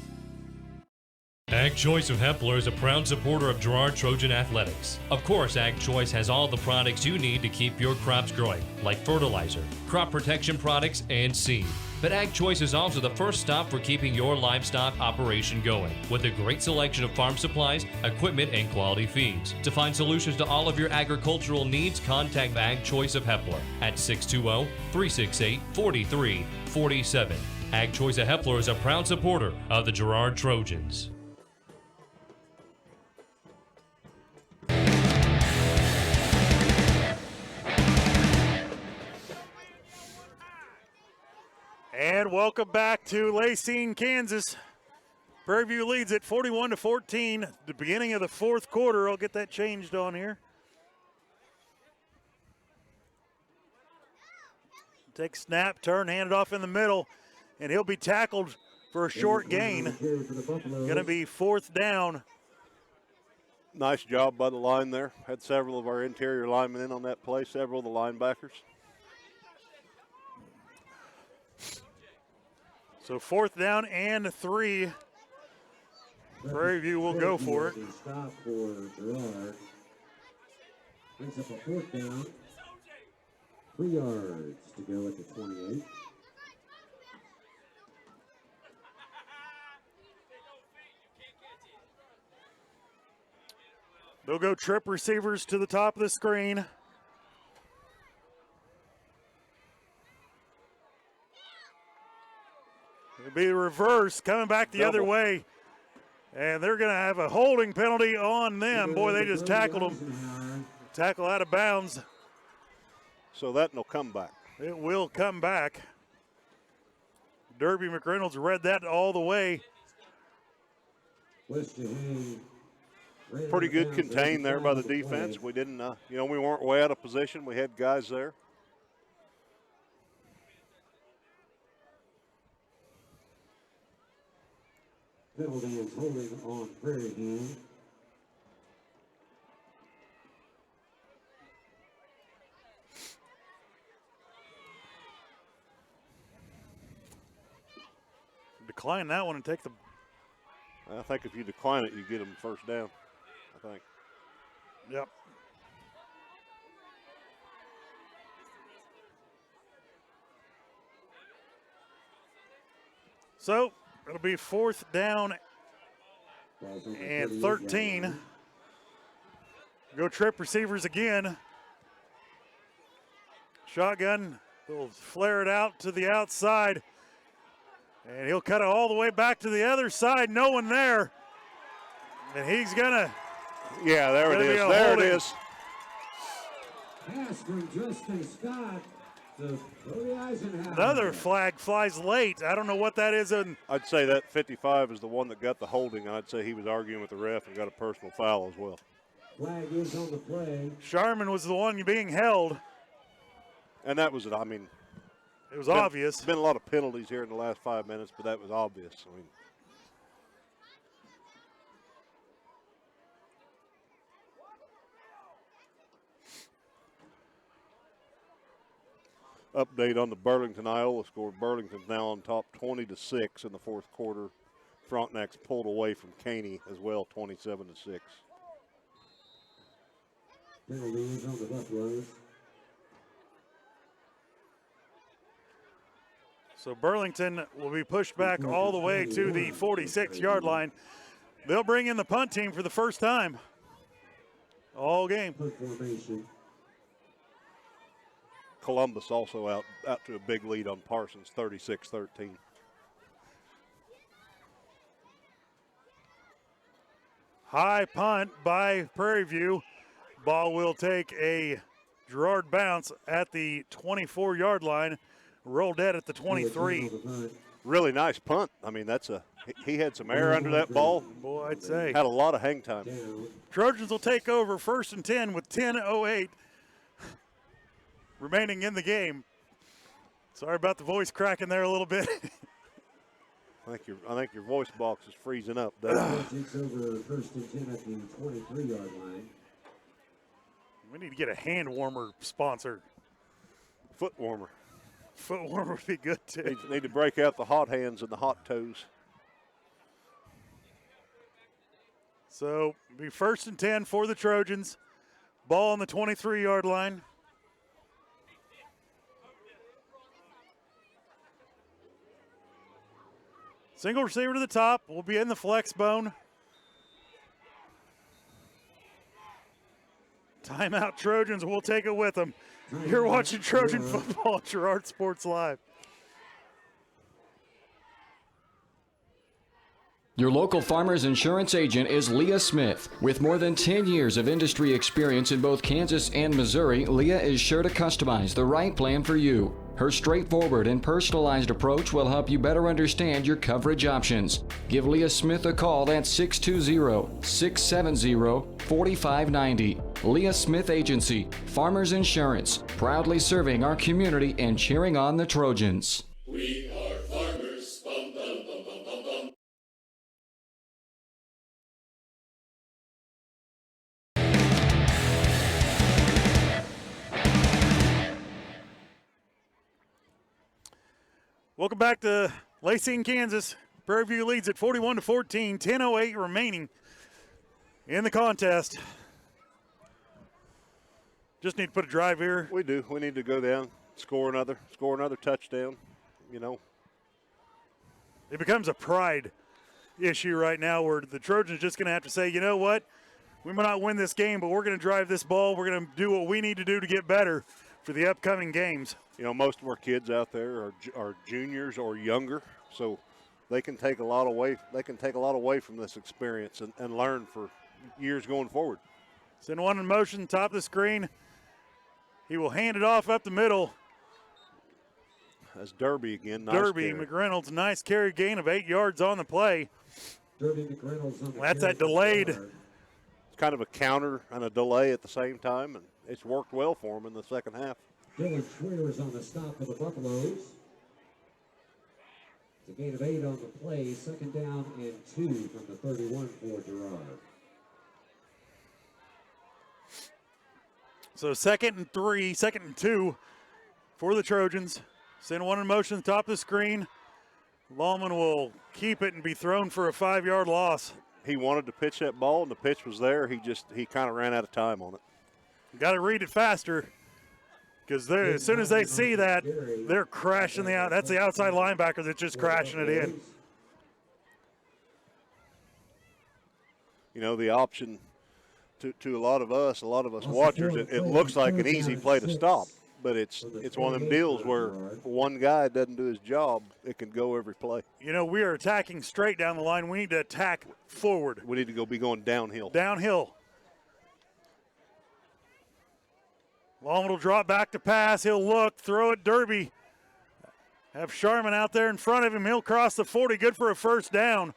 Ag Choice of Hepler is a proud supporter of Girard Trojan Athletics. Of course, Ag Choice has all the products you need to keep your crops growing, like fertilizer, crop protection products, and seed. But Ag Choice is also the first stop for keeping your livestock operation going, with a great selection of farm supplies, equipment, and quality feeds. To find solutions to all of your agricultural needs, contact Ag Choice of Hepler at 620-368-4347. Ag Choice of Hepler is a proud supporter of the Girard Trojans. And welcome back to Lacine, Kansas. Prairie View leads at 41-14. The beginning of the 4th quarter. I'll get that changed on here. Take snap, turn, hand it off in the middle, and he'll be tackled for a short gain. Going to be 4th down. Nice job by the line there. Had several of our interior linemen in on that play, several of the linebackers. So 4th down and 3. Prairie View will go for it. Stop for Girard. Brings up a 4th down. 3 yards to go at the 28. They'll go trip receivers to the top of the screen. It'll be the reverse, coming back the other way. And they're going to have a holding penalty on them. Boy, they just tackled them. Tackle out of bounds. So that will come back. It will come back. Derby McReynolds read that all the way. Pretty good contain there by the defense. We didn't, we weren't way out of position. We had guys there. Penalty is holding on Prairie View. decline that one and take the. I think if you decline it, you get them first down, I think. Yep. So it'll be 4th down and 13. Go trip receivers again. Shotgun, he'll flare it out to the outside. And he'll cut it all the way back to the other side. No one there. And he's gonna. Yeah, there it is. There it is. Pass from Justin Scott to Cody Eisenhower. Another flag flies late. I don't know what that is. I'd say that 55 is the one that got the holding. I'd say he was arguing with the ref and got a personal foul as well. Flag is on the play. Sharman was the one being held. And that was it. I mean, it was obvious. There's been a lot of penalties here in the last 5 minutes, but that was obvious. I mean, update on the Burlington Iola score. Burlington's now on top 20-6 in the 4th quarter. Frontenac's pulled away from Caney as well, 27-6. Penalty is on the Buffaloes. So Burlington will be pushed back all the way to the 46-yard line. They'll bring in the punt team for the first time all game. Columbus also out to a big lead on Parsons, 36-13. High punt by Prairie View. Ball will take a Girard bounce at the 24-yard line. Roll dead at the 23. Really nice punt. I mean, he had some air under that ball. Boy, I'd say. Had a lot of hang time. Trojans will take over 1st and 10 with 10:08 remaining in the game. Sorry about the voice cracking there a little bit. I think your voice box is freezing up, Doug. Takes over 1st and 10 at the 23-yard line. We need to get a hand warmer sponsor. Foot warmer. Foot warmer would be good too. Need to break out the hot hands and the hot toes. So it'll be 1st and 10 for the Trojans. Ball on the 23-yard line. Single receiver to the top. Will be in the flex bone. Timeout Trojans. We'll take it with them. You're watching Trojan football at Girard Sports Live. Your local Farmers Insurance agent is Leah Smith. With more than 10 years of industry experience in both Kansas and Missouri, Leah is sure to customize the right plan for you. Her straightforward and personalized approach will help you better understand your coverage options. Give Leah Smith a call at 620-670-4590. Leah Smith Agency, Farmers Insurance, proudly serving our community and cheering on the Trojans. We are farmers. Bum, bum, bum, bum, bum, bum. Welcome back to Lacey in Kansas. Prairie View leads at 41-14, 10:08 remaining in the contest. Just need to put a drive here. We do. We need to go down, score another touchdown, you know. It becomes a pride issue right now where the Trojans just going to have to say, you know what, we might not win this game, but we're going to drive this ball. We're going to do what we need to do to get better for the upcoming games. You know, most of our kids out there are juniors or younger, so they can take a lot away. They can take a lot away from this experience and learn for years going forward. Send one in motion, top of the screen. He will hand it off up the middle. That's Derby again. Nice Derby carry. McReynolds, nice carry, gain of 8 yards on the play. Derby McReynolds on the That's that delayed. It's kind of a counter and a delay at the same time, and it's worked well for him in the second half. Dylan Schreier is on the stop for the Buffaloes. It's a gain of 8 on the play. 2nd down and 2 from the 31 for Girard. So 2nd and 3, 2nd and 2 for the Trojans. Send one in motion, top of the screen. Lallman will keep it and be thrown for a 5-yard loss. He wanted to pitch that ball, and the pitch was there. He kind of ran out of time on it. Got to read it faster, because as soon as they see that, they're crashing the out. That's the outside linebacker that's just crashing it in. You know, the option to a lot of us watchers, it looks like an easy play to stop, but it's one of them deals where one guy doesn't do his job, it can go every play. You know, we are attacking straight down the line. We need to attack forward. We need to be going downhill. Downhill. Lallman will drop back to pass. He'll look, throw it, Derby. Have Sharman out there in front of him. He'll cross the 40, good for a first down.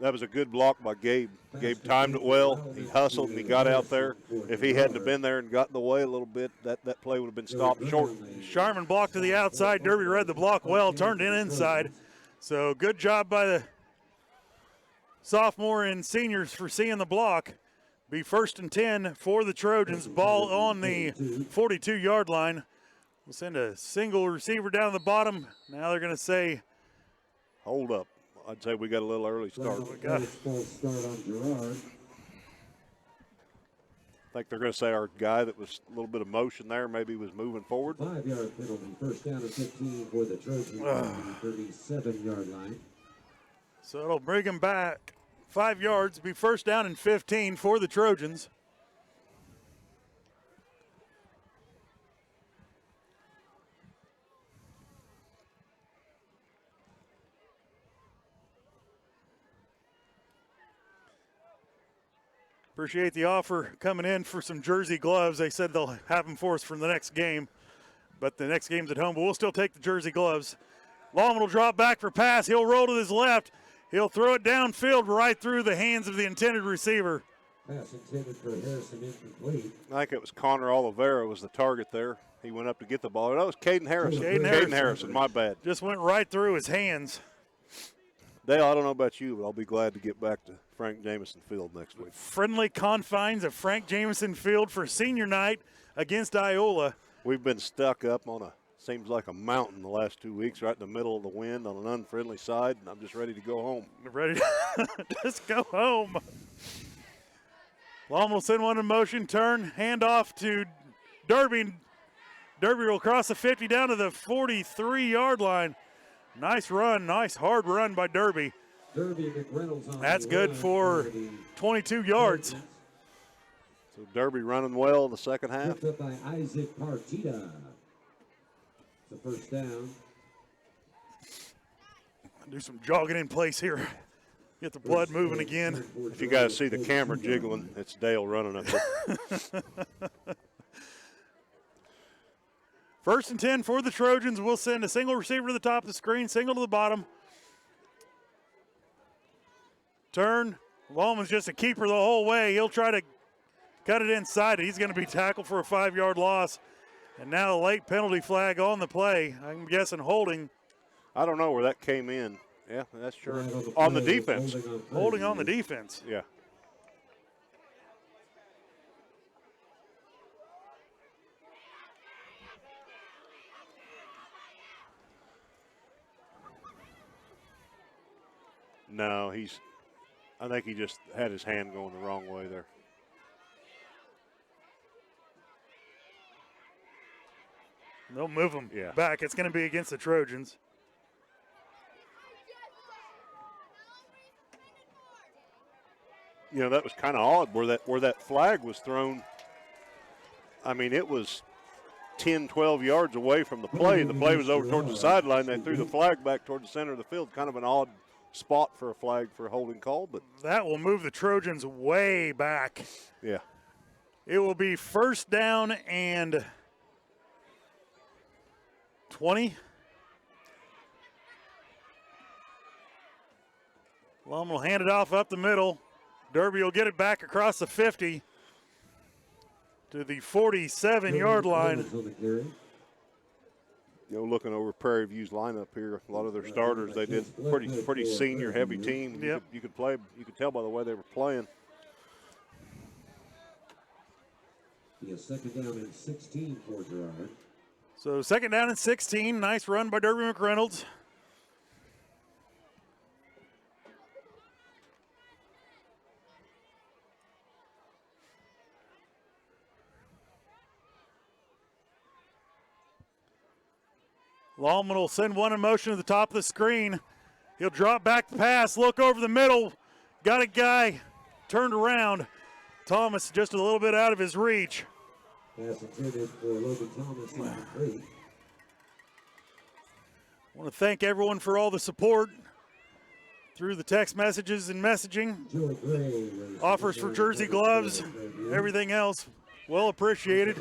That was a good block by Gabe. Gabe timed it well. He hustled and he got out there. If he hadn't have been there and got in the way a little bit, that play would have been stopped short. Sharman blocked to the outside. Derby read the block well, turned it inside. So good job by the sophomore and seniors for seeing the block. Be 1st and 10 for the Trojans. Ball on the 42-yard line. We'll send a single receiver down the bottom. Now they're going to say, hold up. I'd say we got a little early start. We got a false start on Girard. I think they're going to say our guy that was a little bit of motion there maybe was moving forward. 5-yard penalty, 1st down and 15 for the Trojans on the 37-yard line. So it'll bring him back 5 yards, be 1st down and 15 for the Trojans. Appreciate the offer coming in for some jersey gloves. They said they'll have them for us for the next game, but the next game's at home, but we'll still take the jersey gloves. Lallman will drop back for pass. He'll roll to his left. He'll throw it downfield right through the hands of the intended receiver. Pass intended for Harrison, incomplete. I think it was Connor Oliveira was the target there. He went up to get the ball. No, it was Caden Harrison. Caden Harrison, my bad. Just went right through his hands. Dale, I don't know about you, but I'll be glad to get back to Frank Jameson Field next week. Friendly confines of Frank Jameson Field for senior night against Iola. We've been stuck up on seems like a mountain the last 2 weeks, right in the middle of the wind on an unfriendly side, and I'm just ready to go home. Ready to just go home. Lallman will send one in motion, turn, hand off to Derby. Derby will cross the 50 down to the 43-yard line. Nice run, nice hard run by Derby. That's good for 22 yards. So Derby running well in the second half. Picked up by Isaac Partita. It's a 1st down. Do some jogging in place here. Get the blood moving again. If you guys see the camera jiggling, it's Dale running up there. 1st and 10 for the Trojans. We'll send a single receiver to the top of the screen, single to the bottom. Turn. Lallman's just a keeper the whole way. He'll try to cut it inside. He's going to be tackled for a 5-yard loss. And now a late penalty flag on the play. I'm guessing holding. I don't know where that came in. Yeah, that's sure. On the defense. Holding on the defense. Yeah. No, I think he just had his hand going the wrong way there. They'll move him back. It's going to be against the Trojans. You know, that was kind of odd where that flag was thrown. I mean, it was 10, 12 yards away from the play. The play was over towards the sideline. They threw the flag back towards the center of the field. Kind of an odd spot for a flag for a holding call, but that will move the Trojans way back. Yeah. It will be 1st down and 20. Lallman will hand it off up the middle. Derby will get it back across the 50 to the 47-yard line. You know, looking over Prairie View's lineup here, a lot of their starters, they did pretty senior heavy team. Yep. You could tell by the way they were playing. Be a 2nd down and 16 for Girard. So 2nd down and 16. Nice run by Derby McReynolds. Lallman will send one in motion to the top of the screen. He'll drop back the pass, look over the middle. Got a guy turned around. Thomas just a little bit out of his reach. Pass intended for Logan Thomas, number 3. I want to thank everyone for all the support through the text messages and messaging. Offers for jersey, gloves, everything else. Well appreciated.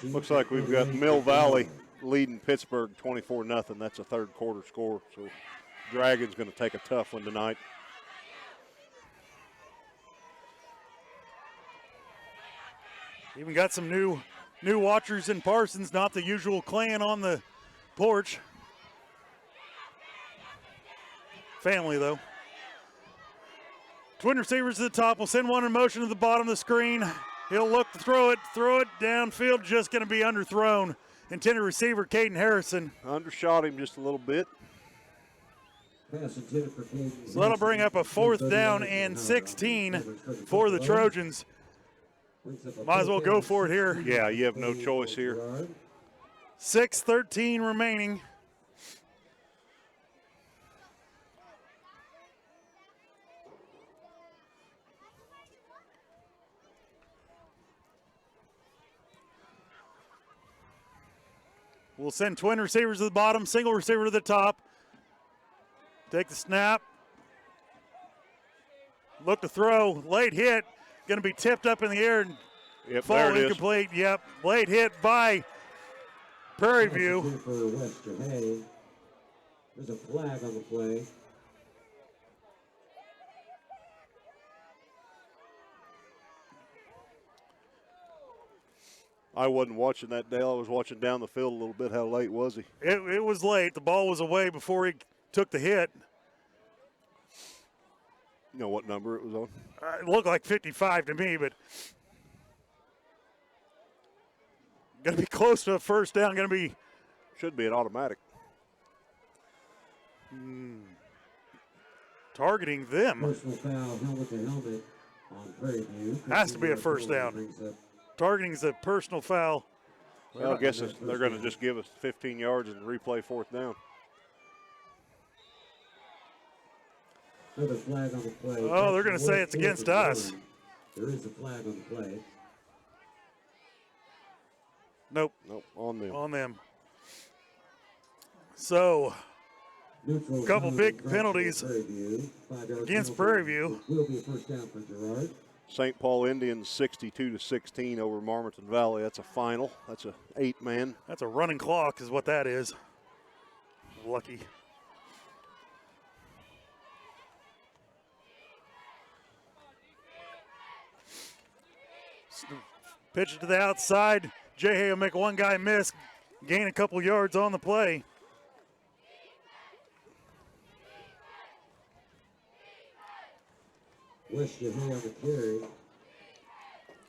Looks like we've got Mill Valley leading Pittsburgh 24-0. That's a third quarter score. So Dragons going to take a tough one tonight. Even got some new watchers in Parsons, not the usual clan on the porch. Family, though. Twin receivers to the top. Will send one in motion to the bottom of the screen. He'll look to throw it downfield, just going to be underthrown. Intended receiver, Caden Harrison. Undershot him just a little bit. So that'll bring up a 4th down and 16 for the Trojans. Might as well go for it here. Yeah, you have no choice here. 6:13 remaining. We'll send twin receivers to the bottom, single receiver to the top. Take the snap. Look to throw. Late hit. Going to be tipped up in the air and fall incomplete. Yep. Late hit by Prairie View. There's a flag on the play. I wasn't watching that, Dale. I was watching down the field a little bit. How late was he? It was late. The ball was away before he took the hit. You know what number it was on? It looked like 55 to me, but going to be close to a first down. Going to be. Should be an automatic. Targeting them. Personal foul, helmet to helmet on Prairie View. Has to be a first down. Targeting is a personal foul. Well, I guess they're going to just give us 15 yards and replay 4th down. Another flag on the play. Oh, they're going to say it's against us. There is a flag on the play. Nope. Nope, on them. On them. So, a couple big penalties against Prairie View. Will be a first down for Girard. St. Paul Indians 62-16 over Marmaton Valley. That's a final. That's a 8-man. That's a running clock is what that is. Lucky. Pitch it to the outside. Jay will make one guy miss, gain a couple yards on the play. West Jay on the carry.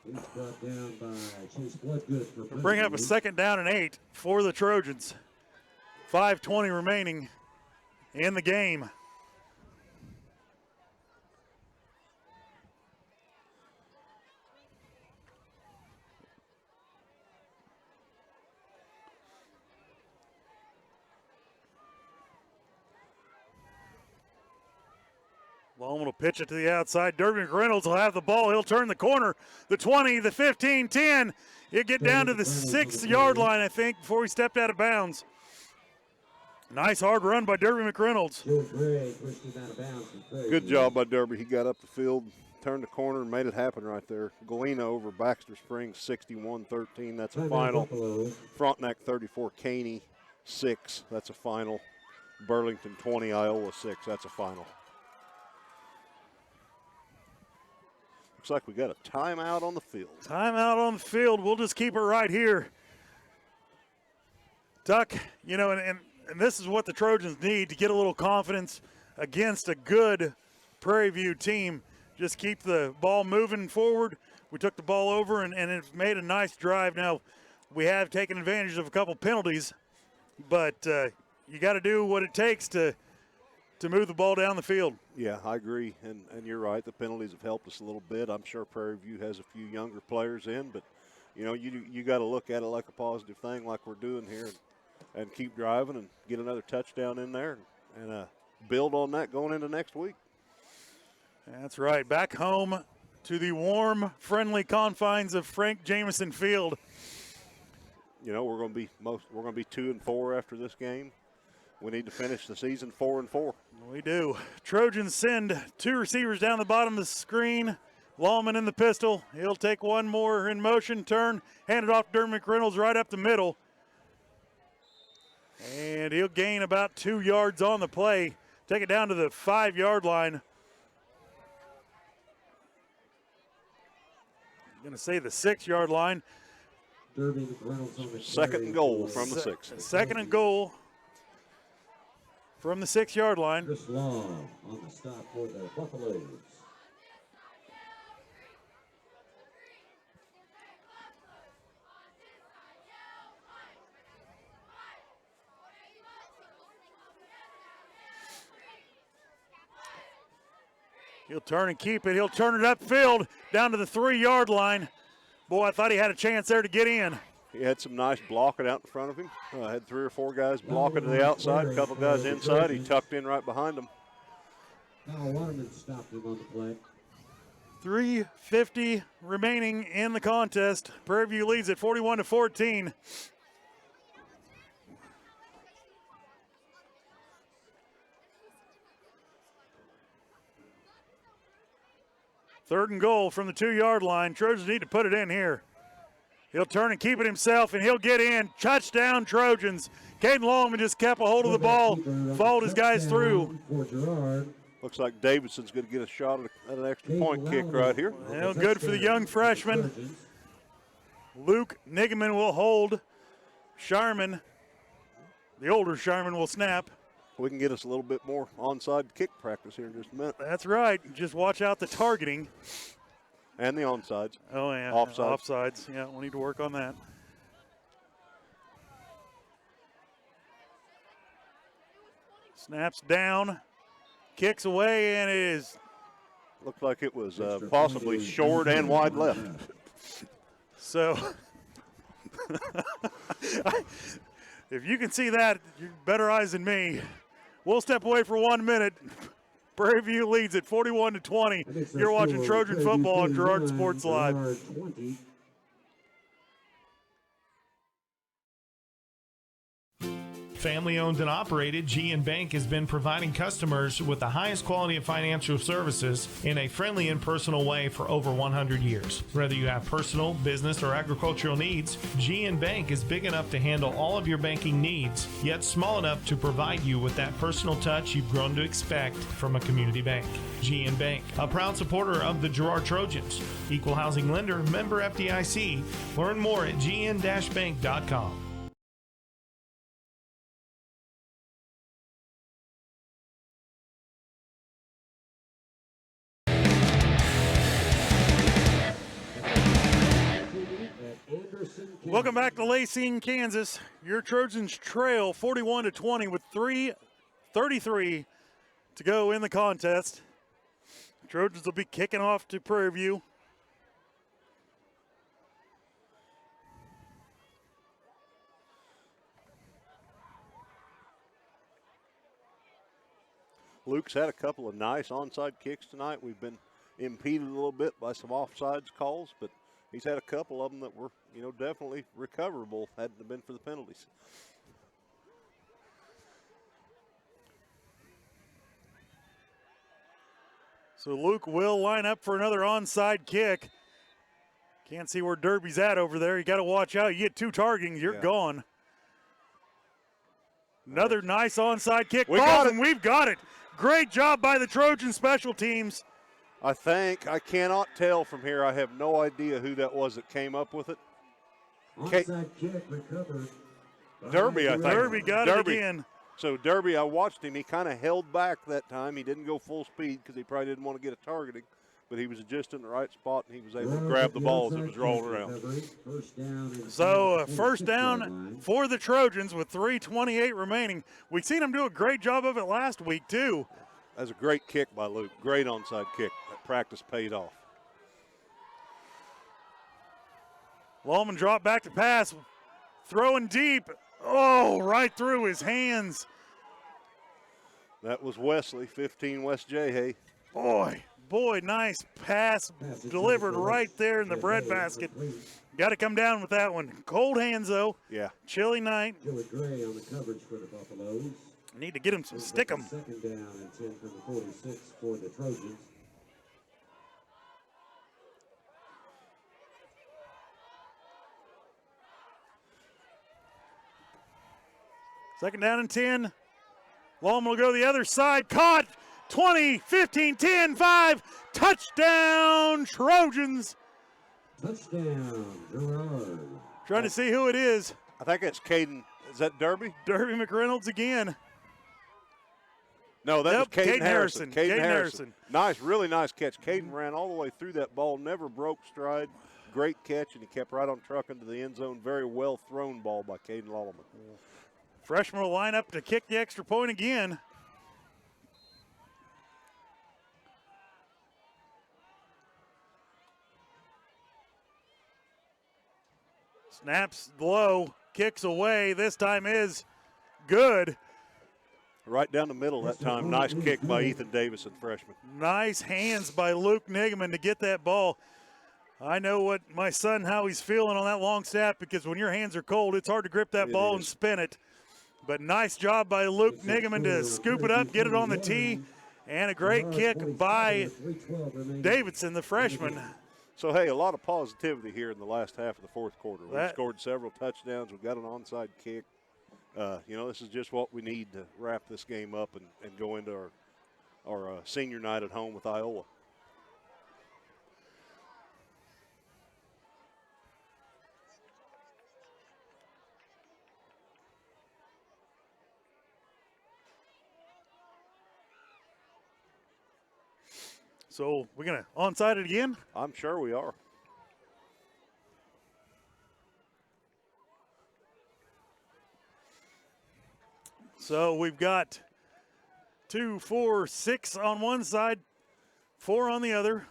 He's brought down by Chase Bloodgood for Bring up a 2nd down and 8 for the Trojans. 5:20 remaining in the game. Ballman will pitch it to the outside. Derby McReynolds will have the ball. He'll turn the corner. The 20, the 15, 10. He'll get down to the 6-yard line, I think, before he stepped out of bounds. Nice hard run by Derby McReynolds. Good job by Derby. He got up the field, turned the corner, and made it happen right there. Galena over Baxter Springs, 61-13. That's a final. Frontenac 34, Caney 6. That's a final. Burlington 20, Iowa 6. That's a final. Looks like we got a timeout on the field. Timeout on the field. We'll just keep it right here. Tuck, you know, and this is what the Trojans need to get a little confidence against a good Prairie View team. Just keep the ball moving forward. We took the ball over and it made a nice drive. Now, we have taken advantage of a couple penalties, but you got to do what it takes to move the ball down the field. Yeah, I agree, and you're right. The penalties have helped us a little bit. I'm sure Prairie View has a few younger players in, but, you know, you got to look at it like a positive thing like we're doing here. and keep driving and get another touchdown in there and build on that going into next week. That's right. Back home to the warm, friendly confines of Frank Jameson Field. You know, we're going to be 2-4 after this game. We need to finish the season 4-4. We do. Trojans send 2 receivers down the bottom of the screen. Lallman in the pistol. He'll take one more in motion, turn, hand it off to Dermot McReynolds right up the middle. And he'll gain about 2 yards on the play. Take it down to the 5-yard line. I'm going to say the 6-yard line. Second and goal from the 6. Second and goal from the 6-yard line. Chris Long on the stop for the Buffaloes. He'll turn and keep it. He'll turn it upfield down to the 3-yard line. Boy, I thought he had a chance there to get in. He had some nice blocking out in front of him. Had 3 or 4 guys blocking to the outside, a couple guys inside. He tucked in right behind them. Now Waterman stopped him on the play. 3:50 remaining in the contest. Prairie View leads at 41-14. Third and goal from the 2-yard line. Trojans need to put it in here. He'll turn and keep it himself, and he'll get in. Touchdown, Trojans. Caden Longman just kept a hold of the ball, followed his guys through. Looks like Davidson's going to get a shot at an extra point kick right here. Well, good for the young freshman. Luke Nigaman will hold. Sharman, the older Sharman, will snap. We can get us a little bit more onside kick practice here in just a minute. That's right. Just watch out the targeting. And the onsides. Oh, yeah. Offsides. Offsides. Yeah, we'll need to work on that. Snaps down. Kicks away, and it is. Looked like it was possibly short and wide left. So, if you can see that, you're better eyes than me. We'll step away for 1 minute. Prairie View leads at 41-20. You're watching Trojan football on Girard Sports Live. Family owned and operated, G&N Bank has been providing customers with the highest quality of financial services in a friendly and personal way for over 100 years. Whether you have personal, business, or agricultural needs, G&N Bank is big enough to handle all of your banking needs, yet small enough to provide you with that personal touch you've grown to expect from a community bank. G&N Bank, a proud supporter of the Girard Trojans. Equal housing lender, member FDIC. Learn more at gn-bank.com. Welcome back to Lacine, Kansas. Your Trojans trail 41-20 with 3:33 to go in the contest. Trojans will be kicking off to Prairie View. Luke's had a couple of nice onside kicks tonight. We've been impeded a little bit by some offsides calls, but he's had a couple of them that were, definitely recoverable hadn't it been for the penalties. So Luke will line up for another onside kick. Can't see where Derby's at over there. You got to watch out. You get 2 targetings, you're gone. Another nice onside kick. We've got it. Great job by the Trojan special teams. I cannot tell from here. I have no idea who that was that came up with it. Onside kick recovered. Derby, I think. Derby got it again. So Derby, I watched him. He kind of held back that time. He didn't go full speed because he probably didn't want to get a targeting. But he was just in the right spot, and he was able to grab the ball as it was rolling around. So first down for the Trojans with 3:28 remaining. We've seen them do a great job of it last week, too. That's a great kick by Luke. Great onside kick. That practice paid off. Lallman dropped back to pass. Throwing deep. Oh, right through his hands. That was Wesley, 15 West J. Boy, nice pass delivered right there in the breadbasket. Got to come down with that one. Cold hands, though. Yeah. Chilly night. Joey Gray on the coverage for the Buffaloes. Need to get him some stick 'em. Second down and 10 from the 46 for the Trojans. Second down and 10. Long will go the other side. Caught. 20, 15, 10, 5. Touchdown, Trojans. Touchdown, Girard. Trying to see who it is. I think it's Caden. Is that Derby? Derby McReynolds again. No, that was Caden Harrison. Caden Harrison. Nice, really nice catch. Caden ran all the way through that ball, never broke stride. Great catch, and he kept right on trucking to the end zone. Very well thrown ball by Caden Lolleman. Freshman will line up to kick the extra point again. Snaps low, kicks away. This time is good. Right down the middle that time. Nice kick by Ethan Davison, freshman. Nice hands by Luke Nigaman to get that ball. I know what my son, how he's feeling on that long snap, because when your hands are cold, it's hard to grip that ball and spin it. But nice job by Luke Nigaman to scoop it up, get it on the tee, and a great kick by Davidson, the freshman. So, hey, a lot of positivity here in the last half of the fourth quarter. We've scored several touchdowns. We've got an onside kick. This is just what we need to wrap this game up and go into our senior night at home with Iowa. So we're going to onside it again? I'm sure we are. So we've got 2, 4, 6 on one side, 4 on the other.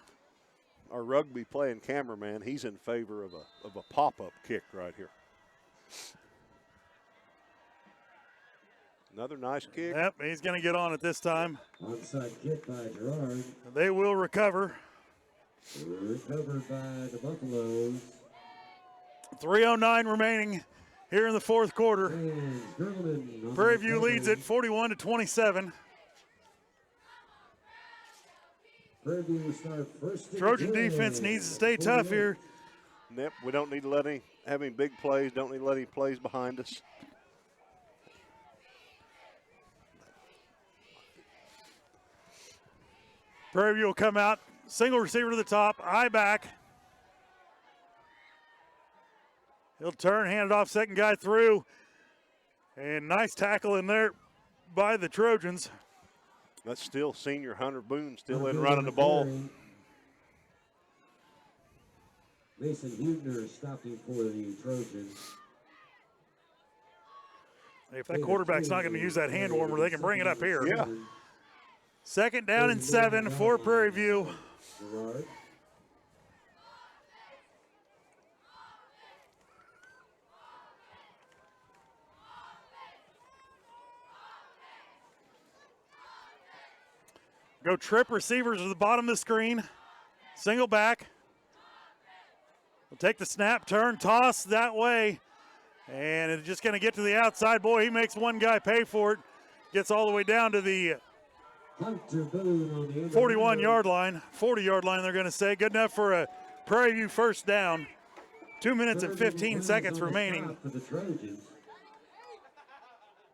Our rugby playing cameraman, he's in favor of a pop-up kick right here. Another nice kick. Yep, he's going to get on it this time. Onside kick by Girard. They will recover. Recovered by the Buffaloes. 3:09 remaining here in the fourth quarter. Prairie View leads it 41-27. Prairie View start first. Trojan defense needs to stay tough here. Yep, we don't need to let have any big plays. Don't need to let any plays behind us. Prairie View will come out, single receiver to the top, eye back. He'll turn, hand it off, second guy through. And nice tackle in there by the Trojans. That's still senior Hunter Boone still in running the ball. Mason Hubner stopping for the Trojans. If that quarterback's not going to use that hand warmer, they can bring it up here. Yeah. Second down and 7 for Prairie View. Girard. Go trip receivers to the bottom of the screen. Single back. We'll take the snap, turn, toss that way. And it's just going to get to the outside. Boy, he makes one guy pay for it. Gets all the way down to the 41-yard line, 40-yard line, they're going to say. Good enough for a Prairie View first down. 2 minutes and 15 seconds remaining. For the Trojans.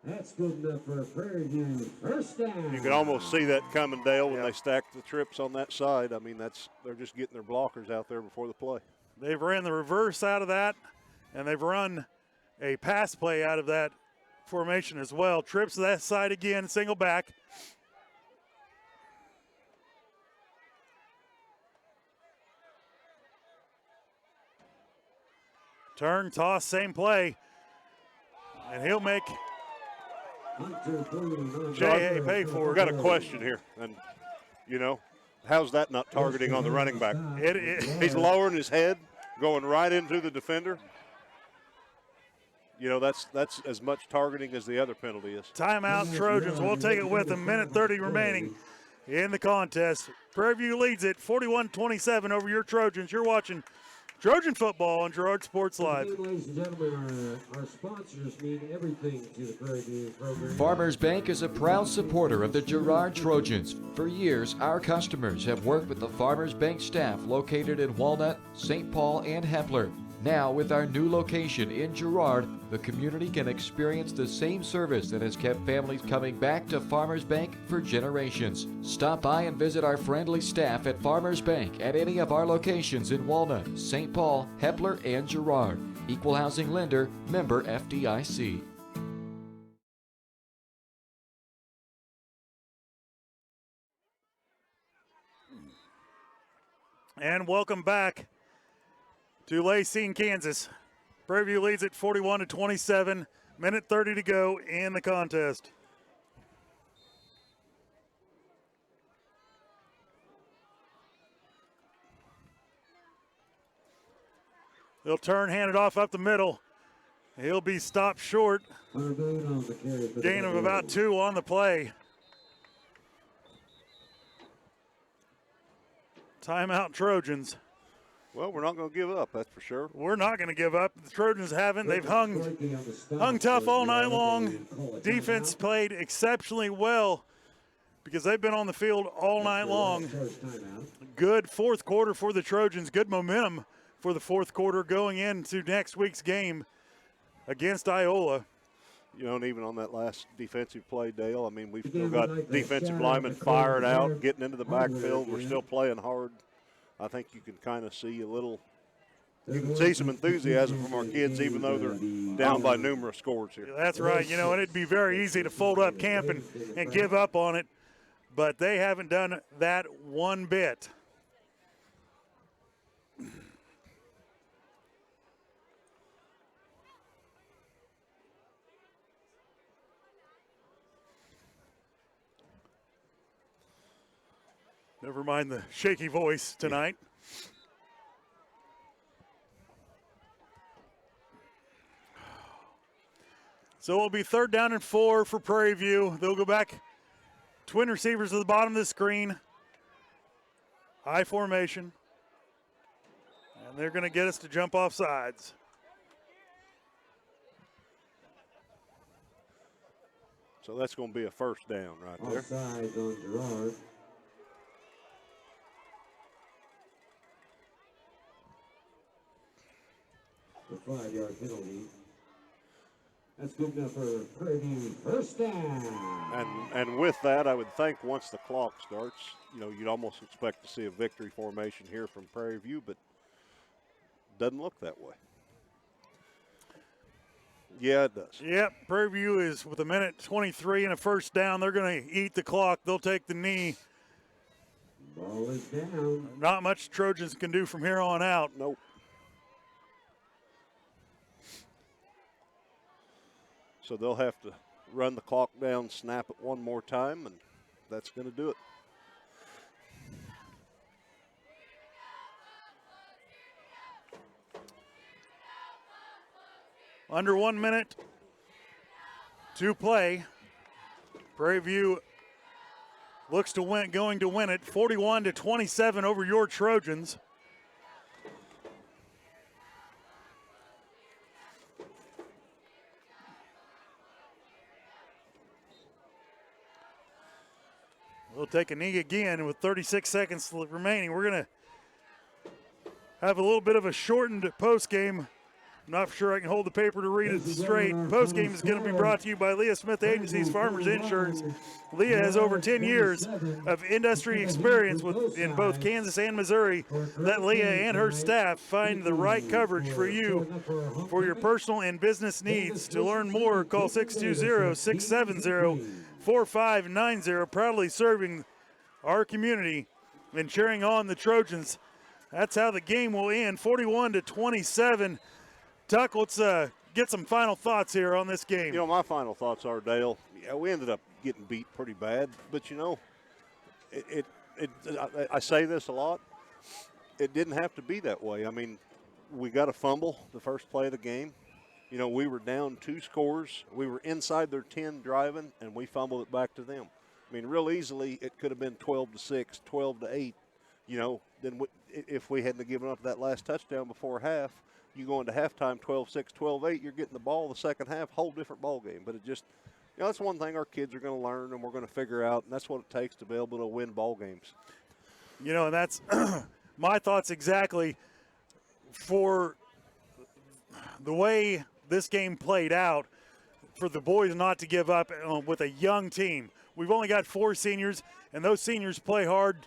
That's good enough for a Prairie View first down. You can almost see that coming, Dale, when they stack the trips on that side. I mean, they're just getting their blockers out there before the play. They've ran the reverse out of that, and they've run a pass play out of that formation as well. Trips to that side again, single back. Turn, toss, same play. And he'll make J.A. pay for it. We've got a question here. And, how's that not targeting on the running back? He's lowering his head, going right into the defender. You know, that's as much targeting as the other penalty is. Timeout Trojans. We'll take it with them. Minute 30 remaining in the contest. Prairie View leads it 41-27 over your Trojans. You're watching Trojan football on Girard Sports Live. Ladies and gentlemen, our sponsors mean everything to the Prairie View program. Farmers Bank is a proud supporter of the Girard Trojans. For years, our customers have worked with the Farmers Bank staff located in Walnut, St. Paul, and Hepler. Now, with our new location in Girard, the community can experience the same service that has kept families coming back to Farmers Bank for generations. Stop by and visit our friendly staff at Farmers Bank at any of our locations in Walnut, St. Paul, Hepler, and Girard. Equal housing lender, member FDIC. And welcome back to Lacey, Kansas. Prairie View leads at 41-27. Minute 30 to go in the contest. They'll turn, hand it off up the middle. He'll be stopped short. Gain of about 2 on the play. Timeout Trojans. Well, we're not going to give up, that's for sure. We're not going to give up. The Trojans haven't. They've hung tough all night long. Defense played exceptionally well because they've been on the field all night long. Good fourth quarter for the Trojans. Good momentum for the fourth quarter going into next week's game against Iola. You know, and even on that last defensive play, Dale, I mean, we've still got defensive linemen firing out, getting into the backfield. We're still playing hard. I think you can kind of see you can see some enthusiasm from our kids, even though they're down by numerous scores here. That's right. You know, and it'd be very easy to fold up camp and give up on it, but they haven't done that one bit. Never mind the shaky voice tonight. So it'll be 3rd down and 4 for Prairie View. They'll go back. Twin receivers at the bottom of the screen. High formation. And they're going to get us to jump off sides. So that's going to be a 1st down right there. Offside on Girard. The 5-yard penalty. That's good enough for Prairie View. 1st down. And with that, I would think once the clock starts, you know, you'd almost expect to see a victory formation here from Prairie View, but doesn't look that way. Yeah, it does. Yep, Prairie View is with 1:23 and a 1st down. They're going to eat the clock. They'll take the knee. Ball is down. Not much Trojans can do from here on out. Nope. So they'll have to run the clock down, snap it one more time, and that's going to do it. Under 1 minute to play. Prairie View looks to win, going to win it 41-27 over your Trojans. We'll take a knee again with 36 seconds remaining. We're going to have a little bit of a shortened postgame. I'm not sure I can hold the paper to read it straight. Postgame is going to be brought to you by Leah Smith Agencies Farmers Insurance. Leah has over 10 years of industry experience in both Kansas and Missouri. Let Leah and her staff find the right coverage for you for your personal and business needs. To learn more, call 620-670-4590. Proudly serving our community and cheering on the Trojans. That's how the game will end, 41-27. Tuck, let's get some final thoughts here on this game. You know, my final thoughts are, Dale, yeah, we ended up getting beat pretty bad, but, you know, I say this a lot. It didn't have to be that way. I mean, we got a fumble the first play of the game. You know, we were down 2 scores. We were inside their 10 driving, and we fumbled it back to them. I mean, real easily, it could have been 12-6, 12-8. You know, then if we hadn't given up that last touchdown before half, you go into halftime 12-6, 12-8, you're getting the ball the second half, whole different ball game. But it just, you know, that's one thing our kids are going to learn and we're going to figure out, and that's what it takes to be able to win ball games. You know, and that's my thoughts exactly for the way this game played out, for the boys not to give up with a young team. We've only got 4 seniors, and those seniors play hard,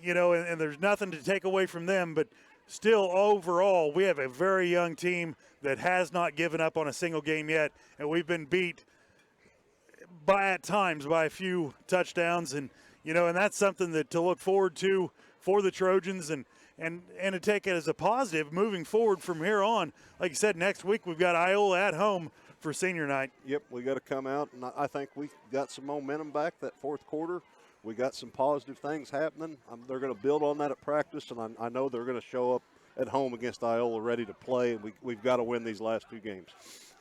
you know, and there's nothing to take away from them. But still, overall, we have a very young team that has not given up on a single game yet, and we've been beat at times by a few touchdowns. And, you know, and that's something that to look forward to for the Trojans and to take it as a positive moving forward from here on. Like you said, next week we've got Iola at home for senior night. Yep, we got to come out, and I think we got some momentum back that fourth quarter. We got some positive things happening. They're going to build on that at practice, and I know they're going to show up at home against Iola ready to play, and we've got to win these last 2 games.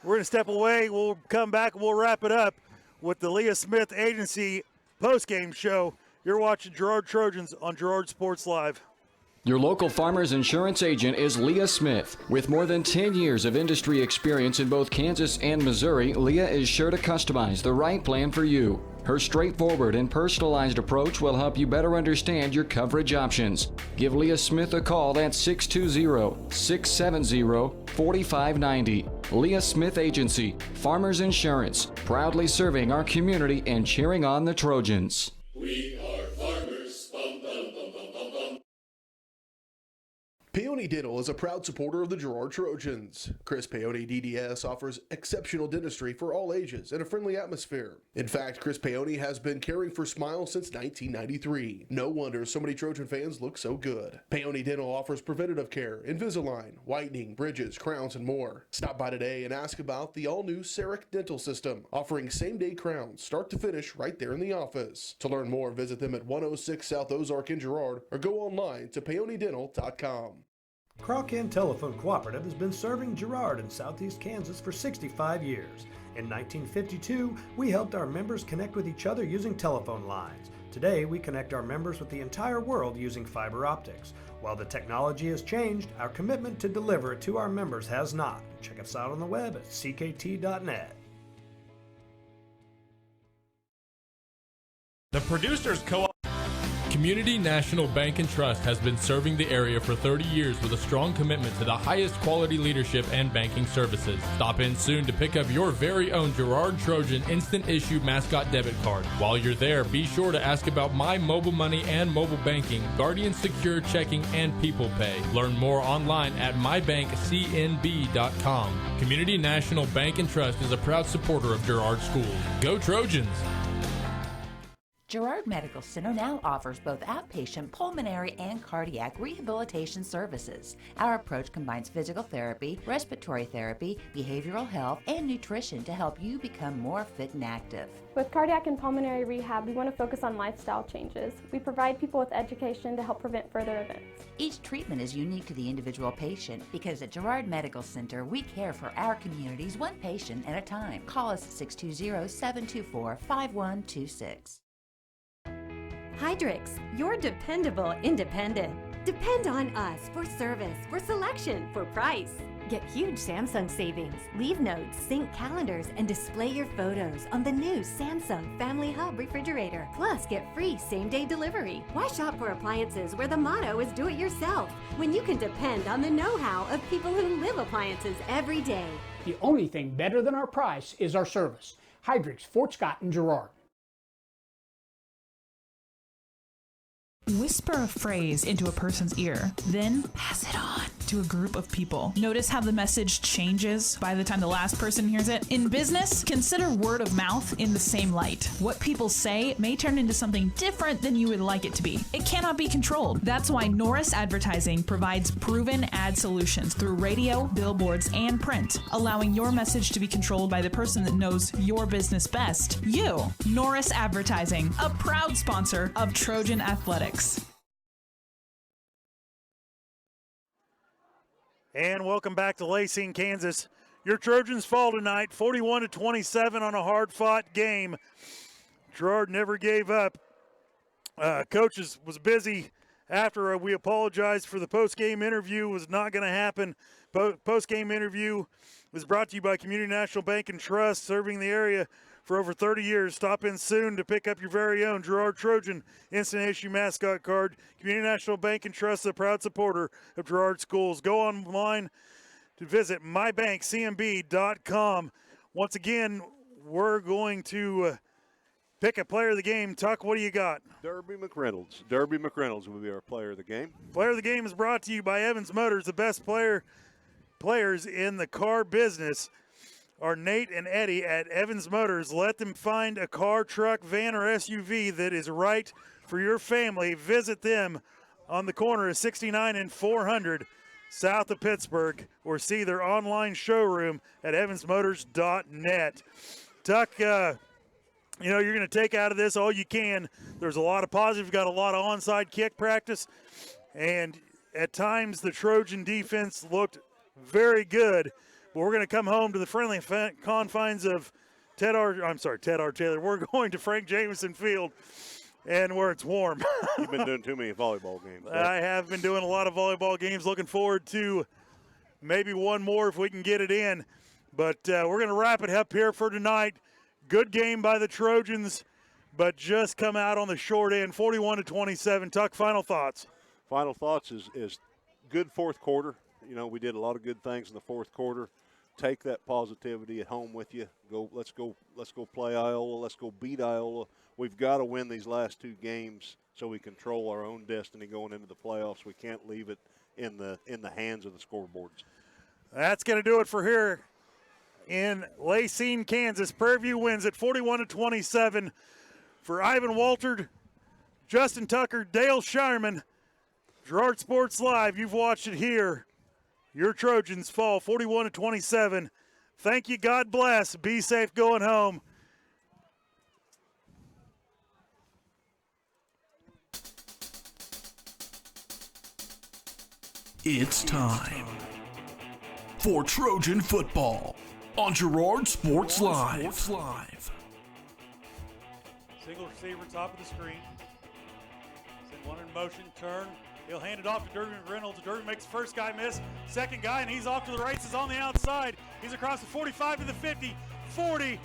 We're going to step away. We'll come back, and we'll wrap it up with the Leah Smith Agency postgame show. You're watching Girard Trojans on Girard Sports Live. Your local Farmers Insurance agent is Leah Smith. With more than 10 years of industry experience in both Kansas and Missouri, Leah is sure to customize the right plan for you. Her straightforward and personalized approach will help you better understand your coverage options. Give Leah Smith a call at 620-670-4590. Leah Smith Agency, Farmers Insurance, proudly serving our community and cheering on the Trojans. We are farmers. Bum, bum, bum, bum, bum, bum. Peony Dental is a proud supporter of the Girard Trojans. Chris Peony DDS offers exceptional dentistry for all ages in a friendly atmosphere. In fact, Chris Peony has been caring for smiles since 1993. No wonder so many Trojan fans look so good. Peony Dental offers preventative care, Invisalign, whitening, bridges, crowns, and more. Stop by today and ask about the all-new CEREC dental system, offering same-day crowns, start to finish, right there in the office. To learn more, visit them at 106 South Ozark in Girard or go online to peonydental.com. Crawcan Telephone Cooperative has been serving Girard in southeast Kansas for 65 years. In 1952, we helped our members connect with each other using telephone lines. Today, we connect our members with the entire world using fiber optics. While the technology has changed, our commitment to deliver it to our members has not. Check us out on the web at ckt.net. The Producers Co-op Community National Bank and Trust has been serving the area for 30 years with a strong commitment to the highest quality leadership and banking services. Stop in soon to pick up your very own Girard Trojan Instant Issue Mascot Debit Card. While you're there, be sure to ask about My Mobile Money and mobile banking, Guardian Secure Checking, and People Pay. Learn more online at mybankcnb.com. Community National Bank and Trust is a proud supporter of Girard Schools. Go Trojans! Girard Medical Center now offers both outpatient pulmonary and cardiac rehabilitation services. Our approach combines physical therapy, respiratory therapy, behavioral health, and nutrition to help you become more fit and active. With cardiac and pulmonary rehab, we want to focus on lifestyle changes. We provide people with education to help prevent further events. Each treatment is unique to the individual patient because at Girard Medical Center, we care for our communities one patient at a time. Call us at 620-724-5126. Hydrix, your dependable independent. Depend on us for service, for selection, for price. Get huge Samsung savings. Leave notes, sync calendars, and display your photos on the new Samsung Family Hub refrigerator. Plus, get free same-day delivery. Why shop for appliances where the motto is do it yourself when you can depend on the know-how of people who live appliances every day? The only thing better than our price is our service. Hydrix, Fort Scott, and Girard. Whisper a phrase into a person's ear, then pass it on to a group of people. Notice how the message changes by the time the last person hears it? In business, consider word of mouth in the same light. What people say may turn into something different than you would like it to be. It cannot be controlled. That's why Norris Advertising provides proven ad solutions through radio, billboards, and print, allowing your message to be controlled by the person that knows your business best. You. Norris Advertising, a proud sponsor of Trojan Athletics. And welcome back to Lacing, Kansas. Your Trojans fall tonight 41-27 on a hard-fought game. Girard never gave up. Coach was busy after we apologized for the post-game interview. Was not going to happen. Post-game interview was brought to you by Community National Bank and Trust, serving the area for over 30 years. Stop in soon to pick up your very own Girard Trojan instant issue mascot card. Community National Bank and Trust is a proud supporter of Girard schools. Go online to visit mybankcmb.com. Once again, we're going to pick a player of the game. Tuck, what do you got? Derby McReynolds. Derby McReynolds will be our player of the game. Player of the game is brought to you by Evans Motors. The best players in the car business are Nate and Eddie at Evans Motors. Let them find a car, truck, van, or SUV that is right for your family. Visit them on the corner of 69 and 400 south of Pittsburgh, or see their online showroom at evansmotors.net. Tuck, you're going to take out of this all you can. There's a lot of positive. We've got a lot of onside kick practice, and at times the Trojan defense looked very good. But we're going to come home to the friendly confines of Ted R. Taylor. We're going to Frank Jameson Field, and where it's warm. You've been doing too many volleyball games. I have been doing a lot of volleyball games. Looking forward to maybe one more if we can get it in. But we're going to wrap it up here for tonight. Good game by the Trojans, but just come out on the short end, 41-27. Tuck, final thoughts. Final thoughts is good fourth quarter. We did a lot of good things in the fourth quarter. Take that positivity at home with you. Let's go play Iowa. Let's go beat Iowa. We've got to win these last two games so we control our own destiny going into the playoffs. We can't leave it in the hands of the scoreboards. That's going to do it for here in Lacine, Kansas. Prairie View wins at 41-27. For Ivan Walter, Justin Tucker, Dale Shireman, Girard Sports Live, you've watched it here. Your Trojans fall 41-27. Thank you. God bless. Be safe going home. It's time for Trojan football on Girard Sports Live. Single receiver, top of the screen. Send one in motion, turn. He'll hand it off to Derby McReynolds. Derby makes the first guy miss. Second guy, and he's off to the races on the outside. He's across the 45 to the 50, 40,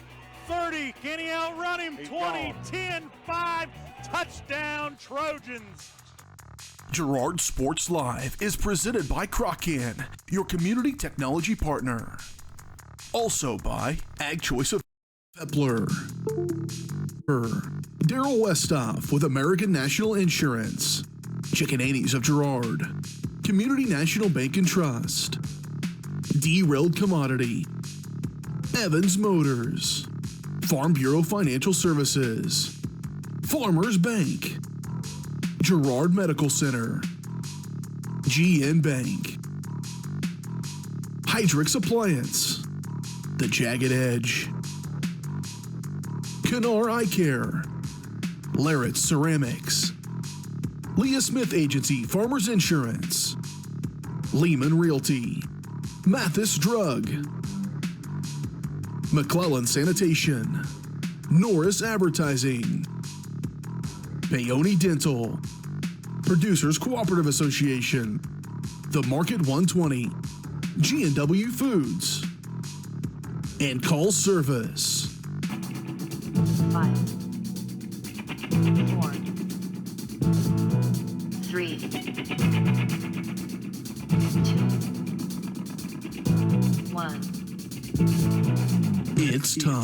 30. Can he outrun him? He's 20, gone. 10, 5. Touchdown, Trojans. Girard Sports Live is presented by Kraken, your community technology partner. Also by Ag Choice of Epler. Daryl Westoff with American National Insurance. Chickenanies of Girard. Community National Bank and Trust. Derailed Commodity. Evans Motors. Farm Bureau Financial Services. Farmers Bank. Girard Medical Center. GN Bank. Hydrix Appliance. The Jagged Edge. Kennar Eye Care. Larrett Ceramics. Leah Smith Agency Farmers Insurance. Lehman Realty. Mathis Drug. McClellan Sanitation. Norris Advertising. Bayonne Dental. Producers Cooperative Association. The Market 120. G&W Foods. And Call Service. 5, 4, 3, 2, 1. It's time